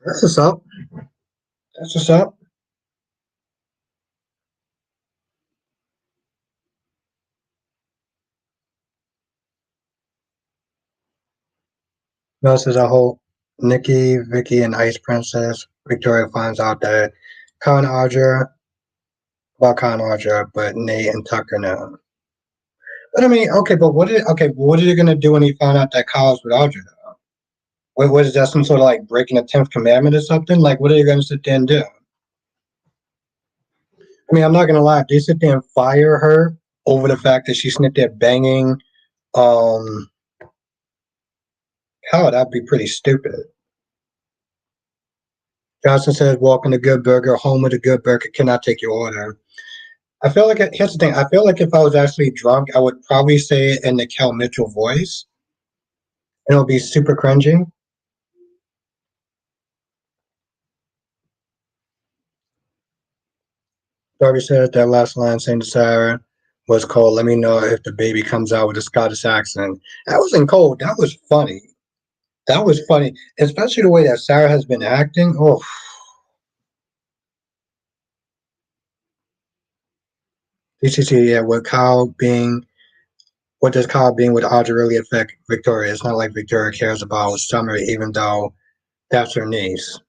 That's what's up. That's what's up. Mel says, I hope Nikki, Vicky, and Ice Princess Victoria finds out that Con Audra, about Con Audra, but Nate and Tucker know. But I mean, okay, but what are they gonna do when he found out that Kyle's with Audra? Though? What is that? Some sort of like breaking the 10th commandment or something? Like, what are you gonna sit there and do? I mean, I'm not gonna lie. If they sit there and fire her over the fact that she's sitting there banging, um, hell, that'd be pretty stupid. Johnson says, "Walking the Good Burger, home of the Good Burger, cannot take your order." I feel like here's the thing. I feel like if I was actually drunk, I would probably say it in the Kel Mitchell voice, and it'll be super cringy. Darby said that last line saying to Sarah was cold. Let me know if the baby comes out with a Scottish accent. That wasn't cold. That was funny. That was funny, especially the way that Sarah has been acting. Oh, DCC, yeah, what does Kyle being with Audrey really affect Victoria? It's not like Victoria cares about Summer, even though that's her niece.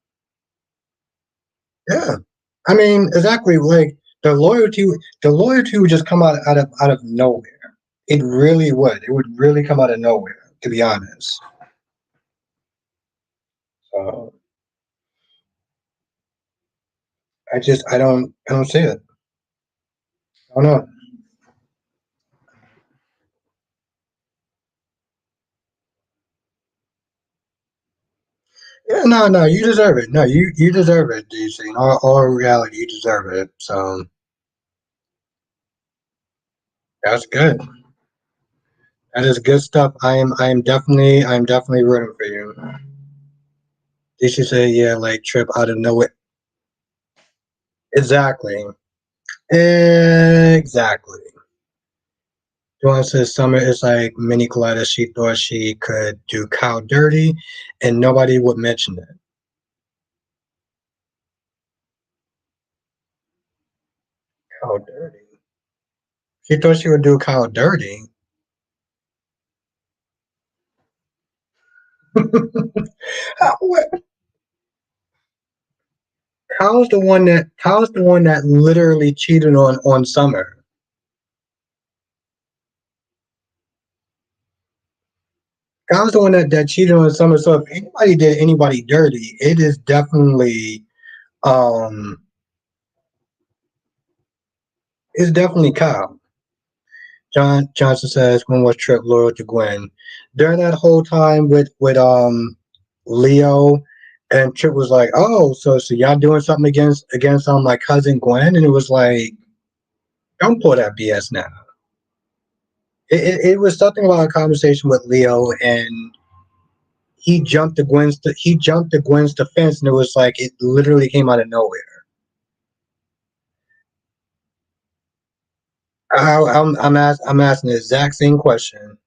Yeah, I mean, exactly. Like the loyalty would just come out of nowhere. It really would. It would really come out of nowhere, to be honest. So I don't see it. I don't know. Yeah, no, no, you deserve it. No, you deserve it, DC. In all reality, you deserve it. So that's good. That is good stuff. I am definitely rooting for you. DC say, yeah, like trip out of nowhere. Exactly. Exactly. Joanne says Summer is like mini Coletta. She thought she could do cow dirty and nobody would mention it. Cow dirty. She thought she would do cow dirty. How, how's the one that literally cheated on Summer? I was the one that cheated on Summer. So if anybody did anybody dirty, it is definitely um it's definitely Kyle. John Johnson says when was Trip loyal to Gwen? During that whole time with Leo and Trip was like, oh, so y'all doing something against my cousin Gwen, and it was like, don't pull that BS now. It was something about a conversation with Leo, and he jumped to Gwen's defense, and it was like it literally came out of nowhere. I'm asking the exact same question.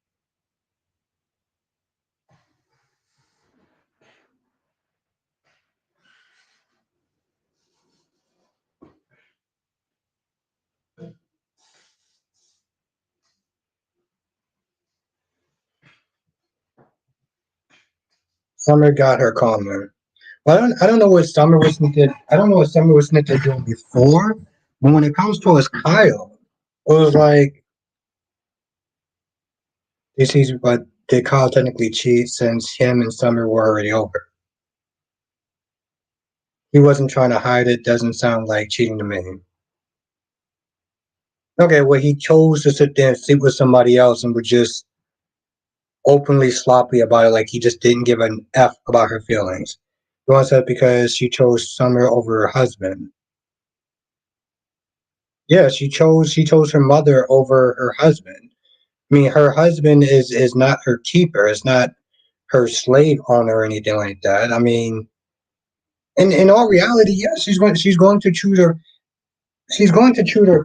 Summer got her calmer. I don't know what Summer was thinking. I don't know what Summer was thinking doing before, but when it comes to us Kyle, it was like this is but did Kyle technically cheat since him and Summer were already over? He wasn't trying to hide it. Doesn't sound like cheating to me. Okay, well he chose to sit there and sleep with somebody else and was just openly sloppy about it, like he just didn't give an F about her feelings. He wants that because she chose Summer over her husband. Yeah, she chose her mother over her husband. I mean, her husband is not her keeper. It's not her slave owner or anything like that. I mean, in all reality, yes, she's going to choose her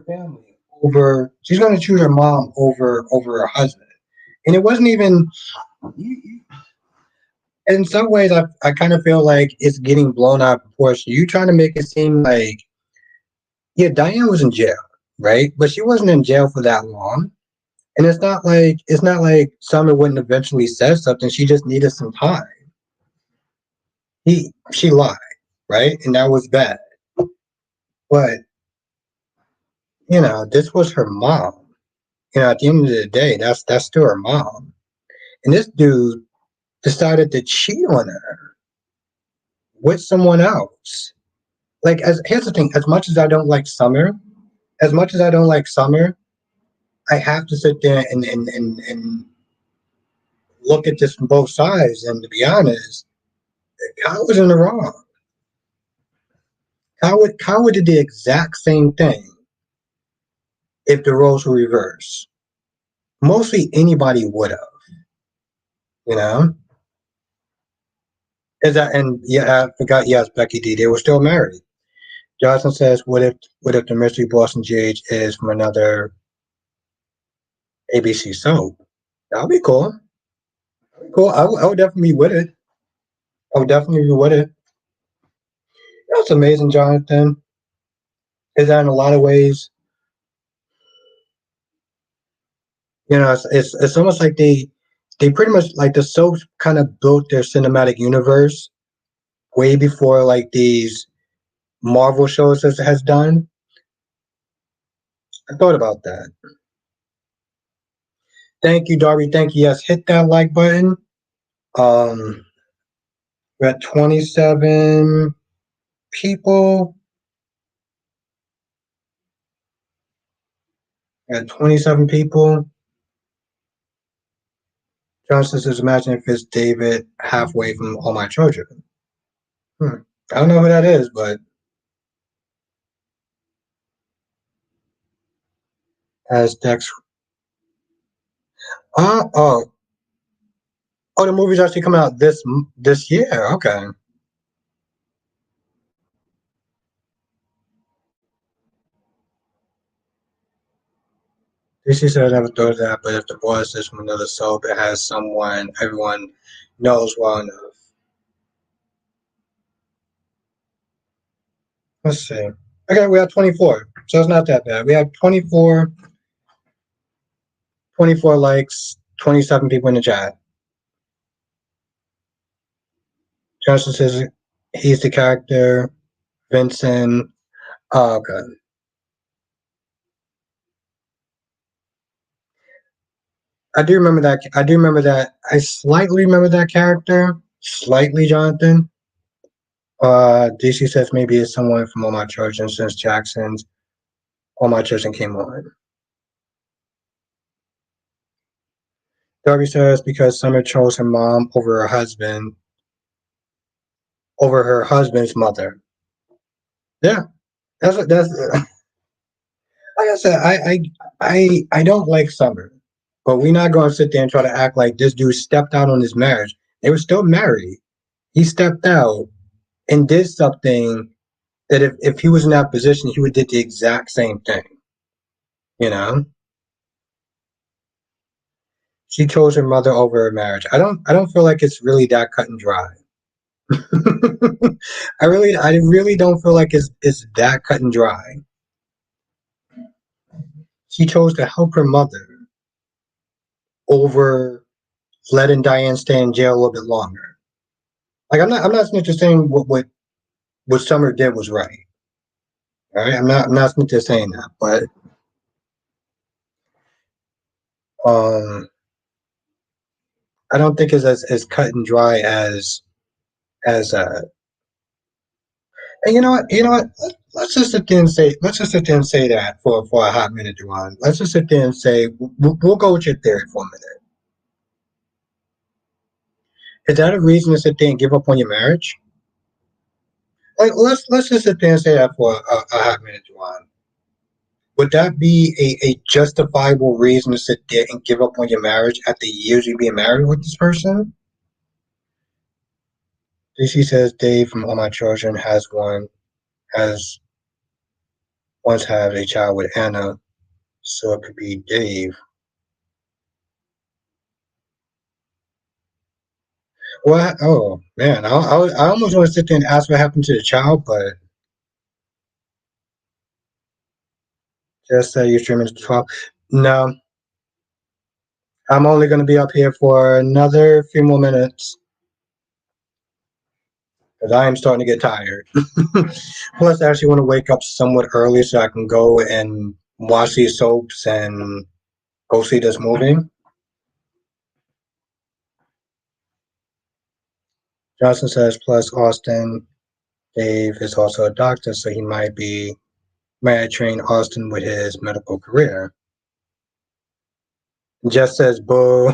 family over. She's going to choose her mom over her husband. And it wasn't even. In some ways, I kind of feel like it's getting blown out of proportion. You trying to make it seem like, yeah, Diane was in jail, right? But she wasn't in jail for that long. And it's not like Summer wouldn't eventually say something. She just needed some time. She lied, right? And that was bad. But this was her mom. At the end of the day, that's still her mom. And this dude decided to cheat on her with someone else. Like, as here's the thing: as much as I don't like Summer, as much as I don't like Summer, I have to sit there and look at this from both sides. And to be honest, Kyle was in the wrong. Kyle would do the exact same thing if the roles were reversed. Mostly anybody would have, you know. Is that and yeah, I forgot. Yes, Becky D. They were still married. Johnson says, "What if the mystery boss in GH is from another ABC soap? That'd be cool. That'd be cool. I would definitely be with it. I would definitely be with it. That's amazing, Jonathan. Is that in a lot of ways, it's almost like they pretty much like the soaps kind of built their cinematic universe way before like these Marvel shows has done. I thought about that. Thank you, Darby. Thank you. Yes, hit that like button. Um, we're at 27 people. We're at 27 people. Johnson says, imagine if it's David halfway from All My Children. I don't know who that is, but as Dex. Oh, oh, the movie's actually coming out this year. Okay. DC said I never thought of that, but if the boss is from another soap, it has someone everyone knows well enough. Let's see. Okay, we have 24, so it's not that bad. We have 24 likes, 27 people in the chat. Johnson says he's the character. Vincent. Oh, okay. I do remember that. I do remember that. I slightly remember that character. Slightly, Jonathan. DC says maybe it's someone from All My Children since Jackson's All My Children came on. Darby says because Summer chose her mom over her husband's mother. Yeah, that's like I said. I don't like Summer, but we're not going to sit there and try to act like this dude stepped out on his marriage. They were still married. He stepped out and did something that if he was in that position, he would did the exact same thing. You know, she chose her mother over her marriage. I don't feel like it's really that cut and dry. I really don't feel like it's that cut and dry. She chose to help her mother over letting Diane stay in jail a little bit longer. Like I'm not just saying what Summer did was right. All right, I'm not just saying that, but um, I don't think it's as cut and dry as. And you know what? Let's just sit there and say that for a hot minute, Duran. Let's just sit there and say we'll go with your theory for a minute. Is that a reason to sit there and give up on your marriage? Like let's just sit there and say that for a hot minute, Duran. Would that be a justifiable reason to sit there and give up on your marriage after years of being married with this person? DC says Dave from All My Children has once had a child with Anna, so it could be Dave. What? Oh man, I almost want to sit there and ask what happened to the child, but just say you're streaming to 12. No, I'm only going to be up here for another few more minutes because I am starting to get tired. Plus, I actually want to wake up somewhat early so I can go and watch these soaps and go see this movie. Johnson says, plus Austin, Dave is also a doctor, so he might train Austin with his medical career. Just says boo.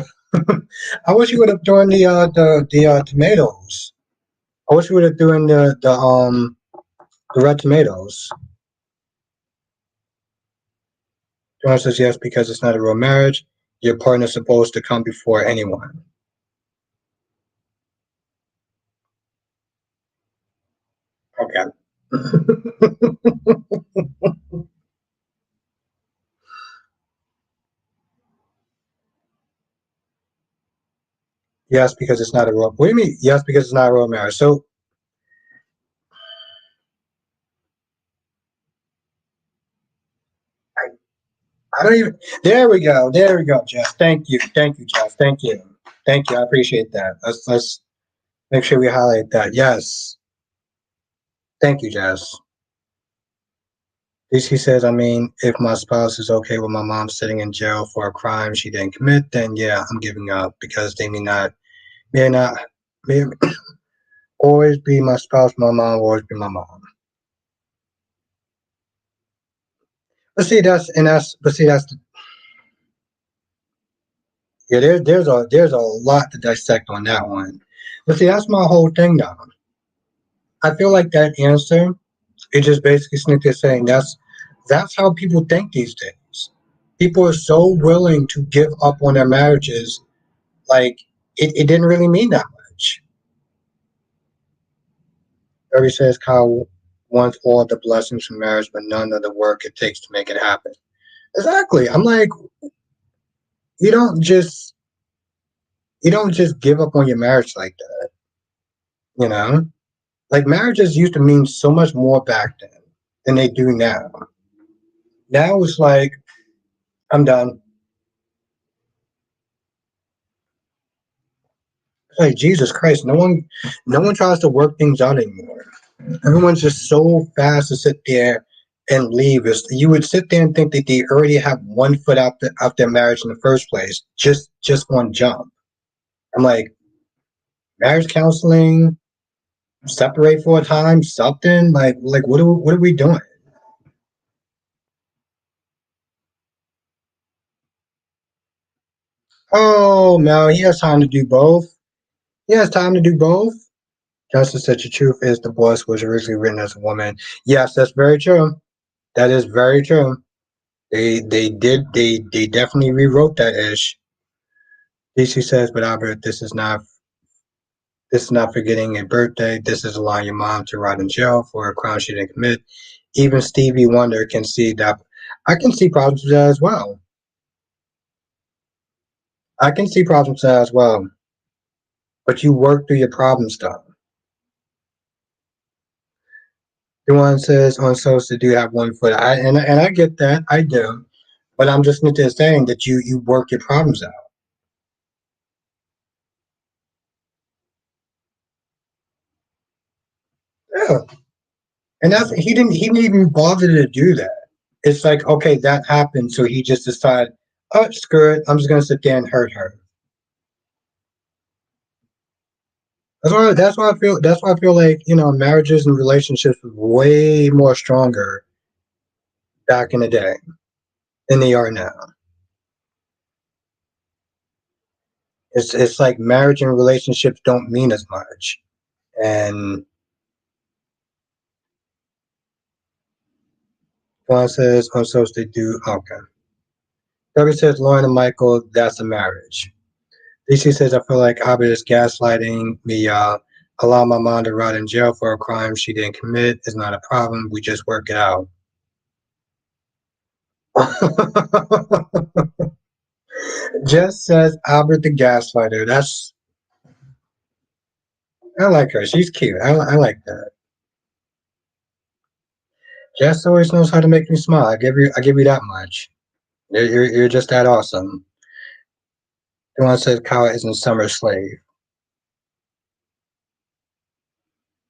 I wish you would have done the tomatoes. I wish you would have done the red tomatoes. John says yes because it's not a real marriage. Your partner's supposed to come before anyone. Okay. Yes, because it's not a real. What do you mean? Yes, because it's not a real marriage. So I, I don't even. There we go. There we go, Jeff. Thank you. Thank you, Jeff. Thank you. Thank you. I appreciate that. Let's make sure we highlight that. Yes. Thank you, Jess. He says, I mean, if my spouse is okay with my mom sitting in jail for a crime she didn't commit, then yeah, I'm giving up because they may not, may always be my spouse. My mom will always be my mom. But see, yeah, there's a lot to dissect on that one. But see, that's my whole thing, though. I feel like that answer is just basically Cynthia saying that's how people think these days. People are so willing to give up on their marriages, like it didn't really mean that much. Barry says Kyle wants all the blessings from marriage, but none of the work it takes to make it happen. Exactly. I'm like, you don't just you don't just give up on your marriage like that. You know, like marriages used to mean so much more back then than they do now. Now it's like I'm done. It's like Jesus Christ, no one tries to work things out anymore. Everyone's just so fast to sit there and leave is you would sit there and think that they already have one foot out their marriage in the first place, just one jump. I'm like, marriage counseling, separate for a time, something like what are we doing? Oh no, he has time to do both. He has time to do both. Justice said the truth is the boss was originally written as a woman. Yes, that's very true. That is very true. They definitely rewrote that ish. DC says, but Albert, this is not forgetting a birthday. This is allowing your mom to rot in jail for a crime she didn't commit. Even Stevie Wonder can see that. I can see problems with that as well. I can see problems with that as well. But you work through your problems, though. The one says on social do have one foot. And I get that. I do. But I'm just saying that you work your problems out. Yeah. And that's he didn't even bother to do that. It's like, okay, that happened, so he just decided, oh, screw it, I'm just gonna sit there and hurt her. That's why I feel like, marriages and relationships were way more stronger back in the day than they are now. It's like marriage and relationships don't mean as much. And one says I'm supposed to do okay. W says Lauren and Michael, that's a marriage. DC says I feel like Abed is gaslighting me. Allow my mom to rot in jail for a crime she didn't commit is not a problem. We just work it out. Jess says Albert the gaslighter. I like her. She's cute. I like that. Jess always knows how to make me smile. I give you that much. You're just that awesome. The one says Kyle isn't Summer's slave.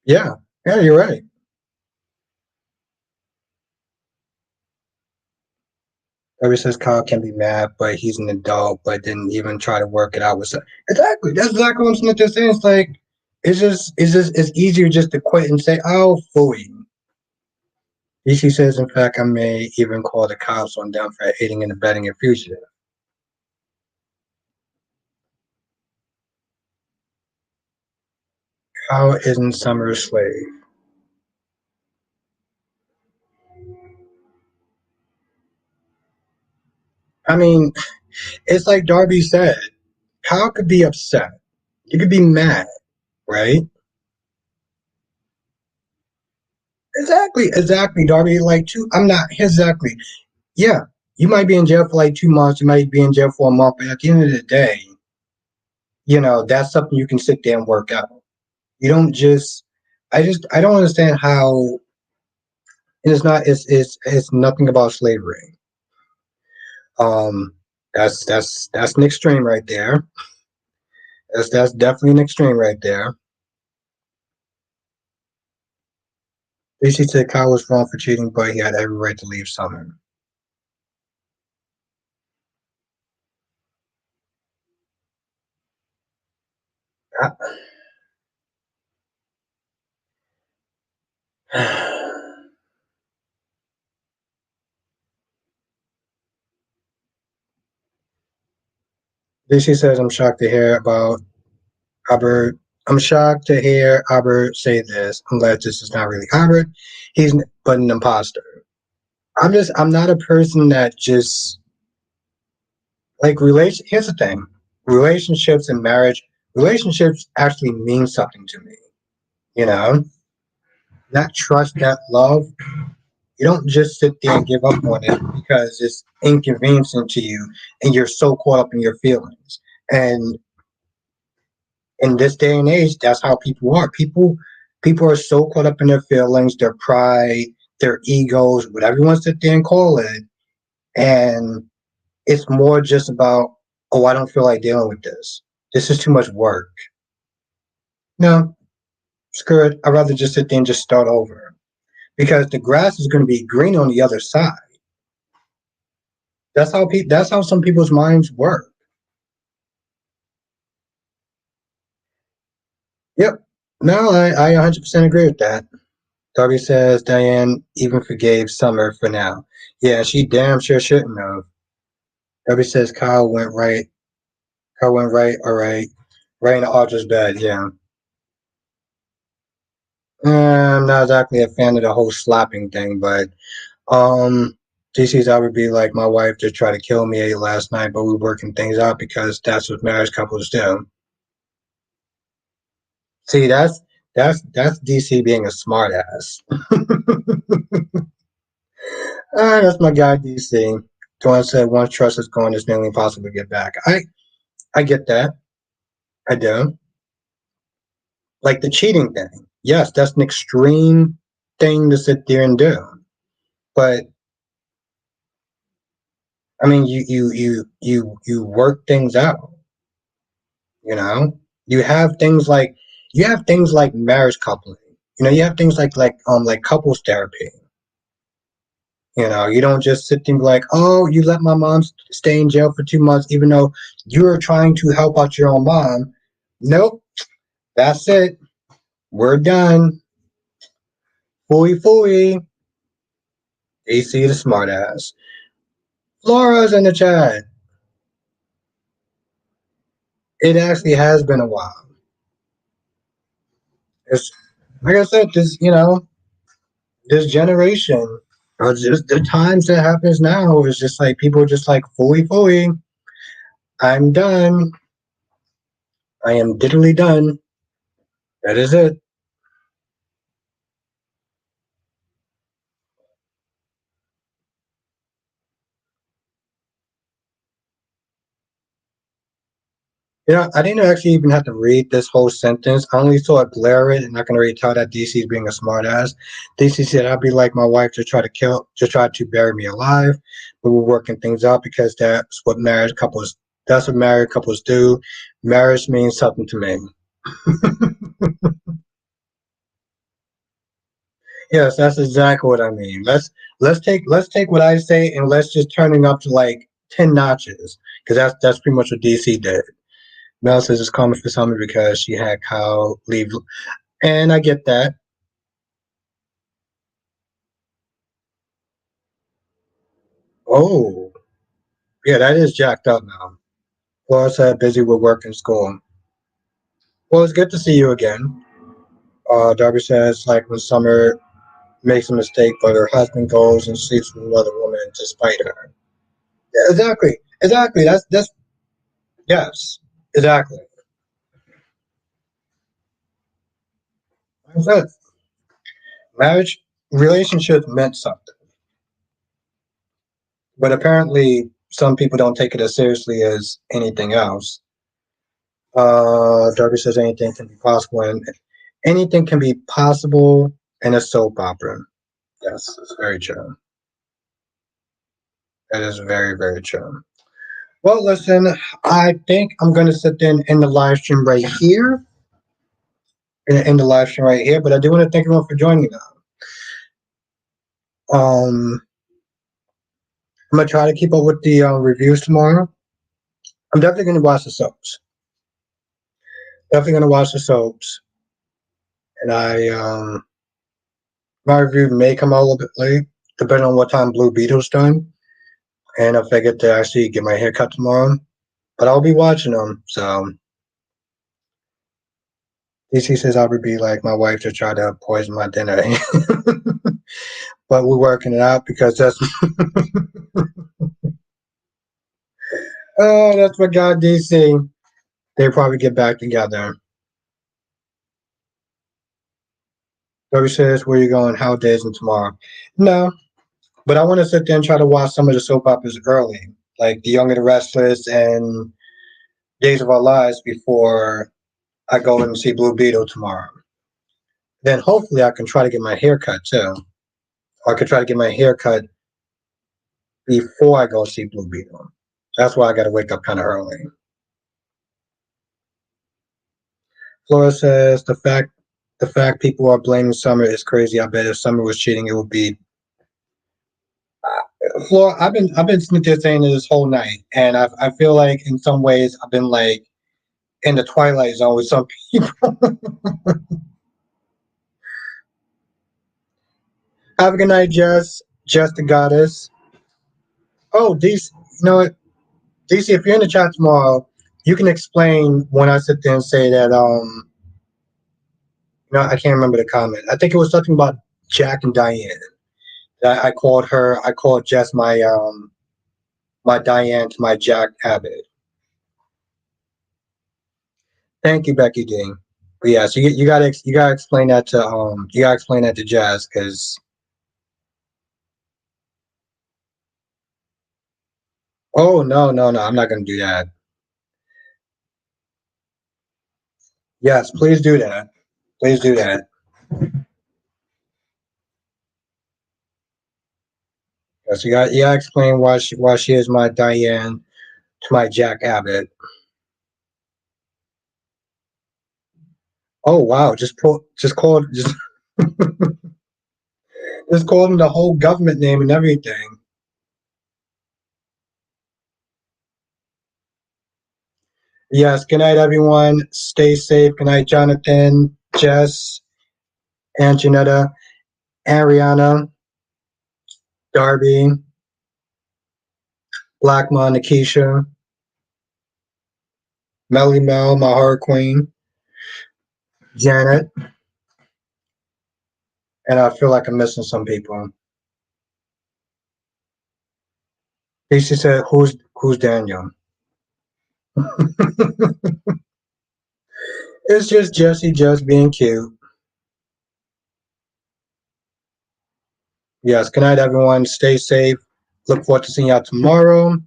Yeah, yeah, you're right. Everybody says Kyle can be mad, but he's an adult, but didn't even try to work it out with some. Exactly. That's exactly what I'm just saying. It's like it's easier just to quit and say, oh, fooey. DC says, in fact, I may even call the cops on them for aiding and abetting a fugitive. Kyle isn't Summer's slave. I mean, it's like Darby said. Kyle could be upset. You could be mad, right? Exactly, Darby. Like two, I'm not exactly. Yeah, you might be in jail for like 2 months. You might be in jail for a month, but at the end of the day, that's something you can sit there and work out. You don't just. I don't understand how. And it's not. It's nothing about slavery. Um, that's an extreme right there. That's definitely an extreme right there. DC said Kyle was wrong for cheating, but he had every right to leave Summer. DC says, I'm shocked to hear about Albert. I'm shocked to hear Albert say this. I'm glad this is not really Albert. He's but an imposter. I'm not a person that just like here's the thing. Relationships and marriage, relationships actually mean something to me. You know, that trust, that love. You don't just sit there and give up on it because it's inconveniencing to you and you're so caught up in your feelings. And in this day and age, that's how people are. People are so caught up in their feelings, their pride, their egos, whatever you want to sit there and call it. And it's more just about, oh, I don't feel like dealing with this. This is too much work. No, screw it. I'd rather just sit there and just start over. because the grass is going to be green on the other side. That's how some people's minds work. Yep. No, I 100% agree with that. Darby says Diane even forgave Summer for now. Yeah, she damn sure shouldn't have. Darby says Kyle went right. Kyle went right. All right. Right in the Archer's bed. Yeah. I'm not exactly a fan of the whole slapping thing, but um, DC's I would be like my wife just tried to kill me last night, but we're working things out because that's what marriage couples do. See, that's DC being a smartass. That's my guy, DC. Dawn said once trust is gone, it's nearly impossible to get back. I get that. I do. Like the cheating thing. Yes, that's an extreme thing to sit there and do. But I mean, you work things out. You know, you have things like marriage coupling. You know, you have things like couples therapy. You know, you don't just sit there and be like, oh, you let my mom stay in jail for 2 months, even though you're trying to help out your own mom. Nope, that's it. We're done. Fooey fooey. AC the smartass. Laura's in the chat. It actually has been a while. It's like I said, this generation, or just the times that happens now, is just like people are just like fooey fooey. I'm done. I am diddly done. That is it. You know, I didn't actually even have to read this whole sentence. I only saw it glare it, and I can already tell that DC's being a smartass. DC said, "I'd be like my wife to try to to try to bury me alive, but we're working things out because that's what married couples do. Marriage means something to me." Yes, that's exactly what I mean. Let's take what I say and let's just turn it up to like 10 notches because that's pretty much what DC did. Mel says it's common for Summer because she had Kyle leave. And I get that. Oh, yeah, that is jacked up now. Laura said busy with work and school. Well, it's good to see you again. Darby says like when Summer makes a mistake, but her husband goes and sleeps with another woman despite her. Yeah, exactly. Exactly. That's yes. Exactly. That's it. Marriage relationships meant something. But apparently some people don't take it as seriously as anything else. Darby says anything can be possible in a soap opera. Yes, it's very true. That is very, very true. Well, listen, I think I'm going to sit in the live stream right here. In the live stream right here, but I do want to thank everyone for joining me now. I'm going to try to keep up with the reviews tomorrow. I'm definitely going to watch the soaps. Definitely going to watch the soaps. And my review may come out a little bit late, depending on what time Blue Beetle's done. And if I get to actually get my hair cut tomorrow. But I'll be watching them. So DC says I would be like my wife to try to poison my dinner. But we're working it out because that's what got DC. They probably get back together. Toby says, where you going? How days and tomorrow? No, but I want to sit there and try to watch some of the soap operas early, like The Young and the Restless and Days of Our Lives before I go and see Blue Beetle tomorrow. Then hopefully I can try to get my hair cut too. Or I could try to get my hair cut before I go see Blue Beetle. That's why I got to wake up kind of early. Flora says the fact The fact people are blaming Summer is crazy. I bet if Summer was cheating, it would be. Well, I've been just saying it this whole night, and I feel like in some ways I've been like in the twilight zone with some people. Have a good night, Jess. Jess the goddess. Oh, DC, you know what? DC, if you're in the chat tomorrow, you can explain when I sit there and say that. I can't remember the comment. I think it was something about Jack and Diane. I called her. I called Jess my Diane to my Jack Abbott. Thank you, Becky D. But yeah, so you gotta explain that to Jazz because oh no, I'm not gonna do that. Yes, please do that. Please do that. Yes, you gotta explain why she is my Diane to my Jack Abbott. Oh wow, just called him the whole government name and everything. Yes, good night everyone. Stay safe. Good night, Jonathan, Jess, Anjanetta, Ariana, Darby, Blackmon, Nikisha, Melly Mel, my heart queen, Janet, and I feel like I'm missing some people. Casey said, "Who's Daniel?" It's just Jesse just being cute. Yes, good night, everyone. Stay safe. Look forward to seeing y'all tomorrow.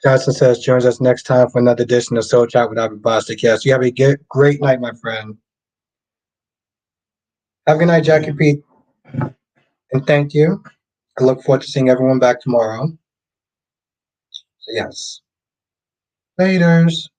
Johnson says, joins us next time for another edition of Soul Chat with Abby Bostic. Yes, you have a great night, my friend. Have a good night, Jackie Pete. And thank you. I look forward to seeing everyone back tomorrow. So, yes. Laters.